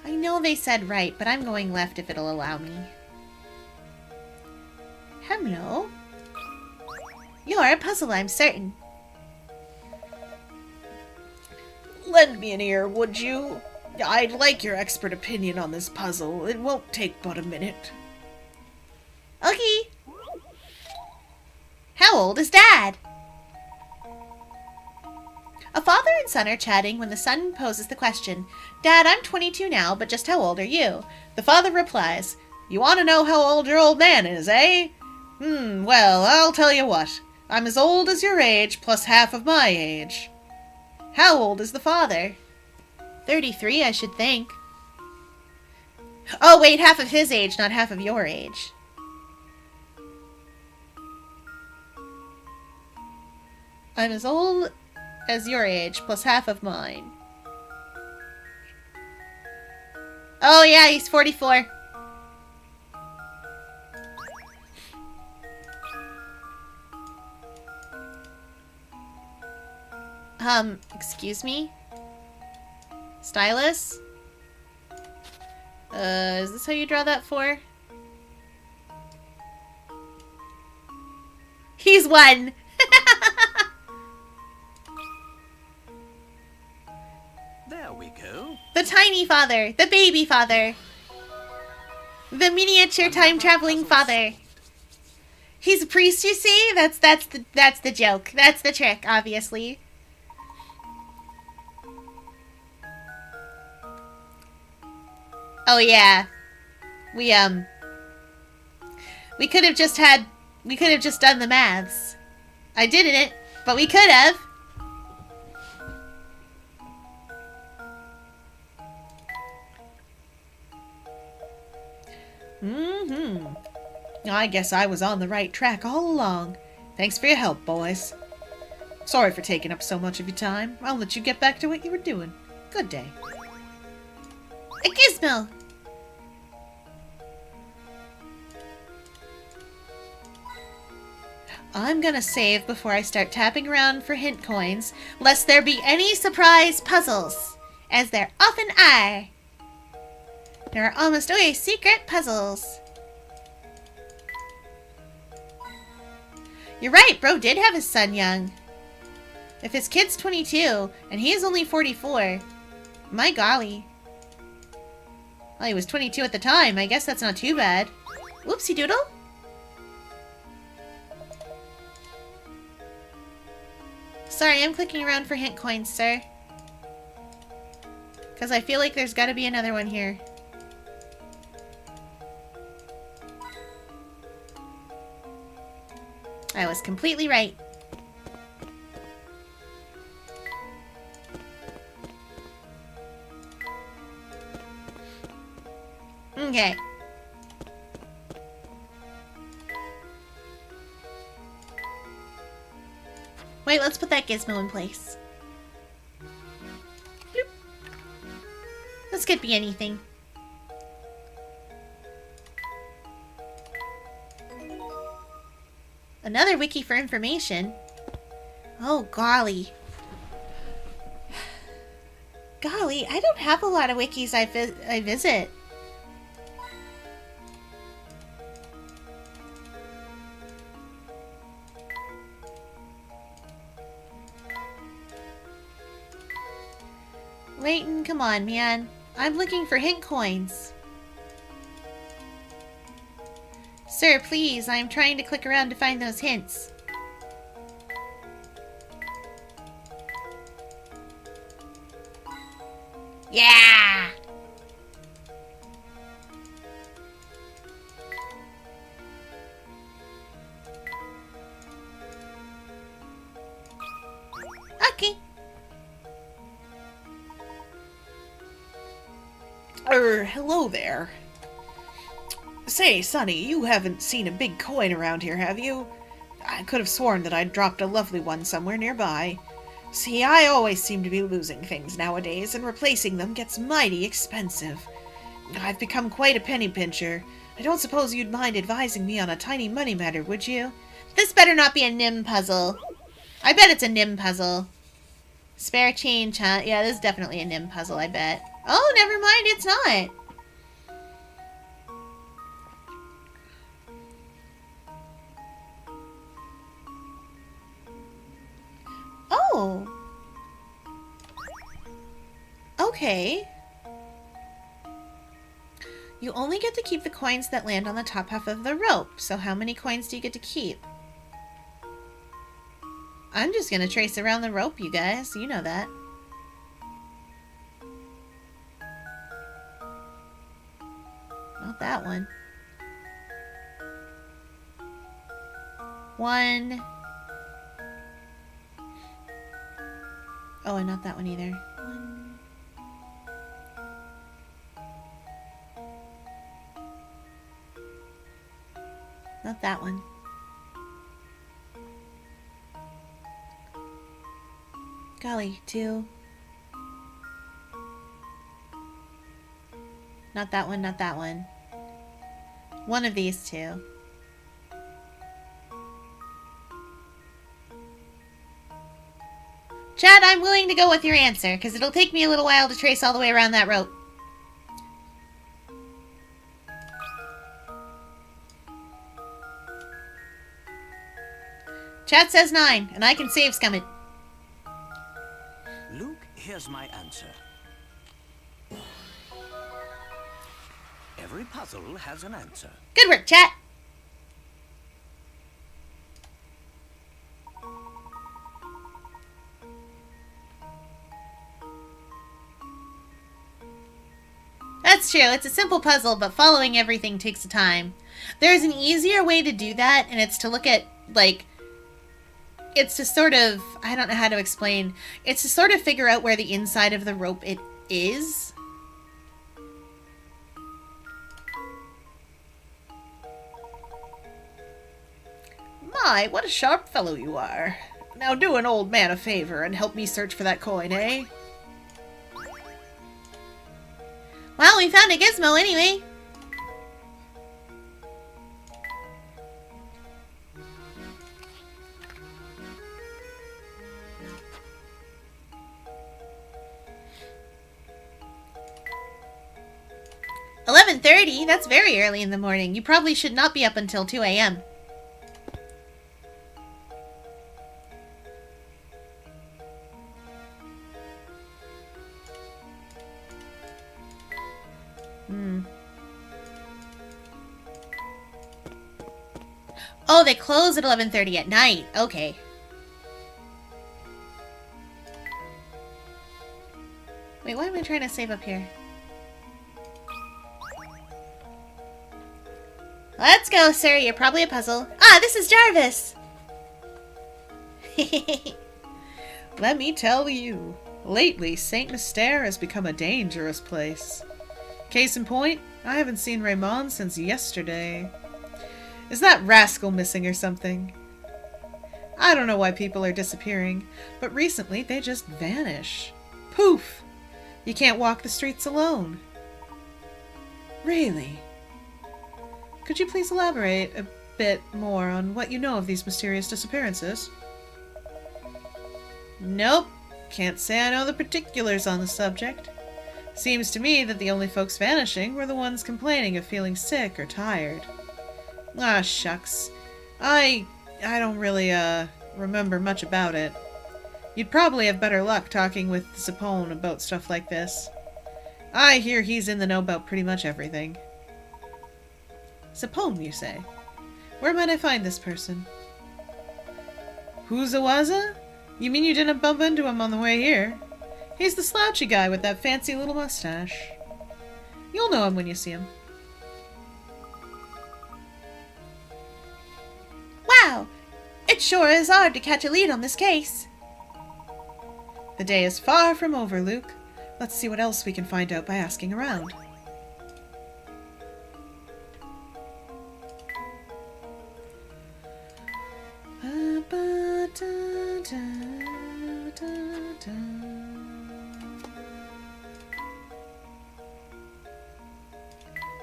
[SPEAKER 1] I know they said right, but I'm going left if it'll allow me. Hello? You're a puzzle, I'm certain.
[SPEAKER 2] Lend me an ear, would you? I'd like your expert opinion on this puzzle. It won't take but a minute.
[SPEAKER 1] Okay. How old is Dad? A father and son are chatting when the son poses the question, Dad, I'm 22 now, but just how old are you? The father replies, You want to know how old your old man is, eh?
[SPEAKER 2] Well, I'll tell you what. I'm as old as your age, plus half of my age.
[SPEAKER 1] How old is the father? 33, I should think. Oh, wait, half of his age, not half of your age. I'm as old as your age, plus half of mine. Oh, yeah, he's 44. Excuse me? Stylus? Is this how you draw that for? He's one!
[SPEAKER 3] There we go.
[SPEAKER 1] The time tiny father, the baby father. The miniature time-traveling father. He's a priest, you see? That's the joke. That's the trick, obviously. Oh yeah. We could have just done the maths. I didn't, but we could have.
[SPEAKER 2] I guess I was on the right track all along. Thanks for your help, boys. Sorry for taking up so much of your time. I'll let you get back to what you were doing. Good day.
[SPEAKER 1] A gizmo!
[SPEAKER 2] I'm gonna save before I start tapping around for hint coins,
[SPEAKER 1] Lest there be any surprise puzzles, as there often are. There are almost always secret puzzles. You're right, bro did have his son young. If his kid's 22, and he is only 44, my golly. Well, he was 22 at the time. I guess that's not too bad. Whoopsie doodle. Sorry, I'm clicking around for hint coins, sir. Because I feel like there's got to be another one here. I was completely right. Okay. Wait, let's put that gizmo in place. Bloop. This could be anything. Another wiki for information. Oh, golly. Golly, I don't have a lot of wikis I visit. Layton, come on, man. I'm looking for hint coins. Sir, please, I'm trying to click around to find those hints. Yeah! Okay.
[SPEAKER 2] Hello there. Say, Sonny, you haven't seen a big coin around here, have you? I could have sworn that I'd dropped a lovely one somewhere nearby. See, I always seem to be losing things nowadays, and replacing them gets mighty expensive. I've become quite a penny pincher. I don't suppose you'd mind advising me on a tiny money matter, would you?
[SPEAKER 1] This better not be a Nim puzzle. I bet it's a Nim puzzle. Spare change, huh? Yeah, this is definitely a Nim puzzle, I bet. Oh, never mind, it's not. Oh. Okay. You only get to keep the coins that land on the top half of the rope. So how many coins do you get to keep? I'm just gonna trace around the rope, you guys. You know that. Not that one. One. Oh, and not that one either. One. Not that one. Golly, two. Not that one, not that one. One of these two. Chad, I'm willing to go with your answer, because it'll take me a little while to trace all the way around that rope. Chad says 9, and I can save scum it.
[SPEAKER 3] Luke, here's my answer. every puzzle has an answer.
[SPEAKER 1] Good work, chat. That's true. It's a simple puzzle, but following everything takes time. There's an easier way to do that, and it's to look at, like, it's to sort of, I don't know how to explain, it's to sort of figure out where the inside of the rope it is.
[SPEAKER 2] My, what a sharp fellow you are. Now do an old man a favor and help me search for that coin, eh?
[SPEAKER 1] Well, we found a gizmo anyway. "11:30? That's very early in the morning. You probably should not be up until 2 a.m. Oh, they close at 11:30 at night. Okay. Wait, why am I trying to save up here? Let's go, sir. You're probably a puzzle. Ah, this is Jarvis.
[SPEAKER 2] Let me tell you, lately Saint Mystere has become a dangerous place. Case in point, I haven't seen Raymond since yesterday. Is that rascal missing or something? I don't know why people are disappearing, but recently they just vanish. Poof! You can't walk the streets alone. Really? Could you please elaborate a bit more on what you know of these mysterious disappearances? Nope. Can't say I know the particulars on the subject. Seems to me that the only folks vanishing were the ones complaining of feeling sick or tired. Ah, shucks. I don't really, remember much about it. You'd probably have better luck talking with Zapone about stuff like this. I hear he's in the know about pretty much everything. Zapone, you say? Where might I find this person? Huzawaza? You mean you didn't bump into him on the way here? He's the slouchy guy with that fancy little mustache. You'll know him when you see him.
[SPEAKER 1] Wow! It sure is hard to catch a lead on this case.
[SPEAKER 2] The day is far from over, Luke. Let's see what else we can find out by asking around.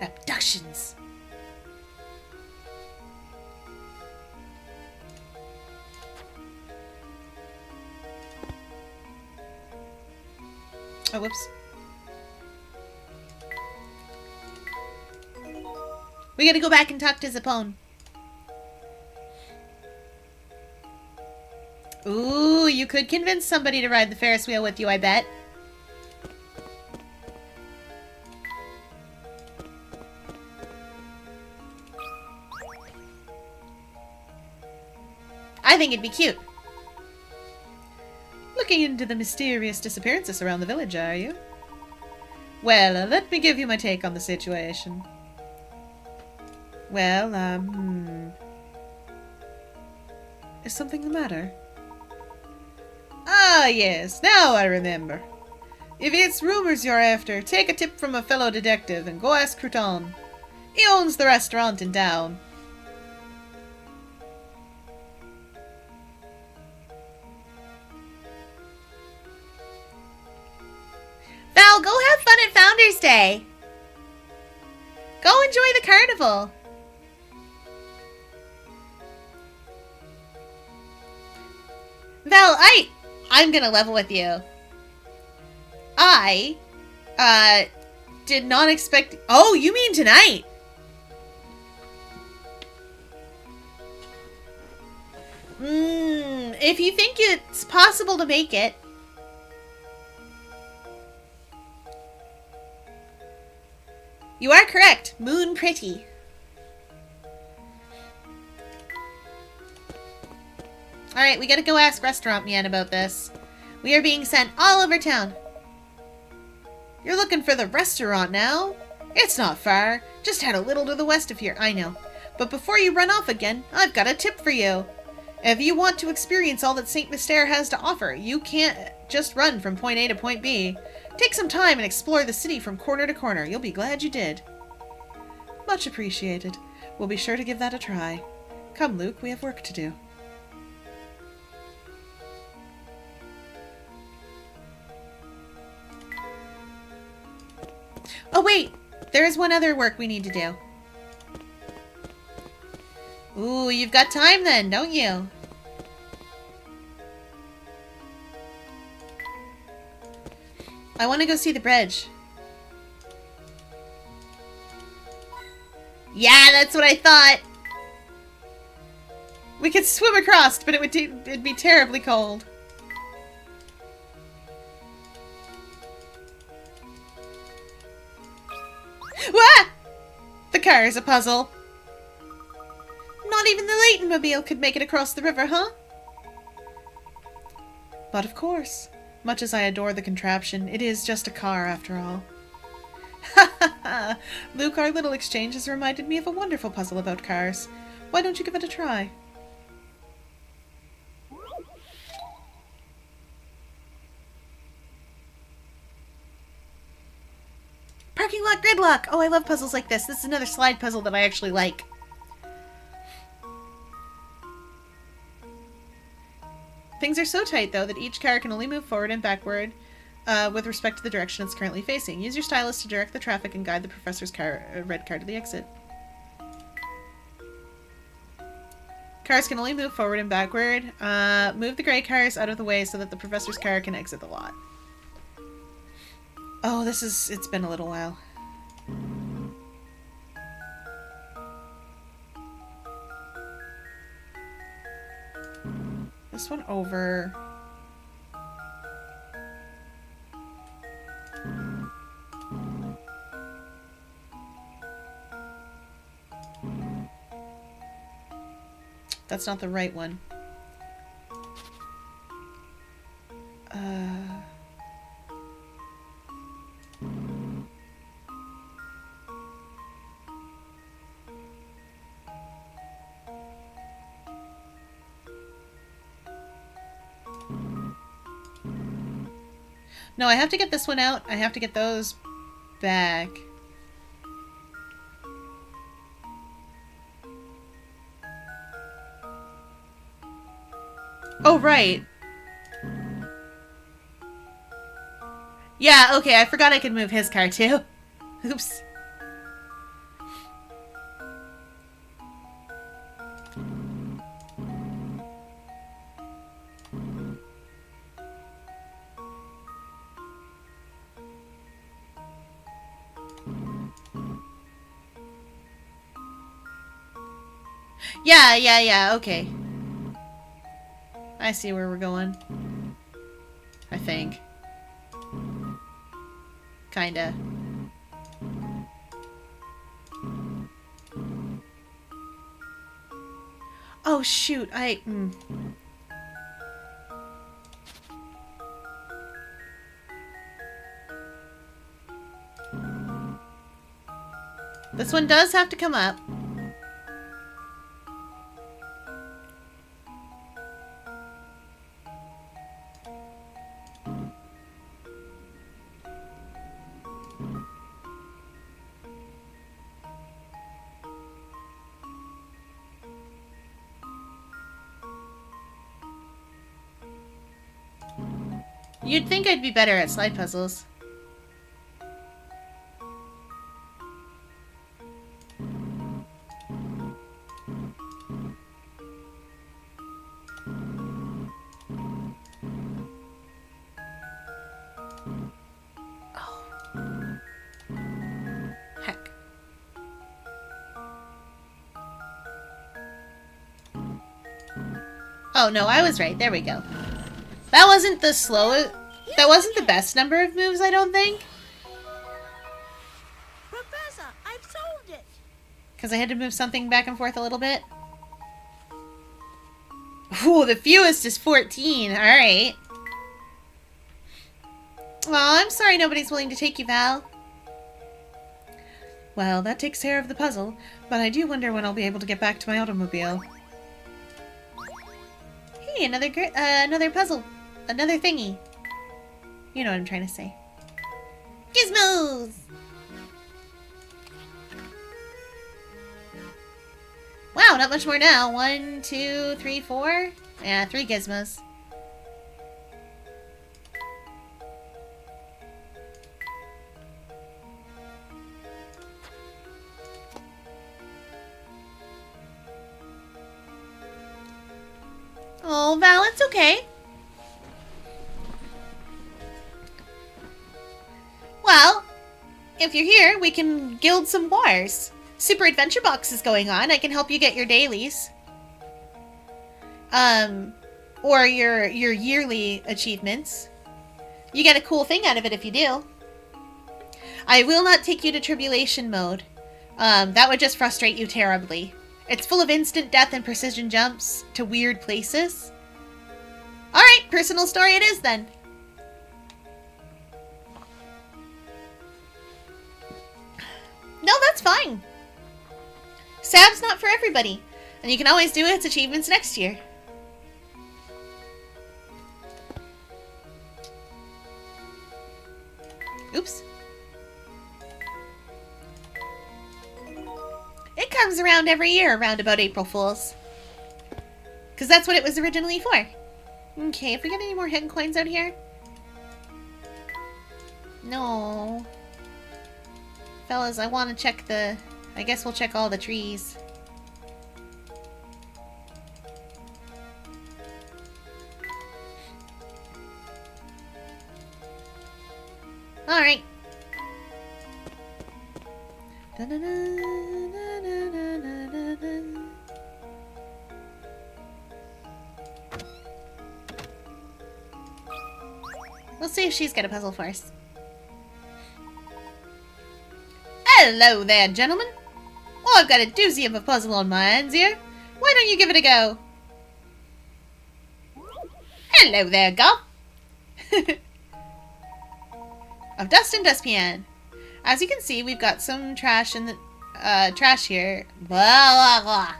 [SPEAKER 1] Abductions.
[SPEAKER 2] Oh, whoops.
[SPEAKER 1] We gotta go back and talk to Zapone. Ooh, you could convince somebody to ride the Ferris wheel with you, I bet. I think it'd be cute.
[SPEAKER 2] Looking into the mysterious disappearances around the village, are you? Well, let me give you my take on the situation. Well, Is something the matter? Ah, yes, now I remember. If it's rumors you're after, take a tip from a fellow detective and go ask Crouton. He owns the restaurant in town.
[SPEAKER 1] Val, go have fun at Founders Day. Go enjoy the carnival. Val, I'm gonna level with you. I, did not expect... Oh, you mean tonight? If you think it's possible to make it... You are correct. Moon pretty. Alright, we gotta go ask Restaurant Man about this. We are being sent all over town.
[SPEAKER 2] You're looking for the restaurant now? It's not far. Just head a little to the west of here, I know. But before you run off again, I've got a tip for you. If you want to experience all that St. Mystere has to offer, you can't just run from point A to point B. Take some time and explore the city from corner to corner. You'll be glad you did. Much appreciated. We'll be sure to give that a try. Come, Luke, we have work to do.
[SPEAKER 1] Oh wait! There is one other work we need to do. Ooh, you've got time then, don't you? I want to go see the bridge. Yeah, that's what I thought!
[SPEAKER 2] We could swim across, but it'd be terribly cold. Wah! The car is a puzzle. Not even the Leighton-mobile could make it across the river, huh? But of course. Much as I adore the contraption, it is just a car after all. Ha ha ha! Luke, our little exchange has reminded me of a wonderful puzzle about cars. Why don't you give it a try?
[SPEAKER 1] Parking lot gridlock! Oh, I love puzzles like this. This is another slide puzzle that I actually like.
[SPEAKER 2] Things are so tight, though, that each car can only move forward and backward with respect to the direction it's currently facing. Use your stylus to direct the traffic and guide the professor's red car to the exit. Cars can only move forward and backward. Move the gray cars out of the way so that the professor's car can exit the lot. Oh, it's been a little while. This one over. That's not the right one. No, I have to get this one out. I have to get those back. Oh, right. Yeah, okay, I forgot I could move his car too. Oops. Yeah, okay. I see where we're going. I think. Kinda. Oh, shoot, This one does have to come up. You'd think I'd be better at slide puzzles. Oh. Heck. Oh no, I was right. There we go. That wasn't the slowest... That wasn't the best number of moves, I don't think.
[SPEAKER 5] Professor, I've solved it.
[SPEAKER 4] Because I had to move something back and forth a little bit. Ooh, the fewest is 14. Alright. Well, I'm sorry nobody's willing to take you, Val. Well, that takes care of the puzzle, but I do wonder when I'll be able to get back to my automobile. Hey, another puzzle. Another thingy. You know what I'm trying to say.
[SPEAKER 1] Gizmos!
[SPEAKER 4] Wow, not much more now. 1, 2, 3, 4. Yeah, 3 gizmos.
[SPEAKER 1] Oh, Val, it's okay. Well, if you're here, we can guild some wars. Super Adventure Box is going on. I can help you get your dailies. Or your yearly achievements. You get a cool thing out of it if you do. I will not take you to Tribulation mode. That would just frustrate you terribly. It's full of instant death and precision jumps to weird places. Alright, personal story it is then. No, that's fine. Sab's not for everybody. And you can always do its achievements next year. Oops. It comes around every year around about April Fools. Because that's what it was originally for. Okay, if we get any more hidden coins out here? No. Fellas, I want to check the... I guess we'll check all the trees. Alright. We'll see if she's got a puzzle for us. Hello there, gentlemen. Oh, I've got a doozy of a puzzle on my hands here. Why don't you give it a go? Hello there, Goth. Of Dust and Dustpan. As you can see, we've got some trash in the trash here. Blah, blah, blah.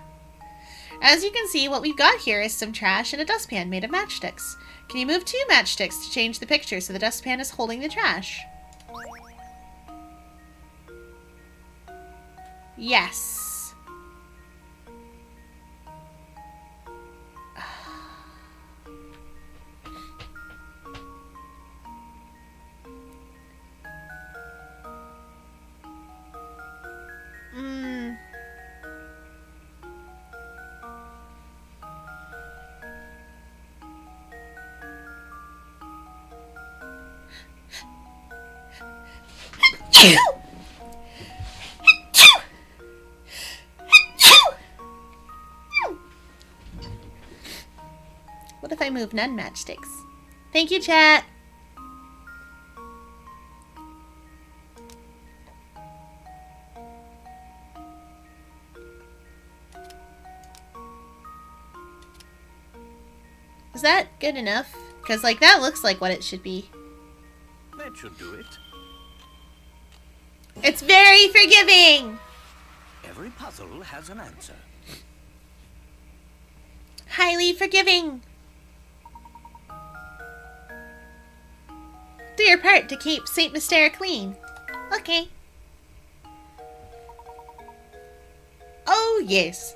[SPEAKER 1] As you can see, what we've got here is some trash in a dustpan made of matchsticks. Can you move 2 matchsticks to change the picture so the dustpan is holding the trash? Yes. What if I move none matchsticks? Thank you, chat. Is that good enough? Because, like, that looks like what it should be.
[SPEAKER 3] That should do it.
[SPEAKER 1] It's very forgiving!
[SPEAKER 3] Every puzzle has an answer.
[SPEAKER 1] Highly forgiving! Do your part to keep Saint Mystère clean. Okay. Oh, yes.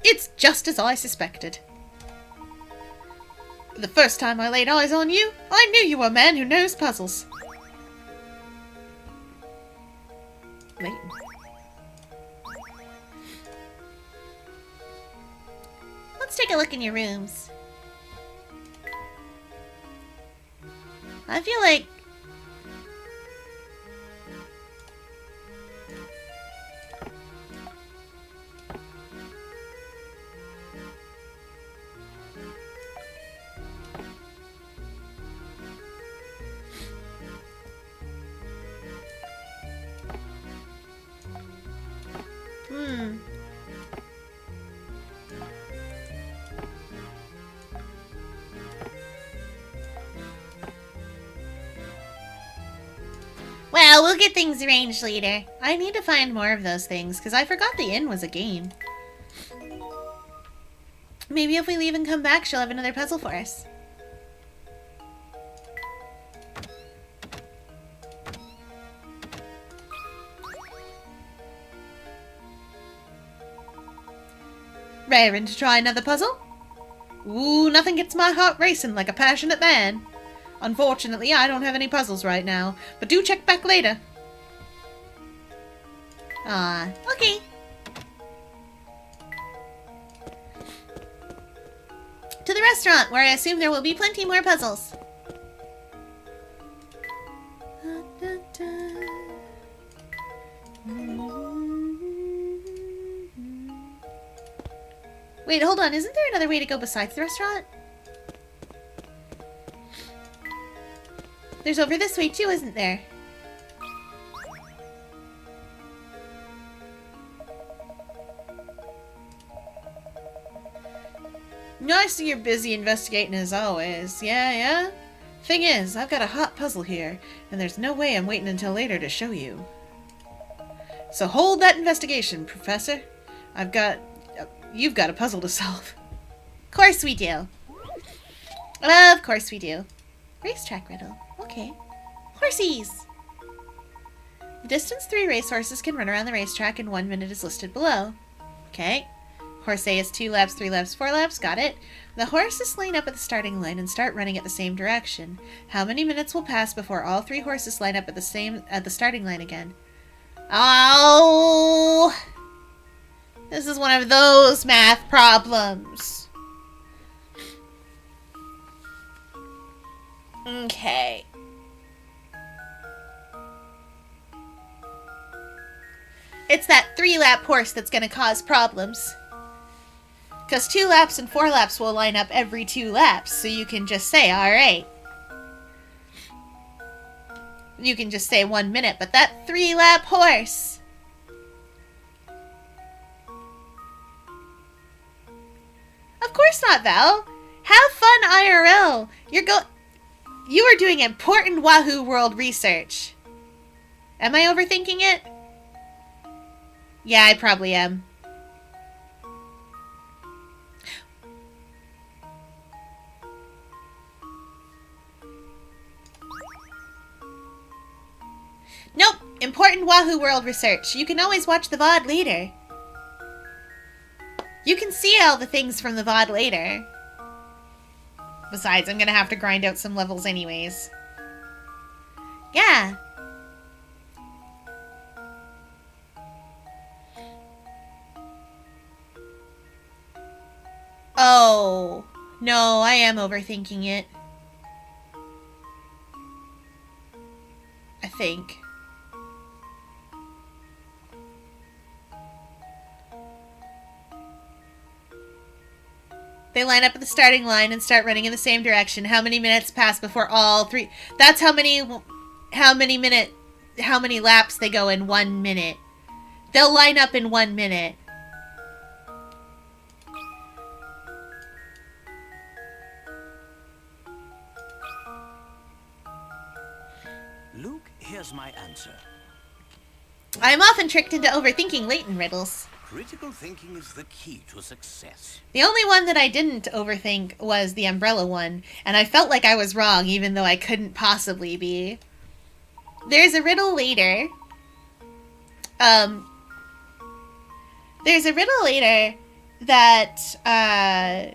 [SPEAKER 1] It's just as I suspected. The first time I laid eyes on you, I knew you were a man who knows puzzles. Wait. Let's take a look in your rooms. I feel like... Oh, we'll get things arranged later. I need to find more of those things, because I forgot the inn was a game. Maybe if we leave and come back, she'll have another puzzle for us.
[SPEAKER 4] Raring to try another puzzle? Ooh, nothing gets my heart racing like a passionate man. Unfortunately, I don't have any puzzles right now, but do check back later.
[SPEAKER 1] Ah, okay. To the restaurant, where I assume there will be plenty more puzzles. Wait, hold on. Isn't there another way to go besides the restaurant? There's over this way too, isn't there?
[SPEAKER 4] I see you're busy investigating as always. Yeah? Thing is, I've got a hot puzzle here, and there's no way I'm waiting until later to show you. So hold that investigation, Professor. You've got a puzzle to solve.
[SPEAKER 1] Of course we do. Of course we do. Racetrack riddle. Okay. Horsies! The distance 3 racehorses can run around the racetrack in 1 minute is listed below. Okay. Horse A is 2 laps, 3 laps, 4 laps. Got it. The horses line up at the starting line and start running at the same direction. How many minutes will pass before all 3 horses line up at the starting line again? Oh! This is one of those math problems. Okay. It's that 3-lap horse that's going to cause problems. Because 2 laps and 4 laps will line up every 2 laps, so you can just say, alright. You can just say 1 minute, but that 3-lap horse... Of course not, Val. Have fun IRL. You are doing important Wahoo World research. Am I overthinking it? Yeah, I probably am. Nope. Important Wahoo World research. You can always watch the VOD later. You can see all the things from the VOD later. Besides, I'm gonna have to grind out some levels anyways. Yeah. Oh. No, I am overthinking it. I think. They line up at the starting line and start running in the same direction. How many minutes pass before all 3... That's how many laps they go in 1 minute. They'll line up in 1 minute.
[SPEAKER 3] Luke, here's my answer.
[SPEAKER 1] I'm often tricked into overthinking latent riddles.
[SPEAKER 3] Critical thinking is the key to success.
[SPEAKER 1] The only one that I didn't overthink was the umbrella one, and I felt like I was wrong even though I couldn't possibly be. There's a riddle later. There's a riddle later that, I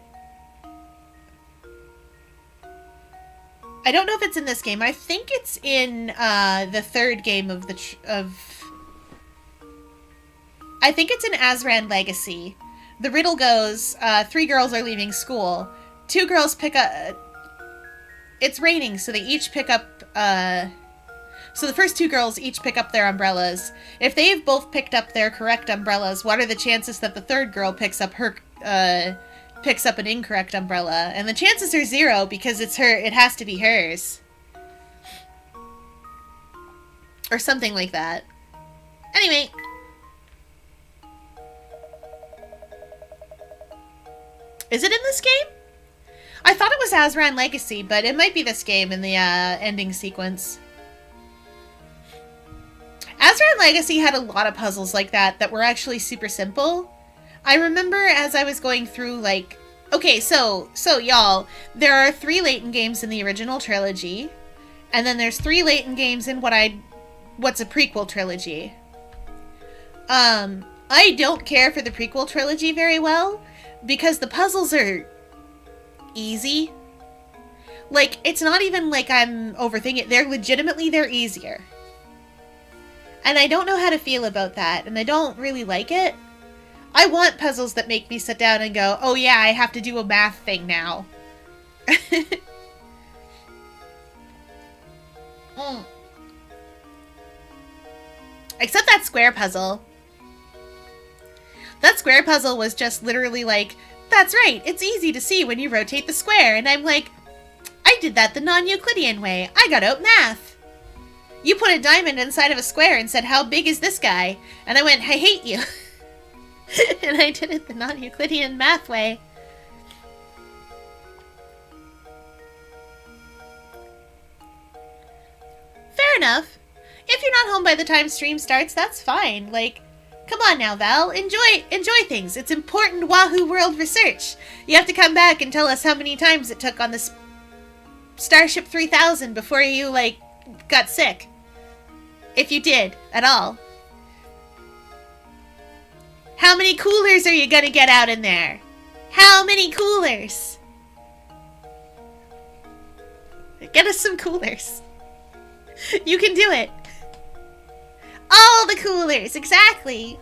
[SPEAKER 1] don't know if it's in this game. I think it's in, the third game of I think it's in Azran Legacy. The riddle goes, 3 girls are leaving school. 2 girls pick up... It's raining, so they each pick up... So the first 2 girls each pick up their umbrellas. If they've both picked up their correct umbrellas, what are the chances that the third girl picks up an incorrect umbrella? And the chances are 0 because it's her. It has to be hers. Or something like that. Anyway... Is it in this game? I thought it was Azran Legacy, but it might be this game in the ending sequence. Legacy had a lot of puzzles like that were actually super simple. I remember as I was going through, like... Okay, so y'all, there are 3 Layton games in the original trilogy, and then there's 3 Layton games in what's a prequel trilogy. I don't care for the prequel trilogy very well, because the puzzles are easy. Like, it's not even like I'm overthinking it. They're easier. And I don't know how to feel about that, and I don't really like it. I want puzzles that make me sit down and go, oh yeah, I have to do a math thing now. Except that square puzzle. That square puzzle was just literally like, that's right, it's easy to see when you rotate the square. And I'm like, I did that the non-Euclidean way. I got out math. You put a diamond inside of a square and said, how big is this guy? And I went, I hate you. And I did it the non-Euclidean math way. Fair enough. If you're not home by the time stream starts, that's fine. Like, come on now, Val. Enjoy things. It's important Wahoo World research. You have to come back and tell us how many times it took on this Starship 3000 before you, like, got sick. If you did, at all. How many coolers are you gonna get out in there? How many coolers? Get us some coolers. You can do it. All the coolers, exactly.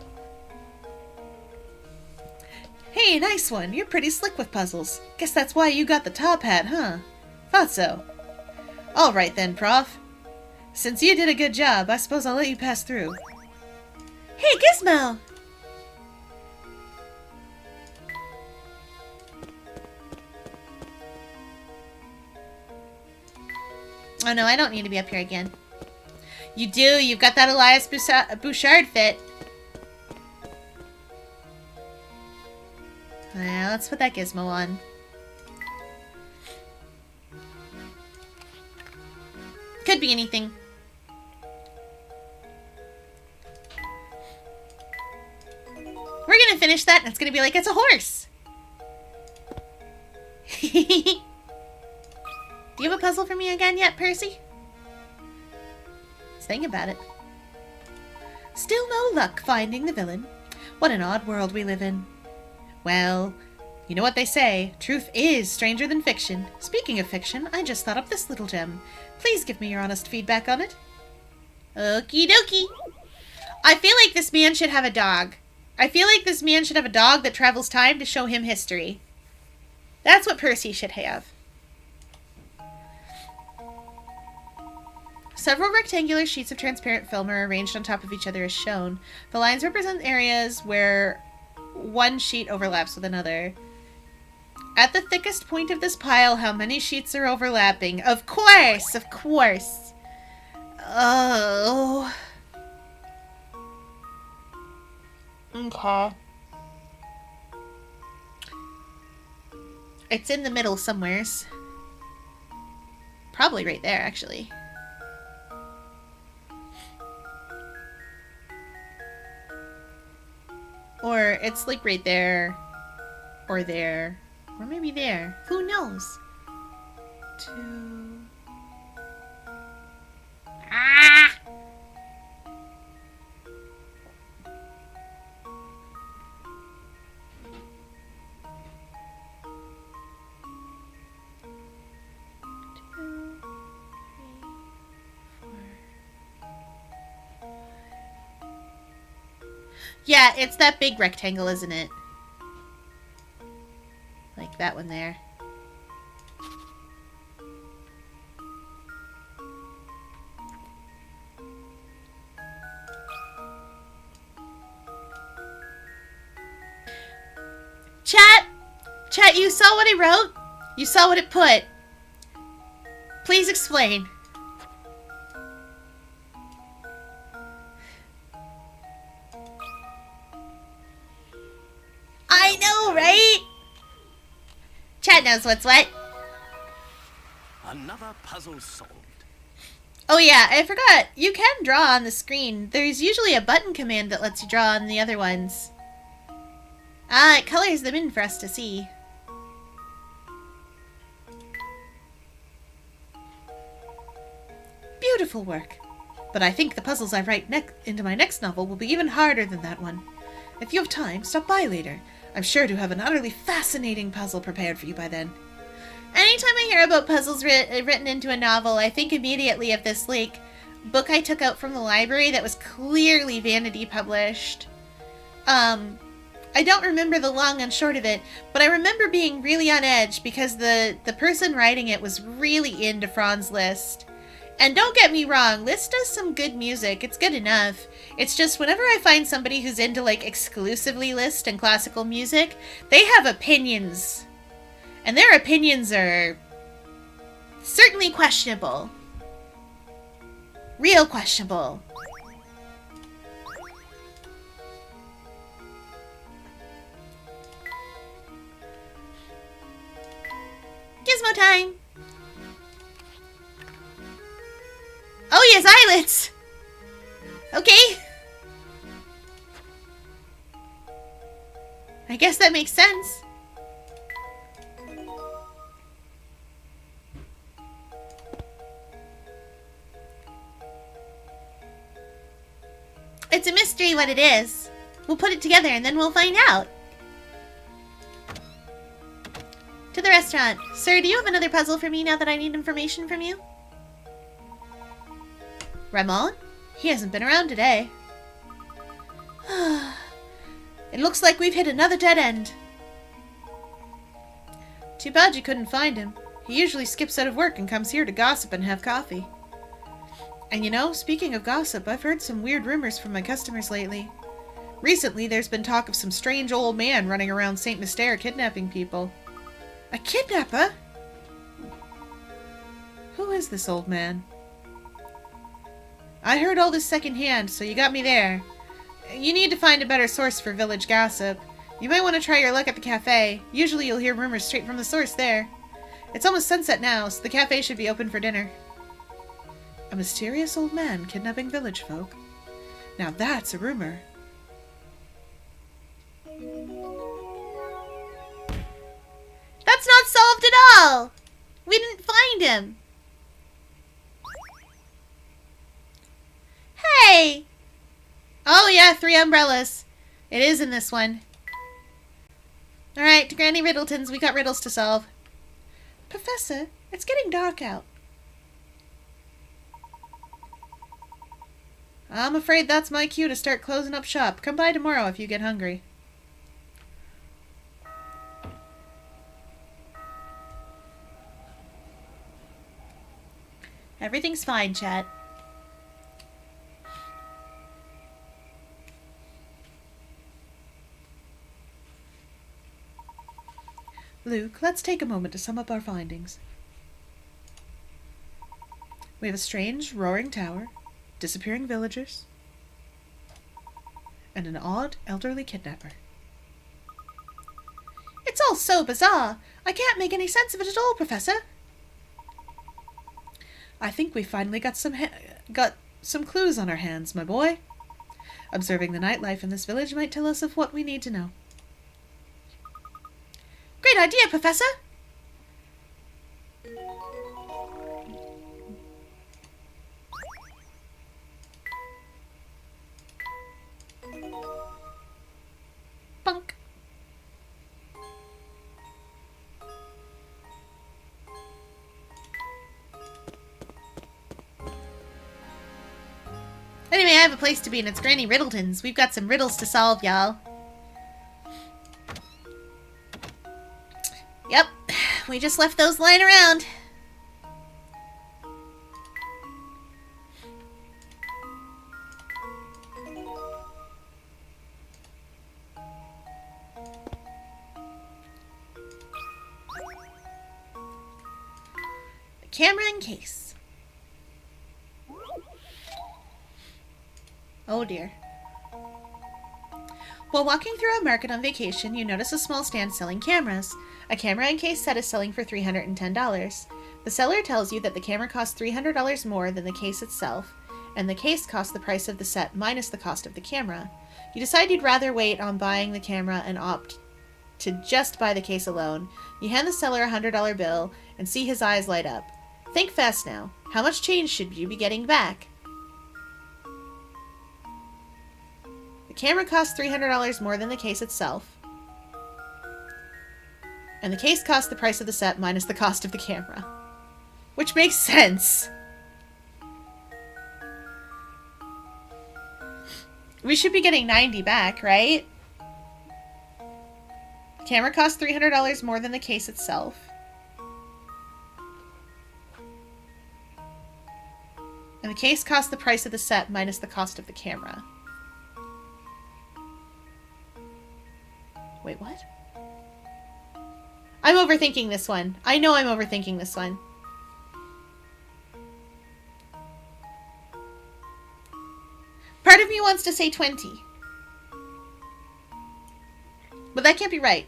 [SPEAKER 2] Hey, nice one. You're pretty slick with puzzles. Guess that's why you got the top hat, huh? Thought so. All right then, Prof. Since you did a good job, I suppose I'll let you pass through.
[SPEAKER 1] Hey, Gizmo! Oh no, I don't need to be up here again. You do, you've got that Elias Bouchard fit. Yeah, let's put that Gizmo on. Could be anything. We're gonna finish that and it's gonna be like, it's a horse! Do you have a puzzle for me again yet, Percy? Let's think about it.
[SPEAKER 2] Still no luck finding the villain. What an odd world we live in. Well, you know what they say, truth is stranger than fiction. Speaking of fiction, I just thought up this little gem. Please give me your honest feedback on it.
[SPEAKER 1] Okie dokie. I feel like this man should have a dog. I feel like this man should have a dog that travels time to show him history. That's what Percy should have. Several rectangular sheets of transparent film are arranged on top of each other as shown. The lines represent areas where one sheet overlaps with another. At the thickest point of this pile, how many sheets are overlapping? Of course! Of course! Oh. Okay. It's in the middle somewheres. Probably right there, actually. Or it's like right there. Or there. Or maybe there. Who knows? 2... Ah! Yeah, it's that big rectangle, isn't it? Like that one there. Chat! Chat, you saw what I wrote? You saw what it put. Please explain. I know, right? Chat knows what's what.
[SPEAKER 3] Another puzzle solved.
[SPEAKER 1] Oh yeah, I forgot. You can draw on the screen. There's usually a button command that lets you draw on the other ones. Ah, it colors them in for us to see.
[SPEAKER 4] Beautiful work. But I think the puzzles I write into my next novel will be even harder than that one. If you have time, stop by later. I'm sure to have an utterly fascinating puzzle prepared for you by then.
[SPEAKER 1] Anytime I hear about puzzles written into a novel, I think immediately of this, like, book I took out from the library that was clearly vanity published. I don't remember the long and short of it, but I remember being really on edge because the person writing it was really into Franz Liszt. And don't get me wrong, Liszt does some good music. It's good enough. It's just whenever I find somebody who's into, like, exclusively Liszt and classical music, they have opinions. And their opinions are certainly questionable. Real questionable. Gizmo time! Oh, he has eyelets! Okay. I guess that makes sense. It's a mystery what it is. We'll put it together and then we'll find out. To the restaurant. Sir, do you have another puzzle for me now that I need information from you? Ramon? He hasn't been around today. It looks like we've hit another dead end.
[SPEAKER 4] Too bad you couldn't find him. He usually skips out of work and comes here to gossip and have coffee. And you know, speaking of gossip, I've heard some weird rumors from my customers lately. Recently, there's been talk of some strange old man running around St. Mystere kidnapping people. A kidnapper? Who is this old man? I heard all this secondhand, so you got me there. You need to find a better source for village gossip. You might want to try your luck at the cafe. Usually you'll hear rumors straight from the source there. It's almost sunset now, so the cafe should be open for dinner. A mysterious old man kidnapping village folk. Now that's a rumor.
[SPEAKER 1] That's not solved at all! We didn't find him. Hey! Oh yeah, 3 umbrellas. It is in this one. Alright, to Granny Riddleton's, we got riddles to solve.
[SPEAKER 4] Professor, it's getting dark out. I'm afraid that's my cue to start closing up shop. Come by tomorrow if you get hungry.
[SPEAKER 1] Everything's fine, chat.
[SPEAKER 4] Luke, let's take a moment to sum up our findings. We have a strange, roaring tower, disappearing villagers, and an odd, elderly kidnapper.
[SPEAKER 1] It's all so bizarre. I can't make any sense of it at all, Professor.
[SPEAKER 4] I think we finally got some clues on our hands, my boy. Observing the nightlife in this village might tell us of what we need to know.
[SPEAKER 1] Great idea, Professor! Bunk. Anyway, I have a place to be and it's Granny Riddleton's. We've got some riddles to solve, y'all. Yep, we just left those lying around. The camera and case. Oh dear. While walking through a market on vacation, you notice a small stand selling cameras. A camera and case set is selling for $310. The seller tells you that the camera costs $300 more than the case itself, and the case costs the price of the set minus the cost of the camera. You decide you'd rather wait on buying the camera and opt to just buy the case alone. You hand the seller a $100 bill and see his eyes light up. Think fast now. How much change should you be getting back? The camera costs $300 more than the case itself, and the case costs the price of the set minus the cost of the camera. Which makes sense. We should be getting 90 back, right? The camera costs $300 more than the case itself. And the case costs the price of the set minus the cost of the camera. Wait, what? I'm overthinking this one. I know I'm overthinking this one. Part of me wants to say 20. But that can't be right.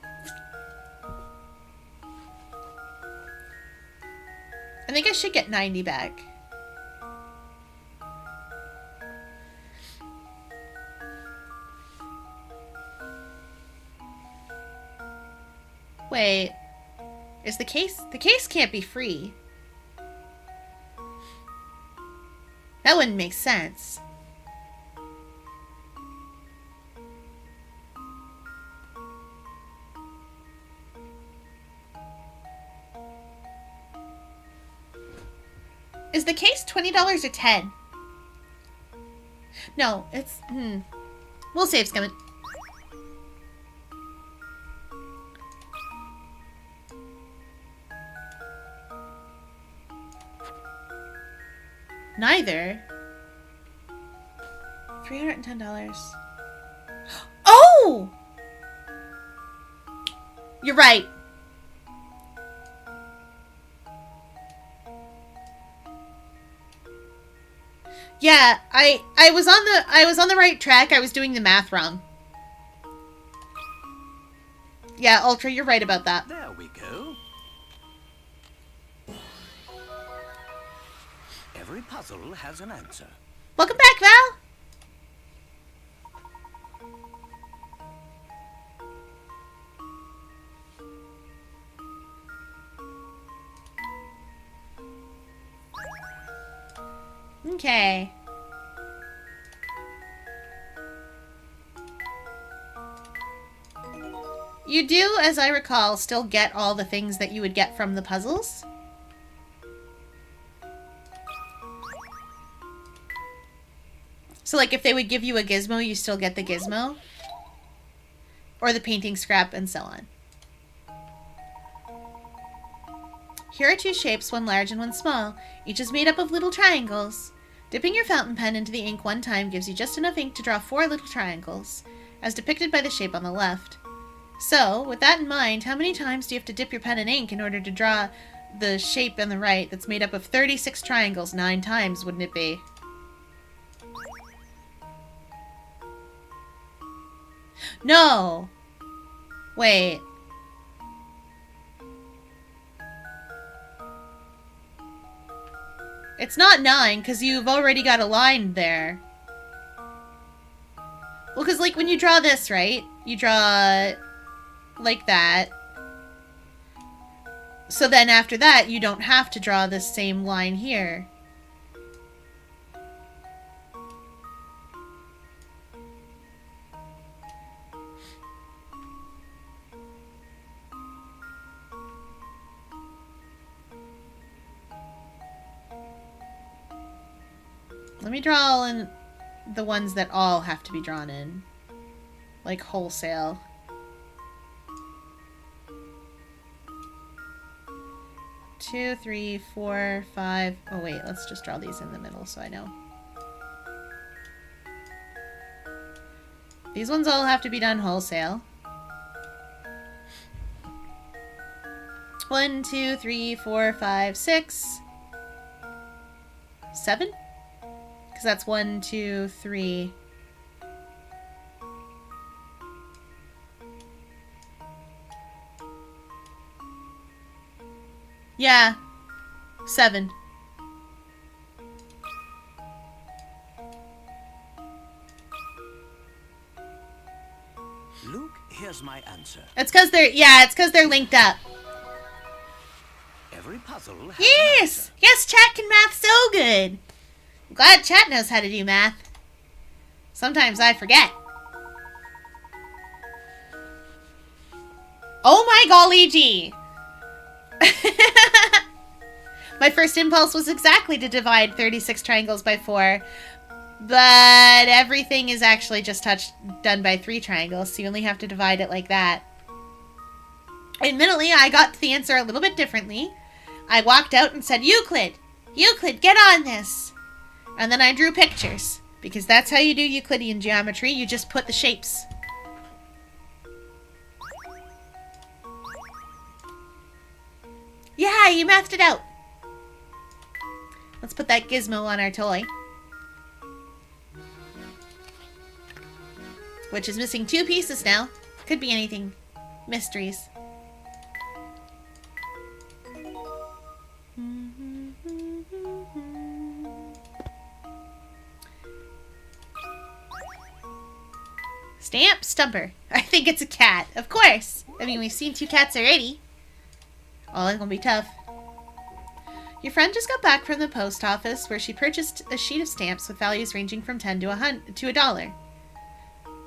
[SPEAKER 1] I think I should get 90 back. Wait. Is the case... The case can't be free. That wouldn't make sense. Is the case $20 or $10? No, it's... We'll save Scummit. Neither. $310. Oh! You're right. Yeah, I was on the right track. I was doing the math wrong. Yeah, Ultra, you're right about that.
[SPEAKER 3] There we go. Every puzzle has an answer.
[SPEAKER 1] Welcome back, Val. Okay. You do, as I recall, still get all the things that you would get from the puzzles. So, like, if they would give you a gizmo, you still get the gizmo. Or the painting scrap, and so on. Here are two shapes, one large and one small. Each is made up of little triangles. Dipping your fountain pen into the ink one time gives you just enough ink to draw 4 little triangles, as depicted by the shape on the left. So, with that in mind, how many times do you have to dip your pen in ink in order to draw the shape on the right that's made up of 36 triangles? 9 times, wouldn't it be? No! Wait. It's not 9, because you've already got a line there. Well, because, like, when you draw this, right? You draw like that. So then after that, you don't have to draw this same line here. Let me draw in the ones that all have to be drawn in. Like wholesale. Two, 3, 4, 5. Oh wait, let's just draw these in the middle so I know. These ones all have to be done wholesale. 1, 2, 3, 4, 5, 6, 7? Because that's 1, 2, 3. Yeah.
[SPEAKER 4] 7.
[SPEAKER 3] Luke, here's my answer.
[SPEAKER 1] It's because they're linked up.
[SPEAKER 3] Every puzzle has
[SPEAKER 1] Yes! Yes, chat can math so good. I'm glad chat knows how to do math. Sometimes I forget. Oh my golly gee. My first impulse was exactly to divide 36 triangles by 4. But everything is actually just done by 3 triangles, so you only have to divide it like that. Admittedly, I got the answer a little bit differently. I walked out and said, Euclid, get on this. And then I drew pictures, because that's how you do Euclidean geometry. You just put the shapes. Yeah, you mathed it out. Let's put that gizmo on our toy. Which is missing 2 pieces now. Could be anything. Mysteries. Stamp Stumper. I think it's a cat. Of course. I mean, we've seen 2 cats already. Oh, that's gonna be tough. Your friend just got back from the post office where she purchased a sheet of stamps with values ranging from 10 to $1.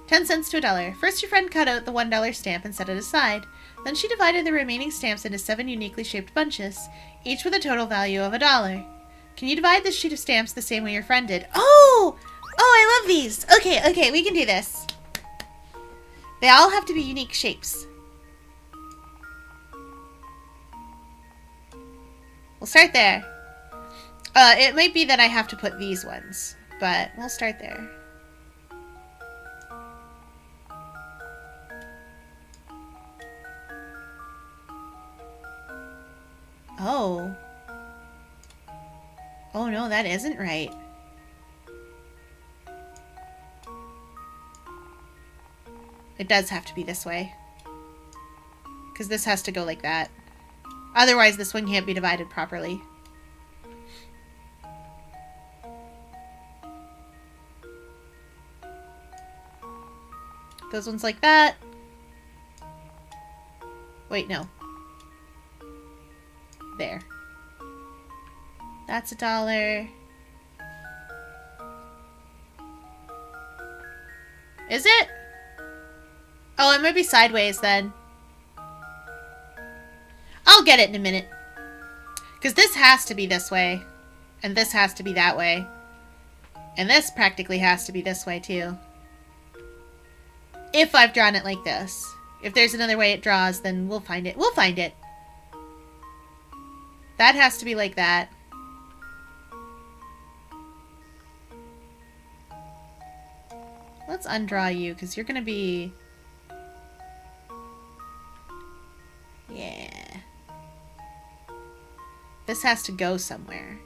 [SPEAKER 1] 10 cents to $1. First, your friend cut out the $1 stamp and set it aside. Then she divided the remaining stamps into 7 uniquely shaped bunches, each with a total value of $1. Can you divide this sheet of stamps the same way your friend did? Oh! Oh, I love these! Okay, we can do this. They all have to be unique shapes. We'll start there. It might be that I have to put these ones, but we'll start there. Oh. Oh no, that isn't right. It does have to be this way. Because this has to go like that. Otherwise, this one can't be divided properly. Those ones like that. Wait, no. There. That's $1. Is it? Oh, it might be sideways then. I'll get it in a minute. Because this has to be this way. And this has to be that way. And this practically has to be this way too. If I've drawn it like this. If there's another way it draws, then we'll find it. We'll find it. That has to be like that. Let's undraw you, because you're going to be... Yeah. This has to go somewhere.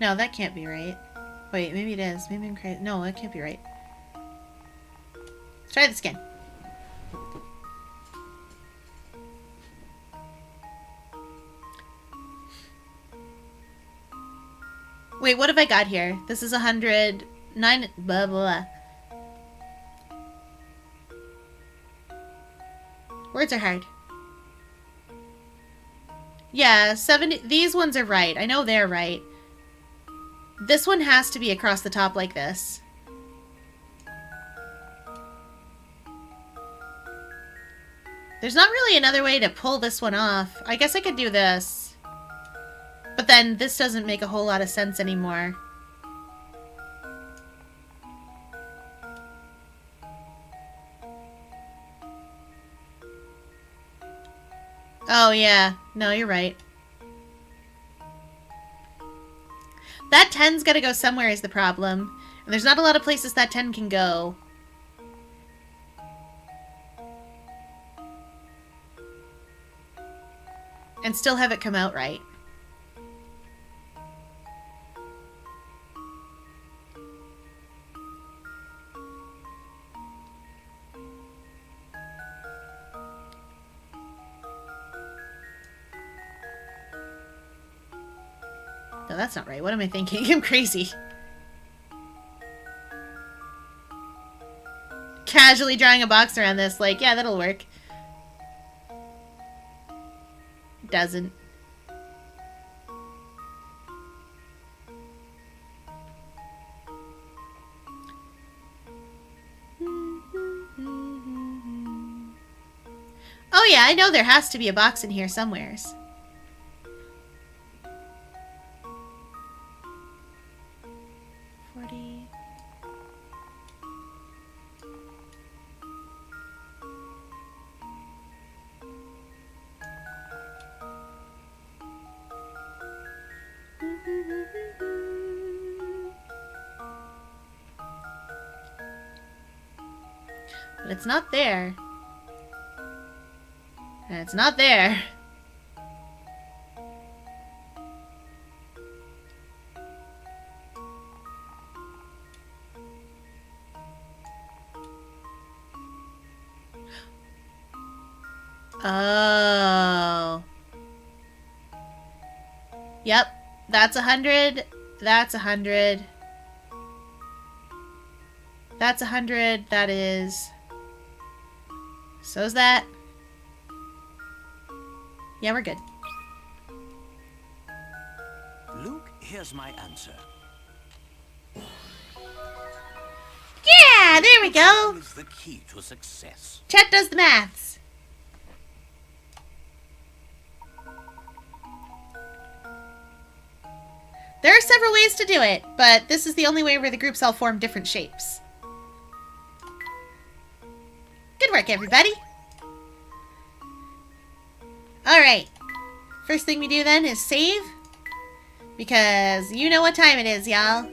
[SPEAKER 1] No, that can't be right. Wait, maybe it is. Maybe I'm crazy. No, that can't be right. Let's try this again. Wait, what have I got here? This is 109... Blah, blah, blah. Words are hard. Yeah, 70... These ones are right. I know they're right. This one has to be across the top like this. There's not really another way to pull this one off. I guess I could do this. But then this doesn't make a whole lot of sense anymore. Oh yeah, no, you're right. That 10's gotta go somewhere is the problem. And there's not a lot of places that 10 can go.
[SPEAKER 4] And still have it come out right. No, that's not right. What am I thinking? I'm crazy. Casually drawing a box around this, like, yeah, that'll work. Doesn't. Oh yeah, I know there has to be a box in here somewheres. But it's not there. And it's not there. Oh. Yep. That's 100. That's 100. That's 100. That is... So's that. Yeah, we're good.
[SPEAKER 3] Luke, here's my answer.
[SPEAKER 1] Yeah, there we go.
[SPEAKER 3] Is the key to success.
[SPEAKER 1] Chet does the maths.
[SPEAKER 4] There are several ways to do it, but this is the only way where the groups all form different shapes.
[SPEAKER 1] Good work, everybody.
[SPEAKER 4] Alright. First thing we do then is save. Because you know what time it is, y'all.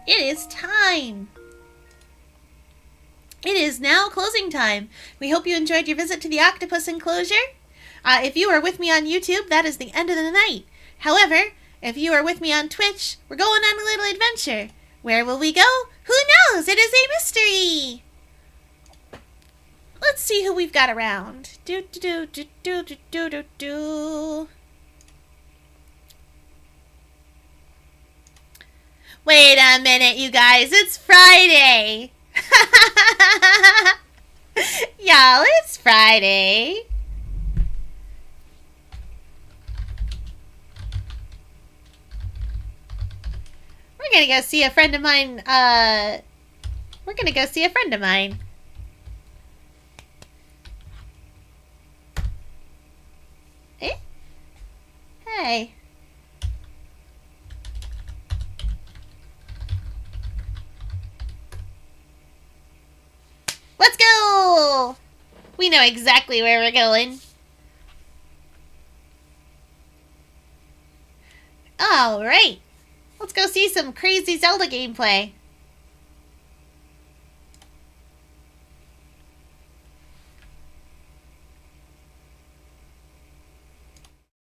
[SPEAKER 4] It is time. It is now closing time. We hope you enjoyed your visit to the octopus enclosure. If you are with me on YouTube, that is the end of the night. However, if you are with me on Twitch, we're going on a little adventure. Where will we go? Who knows? It is a mystery. Let's see who we've got around. Wait a minute, you guys. It's Friday. Y'all, it's Friday. We're gonna go see a friend of mine. We're gonna go see a friend of mine. Eh? Hey. Let's go! We know exactly where we're going. Alright. Let's go see some crazy Zelda gameplay.